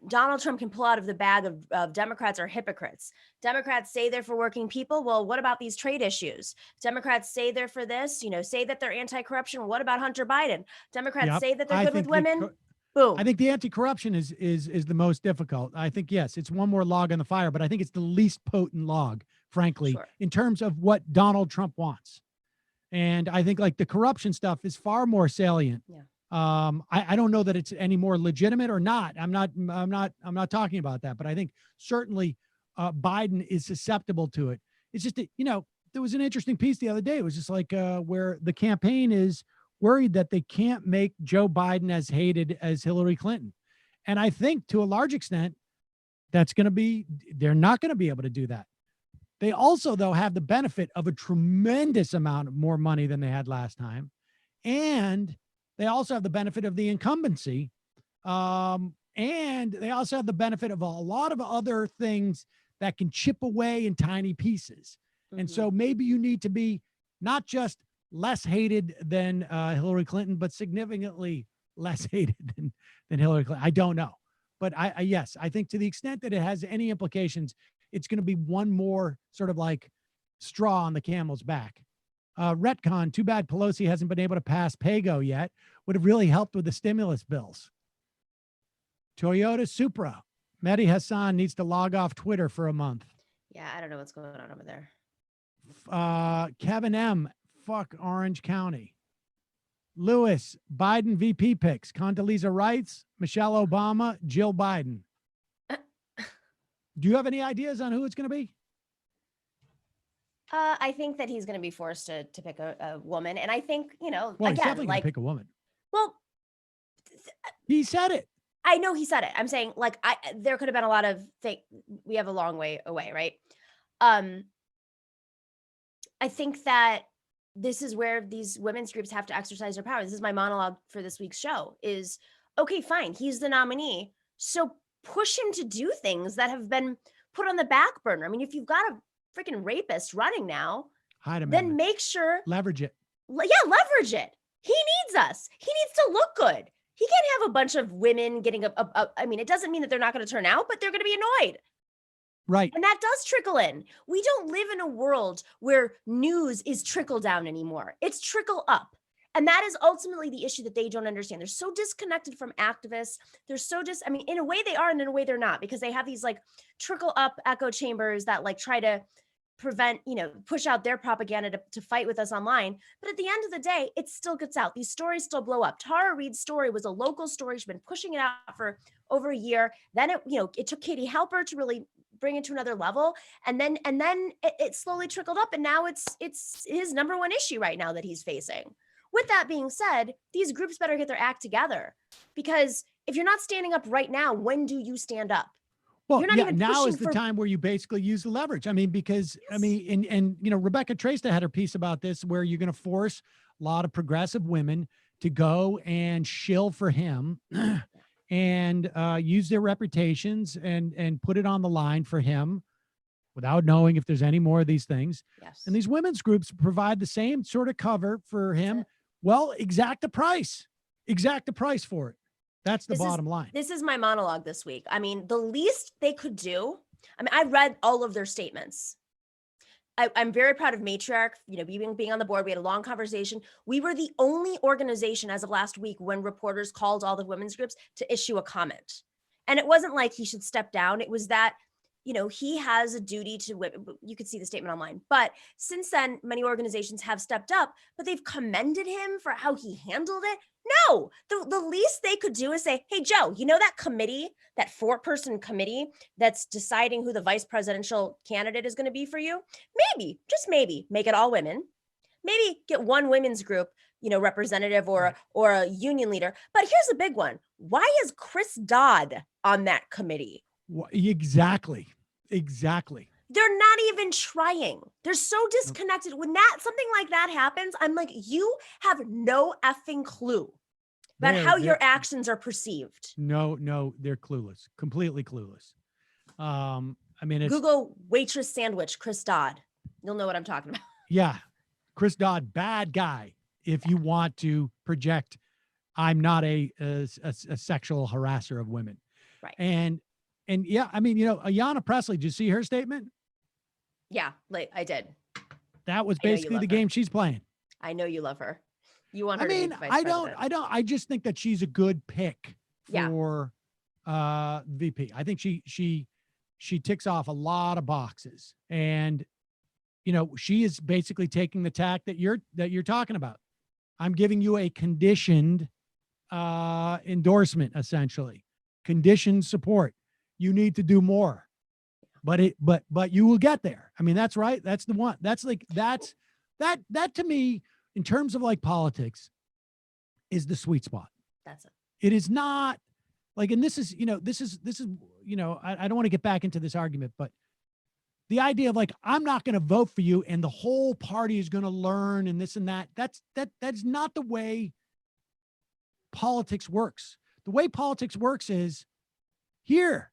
Donald Trump can pull out of the bag of Democrats are hypocrites. Democrats say they're for working people. Well, what about these trade issues? Democrats say they're for this, say that they're anti-corruption. Well, what about Hunter Biden? Democrats say that they're good with women. Boom. I think the anti-corruption is the most difficult. I think, yes, it's one more log on the fire, but I think it's the least potent log, frankly, in terms of what Donald Trump wants. And I think like the corruption stuff is far more salient. Yeah. I don't know that it's any more legitimate or not. I'm not talking about that, but I think certainly Biden is susceptible to it. It's just that, there was an interesting piece the other day. It was just like where the campaign is worried that they can't make Joe Biden as hated as Hillary Clinton. And I think to a large extent, they're not going to be able to do that. They also, though, have the benefit of a tremendous amount of more money than they had last time. And they also have the benefit of the incumbency. And they also have the benefit of a lot of other things that can chip away in tiny pieces. Mm-hmm. And so maybe you need to be not just less hated than Hillary Clinton, but significantly less hated than Hillary Clinton. I don't know. But yes, I think to the extent that it has any implications, it's going to be one more sort of like straw on the camel's back. Retcon, too bad Pelosi hasn't been able to pass PAYGO yet. Would have really helped with the stimulus bills. Toyota Supra. Mehdi Hassan needs to log off Twitter for a month. Yeah, I don't know what's going on over there. Kevin M. Fuck Orange County. Lewis, Biden VP picks. Condoleezza Rice, Michelle Obama, Jill Biden. Do you have any ideas on who it's going to be? I think that he's going to be forced to pick a woman. And I think, Well, he's again, definitely going like, to pick a woman. well, He said it. I know he said it. I'm saying, like, there could have been a lot of things. We have a long way away, right? I think that this is where these women's groups have to exercise their power. This is my monologue for this week's show is, okay, fine. He's the nominee. So push him to do things that have been put on the back burner. I mean, if you've got a freaking rapist running now, then make sure. Leverage it. Yeah, leverage it. He needs us. He needs to look good. He can't have a bunch of women getting I mean, it doesn't mean that they're not going to turn out, but they're going to be annoyed. Right. And that does trickle in. We don't live in a world where news is trickle down anymore. It's trickle up. And that is ultimately the issue that they don't understand. They're so disconnected from activists. They're so I mean, in a way they are and in a way they're not, because they have these like trickle up echo chambers that like try to prevent, push out their propaganda to fight with us online. But at the end of the day, it still gets out. These stories still blow up. Tara Reid's story was a local story. She's been pushing it out for over a year. Then it took Katie Halper to really bring it to another level. And then it slowly trickled up. And now it's his number one issue right now that he's facing. With that being said, these groups better get their act together, because if you're not standing up right now, when do you stand up? Well, now is the time where you basically use the leverage. I mean, because I mean, and Rebecca Tracey had her piece about this, where you're going to force a lot of progressive women to go and shill for him and use their reputations and put it on the line for him without knowing if there's any more of these things. Yes. And these women's groups provide the same sort of cover for him. Well, exact the price for it. That's the bottom line. This is my monologue this week. I mean, the least they could do, I mean, I read all of their statements. I'm very proud of Matriarch, being on the board. We had a long conversation. We were the only organization as of last week when reporters called all the women's groups to issue a comment. And it wasn't like he should step down. It was that, he has a duty to women. You could see the statement online. But since then, many organizations have stepped up, but they've commended him for how he handled it. No, the least they could do is say, hey, Joe, that committee, that 4-person committee that's deciding who the vice presidential candidate is going to be for you? Maybe, just maybe, make it all women. Maybe get one women's group, representative or a union leader. But here's the big one. Why is Chris Dodd on that committee? Exactly. They're not even trying. They're so disconnected. When something like that happens, I'm like, you have no effing clue about how your actions are perceived. No, they're clueless, completely clueless. I mean, it's Google waitress sandwich, Chris Dodd. You'll know what I'm talking about. Yeah. Chris Dodd, bad guy. If you want to project, I'm not a sexual harasser of women. Right. And yeah, I mean, Ayanna Pressley, did you see her statement? Yeah, I did. That was basically the game she's playing. I know you love her. You want her to be vice president. I just think that she's a good pick for VP. I think she ticks off a lot of boxes, and she is basically taking the tack that you're talking about. I'm giving you a conditioned endorsement, essentially, conditioned support. You need to do more, but you will get there. I mean, that's right. That's the one. That's that to me, in terms of like politics, is the sweet spot. That's it. It is not like, and this is, I don't want to get back into this argument, but the idea of like, I'm not going to vote for you and the whole party is going to learn and this and that, that's not the way politics works. The way politics works is here,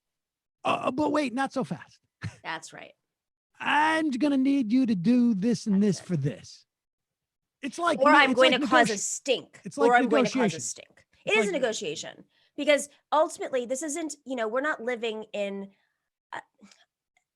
but wait, not so fast. That's right. I'm going to need you to do this and this for this. It's like, or I'm going to cause a stink. It's like I'm going to cause a negotiation. stink. It is a negotiation, because ultimately this isn't, we're not living in,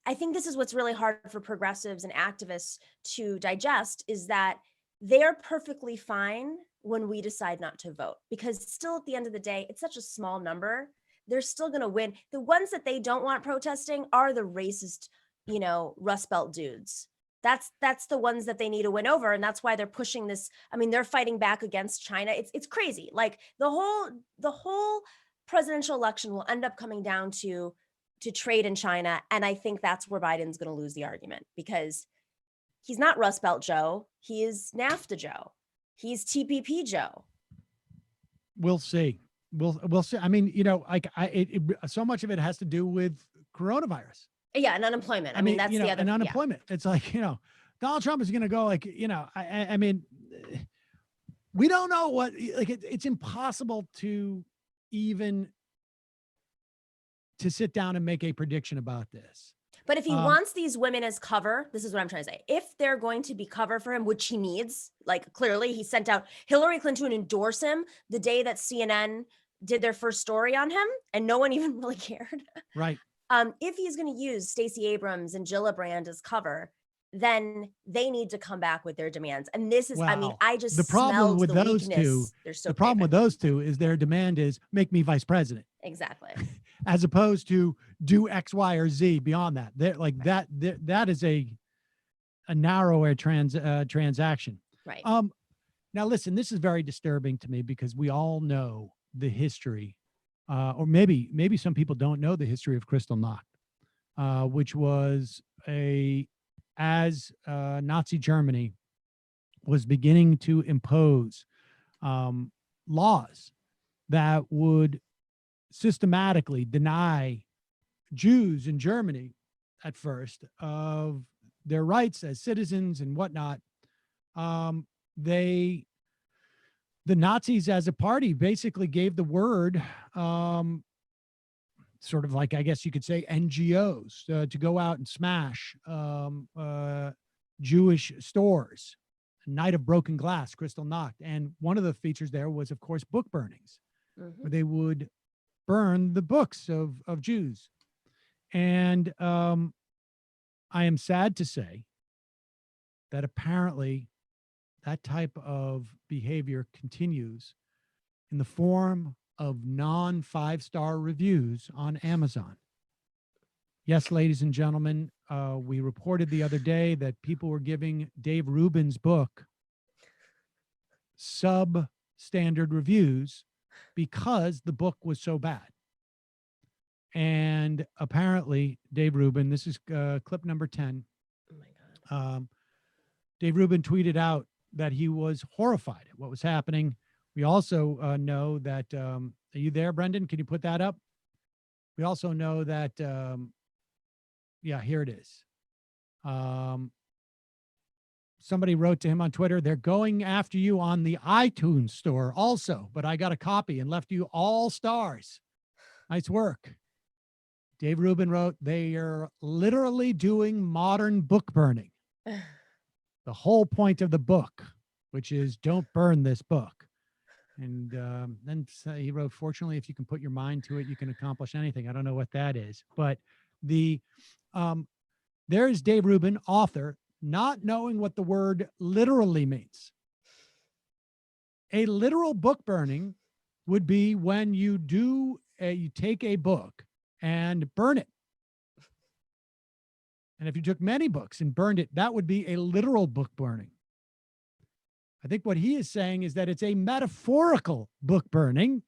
I think this is what's really hard for progressives and activists to digest, is that they're perfectly fine when we decide not to vote, because still at the end of the day, it's such a small number. They're still going to win. The ones that they don't want protesting are the racist you know, Rust Belt dudes. That's the ones that they need to win over, and that's why they're pushing this. I mean, they're fighting back against China. It's crazy. Like the whole presidential election will end up coming down to trade in China, and I think that's where Biden's going to lose the argument, because he's not Rust Belt Joe. He is NAFTA Joe. He's TPP Joe. We'll see. We'll see. I mean, you know, like so much of it has to do with coronavirus. Yeah, and unemployment. I mean, that's you know, the other. and unemployment. Yeah. It's like, you know, Donald Trump is going to go like, you know, I mean, we don't know what, like, it's impossible to even to sit down and make a prediction about this. But if he wants these women as cover, this is what I'm trying to say. If they're going to be cover for him, which he needs, like clearly he sent out Hillary Clinton to endorse him the day that CNN did their first story on him, and no one even really cared. Right. If he's going to use Stacey Abrams and Gillibrand as cover, then they need to come back with their demands. And this is, I mean, I just the problem with those two. So the problem with those two is their demand is make me vice president. Exactly. As opposed to do X, Y, or Z beyond that. They're like that. That is a narrower transaction. Right. Now listen, this is very disturbing to me because we all know the history. Or maybe some people don't know the history of Kristallnacht, which was as Nazi Germany was beginning to impose laws that would systematically deny Jews in Germany at first of their rights as citizens and whatnot. The Nazis as a party basically gave the word, sort of like, I guess you could say, NGOs to go out and smash Jewish stores. Night of Broken Glass, Kristallnacht. And one of the features there was, of course, book burnings, where they would burn the books of Jews. And I am sad to say that apparently that type of behavior continues in the form of non-5-star reviews on Amazon. Yes, ladies and gentlemen, we reported the other day that people were giving Dave Rubin's book substandard reviews because the book was so bad. And apparently, Dave Rubin, this is clip number 10. Oh my God. Dave Rubin tweeted out that he was horrified at what was happening. We also know that, are you there, Brendan? Can you put that up? We also know that, yeah, here it is. Somebody wrote to him on Twitter, they're going after you on the iTunes store also, but I got a copy and left you all stars. Nice work. Dave Rubin wrote, they are literally doing modern book burning. The whole point of the book, which is don't burn this book. And then he wrote, fortunately, if you can put your mind to it, you can accomplish anything. I don't know what that is, but there's Dave Rubin, author, not knowing what the word literally means. A literal book burning would be when you you take a book and burn it. And if you took many books and burned it, that would be a literal book burning. I think what he is saying is that it's a metaphorical book burning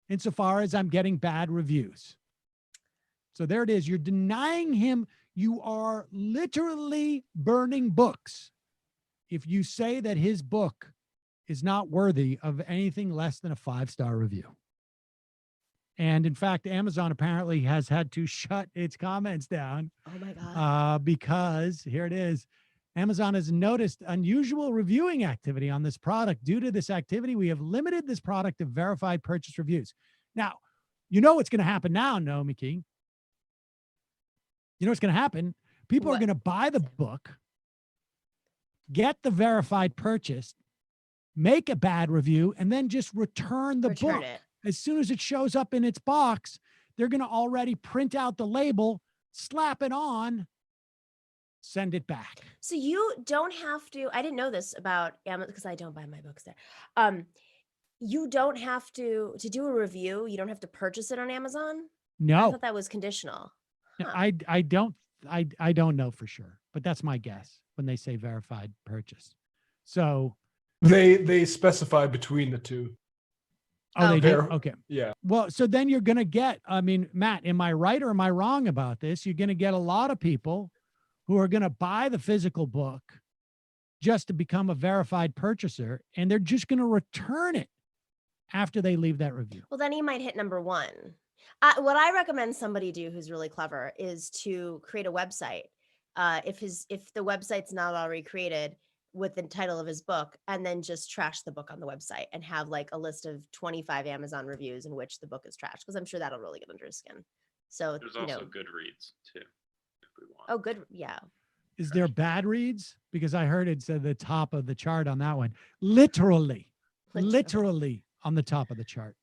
insofar as I'm getting bad reviews. So there it is. You're denying him. You are literally burning books if you say that his book is not worthy of anything less than a 5-star review. And in fact, Amazon apparently has had to shut its comments down. Oh my God. Because here it is. Amazon has noticed unusual reviewing activity on this product. Due to this activity, we have limited this product to verified purchase reviews. Now, you know what's going to happen now, Naomi King. You know what's going to happen? People are going to buy the book, get the verified purchase, make a bad review, and then just return the book. As soon as it shows up in its box, they're going to already print out the label, slap it on, send it back. So you don't have to, I didn't know this about Amazon because I don't buy my books there. You don't have to do a review. You don't have to purchase it on Amazon. No. I thought that was conditional. Huh. I don't I don't know for sure, but that's my guess when they say verified purchase. So They specify between the two. oh, they do? Ver- Okay. Yeah. Well, so then you're going to get, I mean, Matt, am I right or am I wrong about this? You're going to get a lot of people who are going to buy the physical book just to become a verified purchaser, and they're just going to return it after they leave that review. Well, then he might hit number one. What I recommend somebody do who's really clever is to create a website. If the website's not already created with the title of his book, and then just trash the book on the website and have like a list of 25 Amazon reviews in which the book is trashed, because I'm sure that'll really get under his skin. So There's also Goodreads too, if we want. Oh, good. Yeah. Is there bad reads? Because I heard it said the top of the chart on that one. Literally on the top of the chart.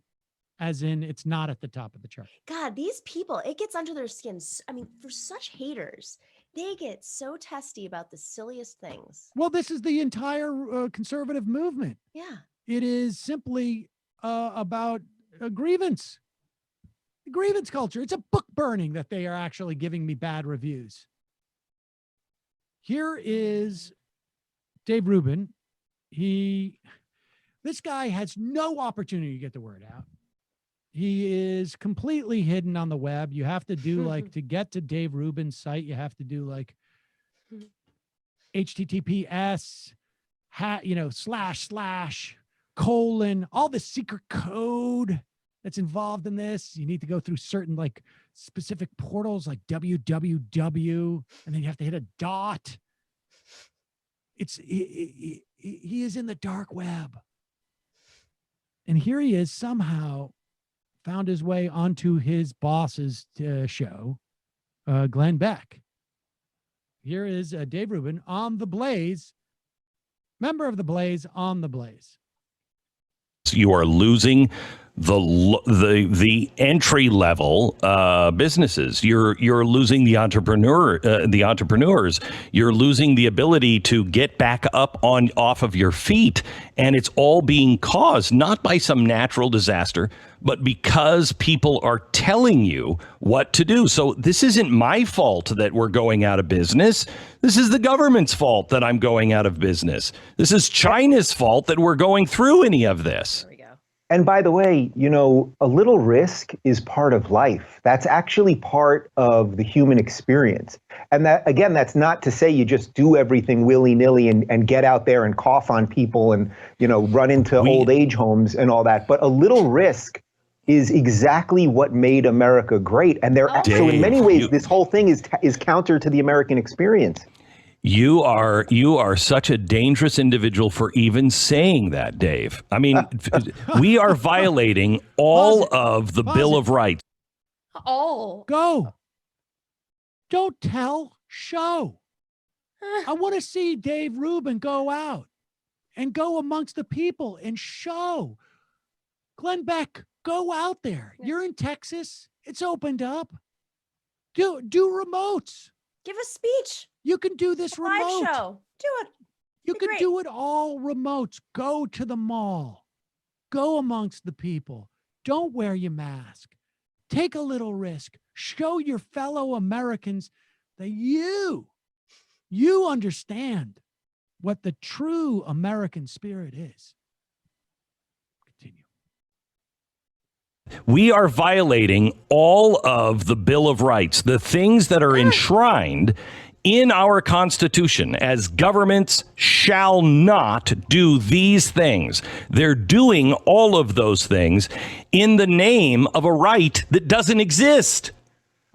As in, it's not at the top of the chart. God, these people, it gets under their skin. I mean, for such haters, they get so testy about the silliest things. Well, this is the entire conservative movement. Yeah. It is simply about a grievance. The grievance culture. It's a book burning that they are actually giving me bad reviews. Here is Dave Rubin. This guy has no opportunity to get the word out. He is completely hidden on the web. You have to do like, to get to Dave Rubin's site, you have to do like HTTPS, // all the secret code that's involved in this. You need to go through certain like specific portals like www, and then you have to hit a dot. He is in the dark web. And here he is somehow found his way onto his boss's show, Glenn Beck. Here is Dave Rubin on The Blaze, member of The Blaze on The Blaze. You are losing the entry level businesses. You're losing the entrepreneurs. You're losing the ability to get back up off of your feet, and it's all being caused not by some natural disaster, but because people are telling you what to do. So this isn't my fault that we're going out of business. This is the government's fault that I'm going out of business. This is China's fault that we're going through any of this. And by the way, a little risk is part of life. That's actually part of the human experience. And that, again, that's not to say you just do everything willy-nilly and get out there and cough on people and, run into old age homes and all that. But a little risk is exactly what made America great. And so in many ways, this whole thing is counter to the American experience. You are such a dangerous individual for even saying that, Dave. I mean, we are violating all of the Bill of Rights. Oh. Go. Don't tell, show. I want to see Dave Rubin go out and go amongst the people and show. Glenn Beck, go out there. You're in Texas. It's opened up. Do remotes. Give a speech. You can do this remote. Live show. Do it. You can do it all remotes. Go to the mall. Go amongst the people. Don't wear your mask. Take a little risk. Show your fellow Americans that you understand what the true American spirit is. We are violating all of the Bill of Rights, the things that are enshrined in our Constitution as governments shall not do these things. They're doing all of those things in the name of a right that doesn't exist.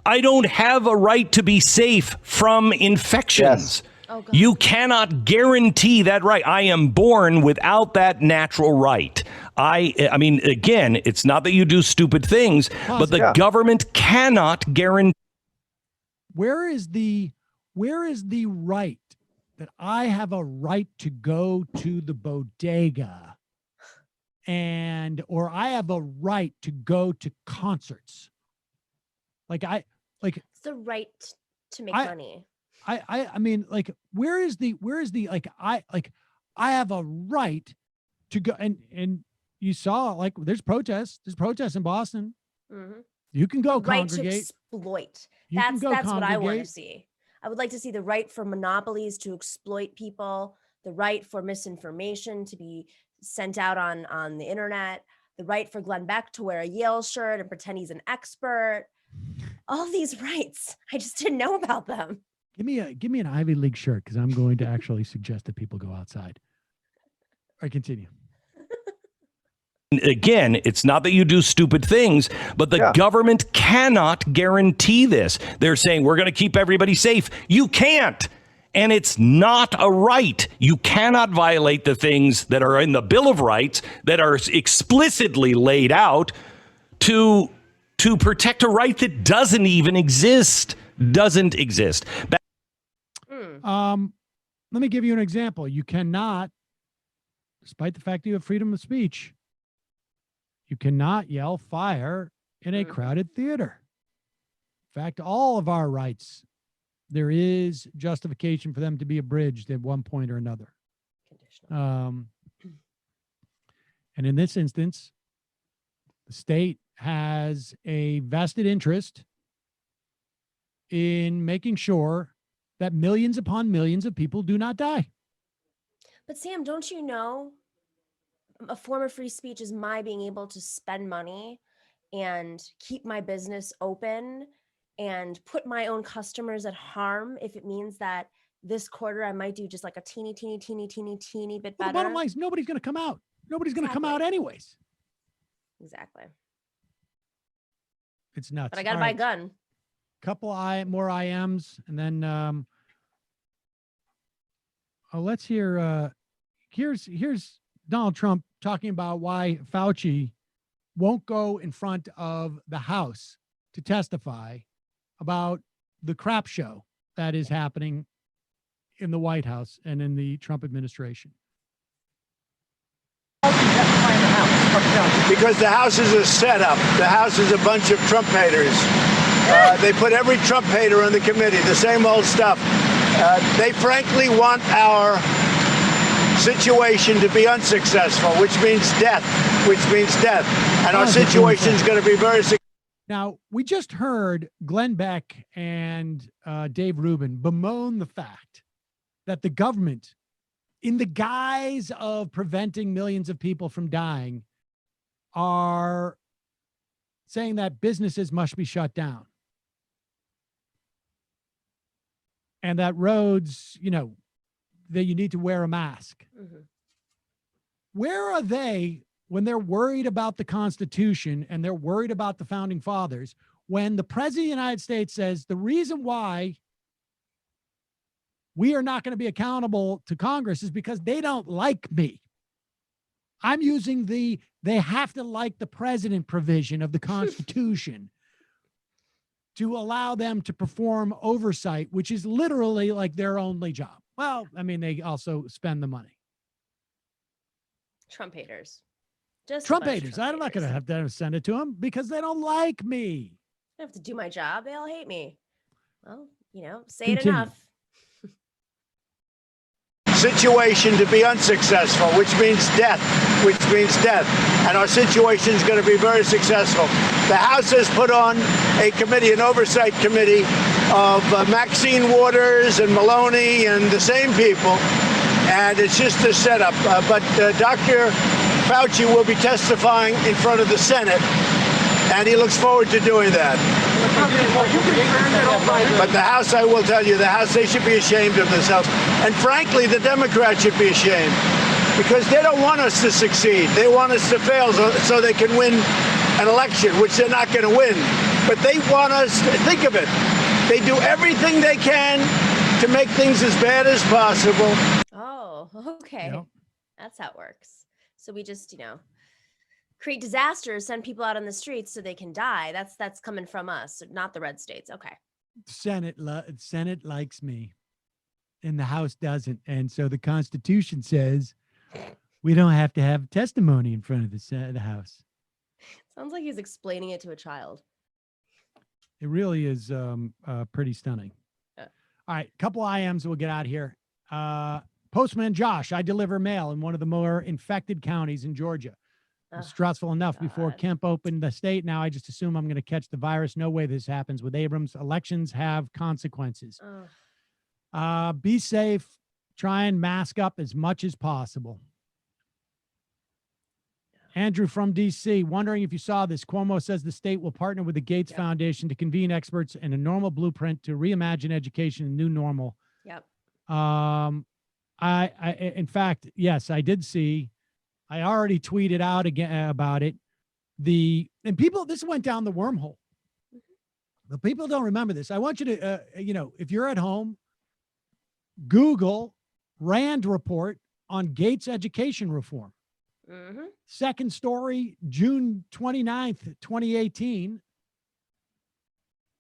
I don't have a right to be safe from infections. Yes. Oh, you cannot guarantee that right. I am born without that natural right. I mean, again, it's not that you do stupid things, but the government cannot guarantee. Where is the right that I have a right to go to the bodega or I have a right to go to concerts? It's the right to make money. I mean, where is the I have a right to go and you saw there's protests in Boston. Mm-hmm. You can go right congregate. To exploit. That's what I want to see. I would like to see the right for monopolies to exploit people, the right for misinformation to be sent out on the internet, the right for Glenn Beck to wear a Yale shirt and pretend he's an expert. All these rights. I just didn't know about them. Give me an Ivy League shirt, because I'm going to actually suggest that people go outside. All right, continue. Again, it's not that you do stupid things, but the government cannot guarantee this. They're saying we're going to keep everybody safe. You can't. And it's not a right. You cannot violate the things that are in the Bill of Rights that are explicitly laid out to protect a right that doesn't even exist. Doesn't exist. Let me give you an example. You cannot, despite the fact that you have freedom of speech, you cannot yell fire in a crowded theater. In fact, all of our rights, there is justification for them to be abridged at one point or another. And in this instance, the state has a vested interest in making sure that millions upon millions of people do not die. But Sam, don't you know a form of free speech is my being able to spend money and keep my business open and put my own customers at harm if it means that this quarter I might do just like a teeny bit better. Well, the bottom line is nobody's going to come out. Nobody's going to come out anyways. Exactly. It's nuts. But I got to buy a gun. Couple more IMs, and then let's hear. Here's Donald Trump talking about why Fauci won't go in front of the House to testify about the crap show that is happening in the White House and in the Trump administration. Because the House is a setup. The House is a bunch of Trump haters. They put every Trump hater on the committee, the same old stuff. They frankly want our situation to be unsuccessful, which means death, And our situation is going to be very successful. Now, we just heard Glenn Beck and Dave Rubin bemoan the fact that the government, in the guise of preventing millions of people from dying, are saying that businesses must be shut down. And that roads, that you need to wear a mask. Mm-hmm. Where are they when they're worried about the Constitution and they're worried about the founding fathers, when the President of the United States says the reason why we are not going to be accountable to Congress is because they don't like me? I'm using they have to like the president provision of the Constitution to allow them to perform oversight, which is literally like their only job. Well, I mean, they also spend the money. Trump haters. Just Trump haters. I'm not going to have to send it to them because they don't like me. I have to do my job. They all hate me. Well, say it enough. Situation to be unsuccessful, which means death. And our situation is going to be very successful. The House has put on a committee, an oversight committee of Maxine Waters and Maloney and the same people. And it's just a setup. But Dr. Fauci will be testifying in front of the Senate, and he looks forward to doing that. But the House, I will tell you, the House, they should be ashamed of themselves. And frankly, the Democrats should be ashamed because they don't want us to succeed. They want us to fail so they can win an election, which they're not going to win. But they want us to think of it. They do everything they can to make things as bad as possible. Oh, okay. Yep. That's how it works. So we just, create disasters, send people out on the streets so they can die. That's coming from us, not the red states. Okay. Senate likes me and the House doesn't. And so the Constitution says we don't have to have testimony in front of the House. Sounds like he's explaining it to a child. It really is pretty stunning. All right, couple IMs, we'll get out of here. Postman Josh, I deliver mail in one of the more infected counties in Georgia. It's stressful enough before Kemp opened the state. Now I just assume I'm going to catch the virus. No way this happens with Abrams. Elections have consequences. Be safe. Try and mask up as much as possible. Andrew from DC, wondering if you saw this. Cuomo says the state will partner with the Gates Foundation to convene experts and a normal blueprint to reimagine education and new normal. Yep. In fact, yes, I did see. I already tweeted out again about it. And people, this went down the wormhole. The people don't remember this. I want you to, if you're at home, Google Rand report on Gates education reform. Mm-hmm. Second story, June 29th, 2018,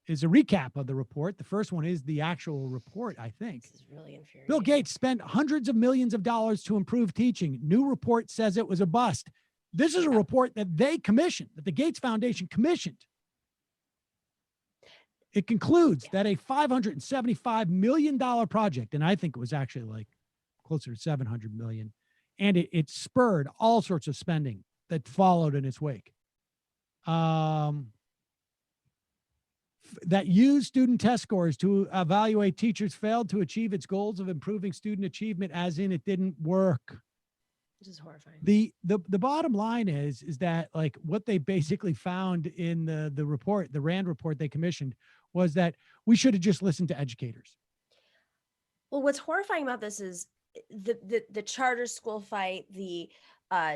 is a recap of the report. The first one is the actual report, I think. This is really infuriating. Bill Gates spent hundreds of millions of dollars to improve teaching. New report says it was a bust. This is a report that they commissioned, that the Gates Foundation commissioned. It concludes that a $575 million project, and I think it was actually like closer to 700 million, and it spurred all sorts of spending that followed in its wake. That used student test scores to evaluate teachers failed to achieve its goals of improving student achievement, as in it didn't work. This is horrifying. The bottom line is that, like, what they basically found in the report, the Rand report they commissioned, was that we should have just listened to educators. Well, what's horrifying about this is the charter school fight, the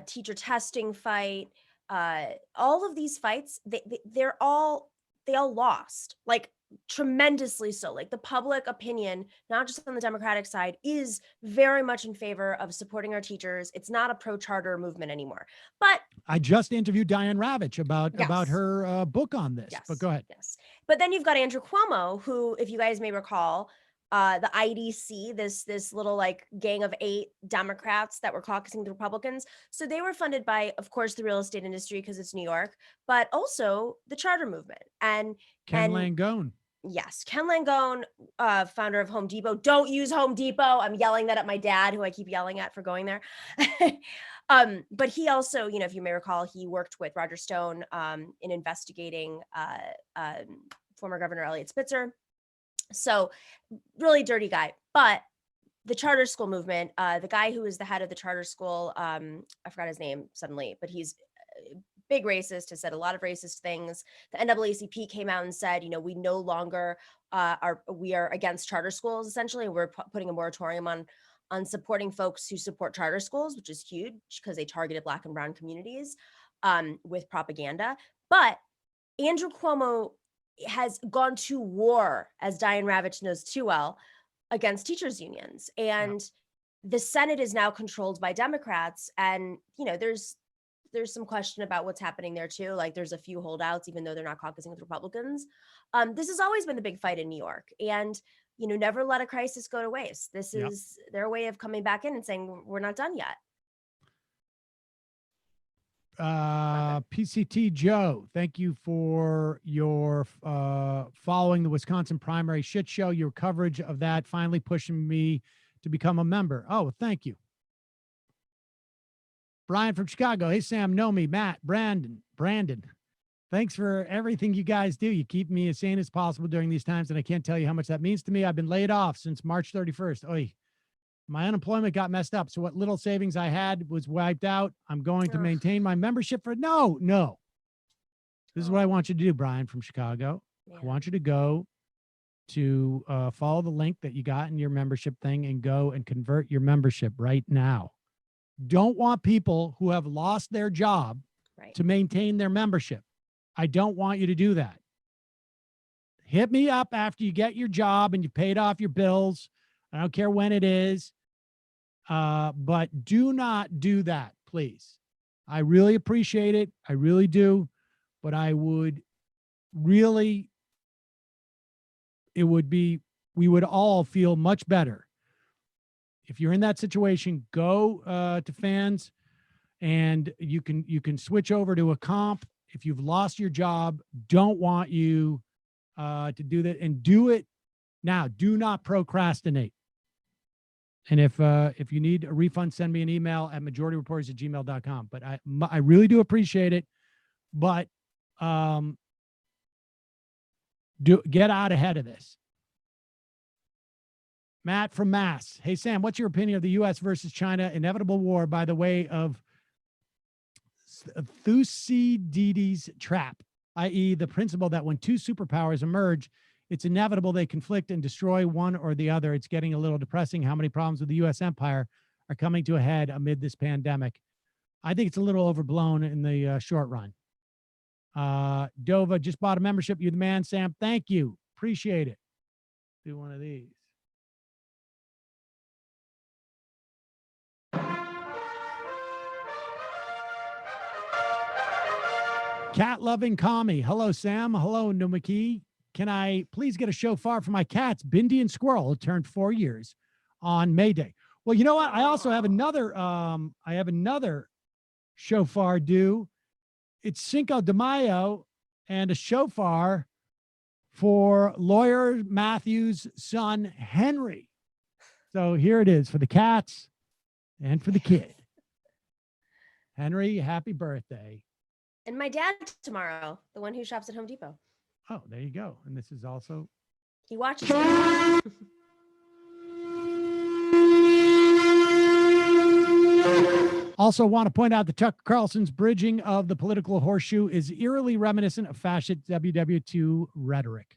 teacher testing fight, all of these fights, they all lost, like tremendously so. Like the public opinion, not just on the Democratic side, is very much in favor of supporting our teachers. It's not a pro-charter movement anymore. But I just interviewed Diane Ravitch about her book on this. Yes, but go ahead. Yes. But then you've got Andrew Cuomo, who, if you guys may recall, the IDC, this little like gang of 8 Democrats that were caucusing the Republicans. So they were funded by, of course, the real estate industry because it's New York, but also the charter movement. And Ken Langone. Yes, Ken Langone, founder of Home Depot. Don't use Home Depot. I'm yelling that at my dad, who I keep yelling at for going there. But he also, if you may recall, he worked with Roger Stone in investigating former Governor Eliot Spitzer. So really dirty guy. But the charter school movement, the guy who is the head of the charter school, I forgot his name suddenly, but he's a big racist, has said a lot of racist things. The NAACP came out and said, we no longer we are against charter schools, essentially, and we're putting a moratorium on supporting folks who support charter schools, which is huge because they targeted Black and brown communities with propaganda. But Andrew Cuomo has gone to war, as Diane Ravitch knows too well, against teachers unions. And the Senate is now controlled by Democrats. And, there's some question about what's happening there too. Like there's a few holdouts, even though they're not caucusing with Republicans. This has always been the big fight in New York. And, never let a crisis go to waste. This is their way of coming back in and saying, we're not done yet. PCT Joe, thank you for your following the Wisconsin primary shit show. Your coverage of that finally pushing me to become a member. Oh, thank you. Brian from Chicago. Hey, Sam, know me. Matt, Brandon. Thanks for everything you guys do. You keep me as sane as possible during these times, and I can't tell you how much that means to me. I've been laid off since March 31st. Oy. My unemployment got messed up. So what little savings I had was wiped out. I'm going to maintain my membership for no. This is what I want you to do, Brian from Chicago. I want you to go to follow the link that you got in your membership thing and go and convert your membership right now. Don't want people who have lost their job to maintain their membership. I don't want you to do that. Hit me up after you get your job and you paid off your bills. I don't care when it is. But do not do that, please. I really appreciate it. I really do. But I would really, we would all feel much better. If you're in that situation, go to fans and you can switch over to a comp. If you've lost your job, don't want you to do that, and do it now. Do not procrastinate. And if you need a refund, send me an email at majorityreporters@gmail.com. But I really do appreciate it. But get out ahead of this. Matt from Mass. Hey, Sam, what's your opinion of the U.S. versus China inevitable war by the way of Thucydides' trap, i.e. the principle that when two superpowers emerge, it's inevitable they conflict and destroy one or the other. It's getting a little depressing how many problems with the U.S. empire are coming to a head amid this pandemic. I think it's a little overblown in the short run. Dova just bought a membership. You're the man, Sam. Thank you. Appreciate it. Do one of these. Cat loving Kami. Hello, Sam. Hello, Nomaki. Can I please get a shofar for my cats, Bindi and Squirrel, who turned 4 years on May Day? Well, you know what? I also have another shofar due. It's Cinco de Mayo and a shofar for lawyer Matthew's son, Henry. So here it is for the cats and for the kid. Henry, happy birthday. And my dad tomorrow, the one who shops at Home Depot. Oh, there you go. And this is also. He watches. Also want to point out that Tucker Carlson's bridging of the political horseshoe is eerily reminiscent of fascist WW2 rhetoric.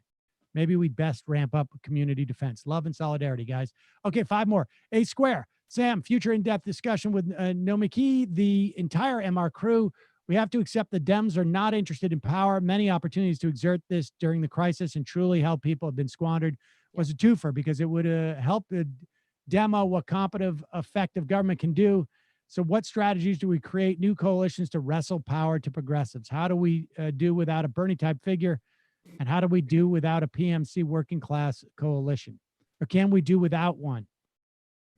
Maybe we'd best ramp up community defense. Love and solidarity, guys. Okay, 5 more. A Square. Sam, future in-depth discussion with Nomiki, the entire MR crew. We have to accept the Dems are not interested in power. Many opportunities to exert this during the crisis and truly help people have been squandered. Was a twofer because it would help demo what competent, effective government can do. So what strategies do we create? New coalitions to wrestle power to progressives? How do we do without a Bernie type figure? And how do we do without a PMC working class coalition? Or can we do without one?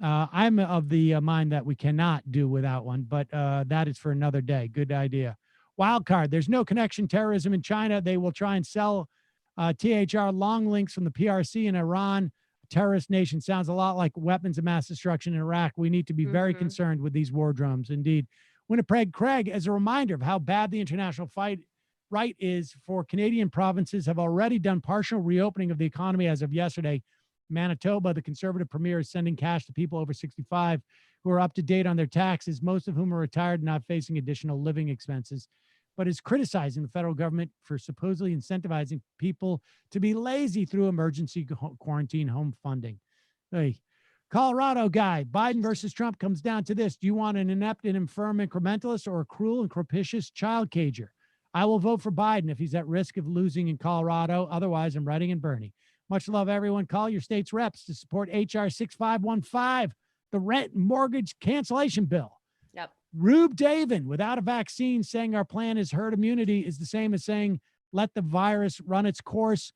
I'm of the mind that we cannot do without one, but that is for another day. Good idea. Wild card. There's no connection terrorism in China. They will try and sell THR long links from the PRC in Iran. A terrorist nation sounds a lot like weapons of mass destruction in Iraq. We need to be very concerned with these war drums. Indeed. Winnipeg Craig, as a reminder of how bad the international fight right is for Canadian provinces have already done partial reopening of the economy as of yesterday. Manitoba, the conservative premier, is sending cash to people over 65 who are up to date on their taxes, most of whom are retired and not facing additional living expenses, but is criticizing the federal government for supposedly incentivizing people to be lazy through emergency quarantine home funding. Hey, Colorado guy, Biden versus Trump comes down to this. Do you want an inept and infirm incrementalist or a cruel and capricious child cager? I will vote for Biden if he's at risk of losing in Colorado. Otherwise, I'm writing in Bernie. Much love, everyone. Call your state's reps to support HR 6515, the rent and mortgage cancellation bill. Yep. Rube Davin, without a vaccine, saying our plan is herd immunity is the same as saying let the virus run its course.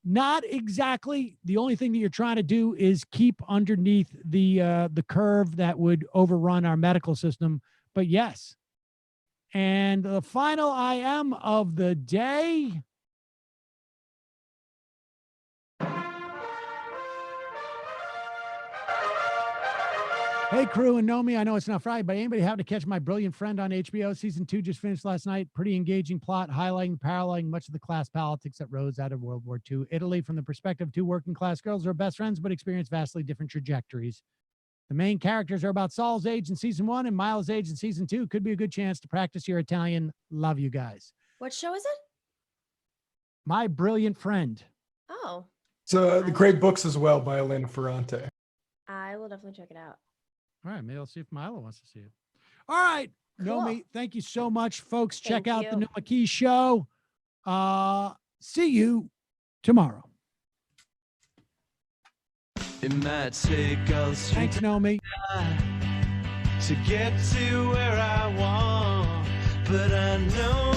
Not exactly. The only thing that you're trying to do is keep underneath the curve that would overrun our medical system. But yes. And the final IM of the day. Hey, crew and Nomi, I know it's not Friday, but anybody happen to catch My Brilliant Friend on HBO? Season 2 just finished last night. Pretty engaging plot, highlighting, paralleling much of the class politics that rose out of World War II. Italy, from the perspective of 2 working class girls who are best friends, but experience vastly different trajectories. The main characters are about Saul's age in season 1 and Miles' age in season 2. Could be a good chance to practice your Italian. Love you guys. What show is it? My Brilliant Friend. Oh. So the great books as well by Elena Ferrante. I will definitely check it out. All right, maybe I'll see if Milo wants to see it. All right, Cool. Nomi, thank you so much, folks. Check Thank out the you. Noma Key Show. See you tomorrow. It might take us Thanks, Nomi. to get to where I want, but I know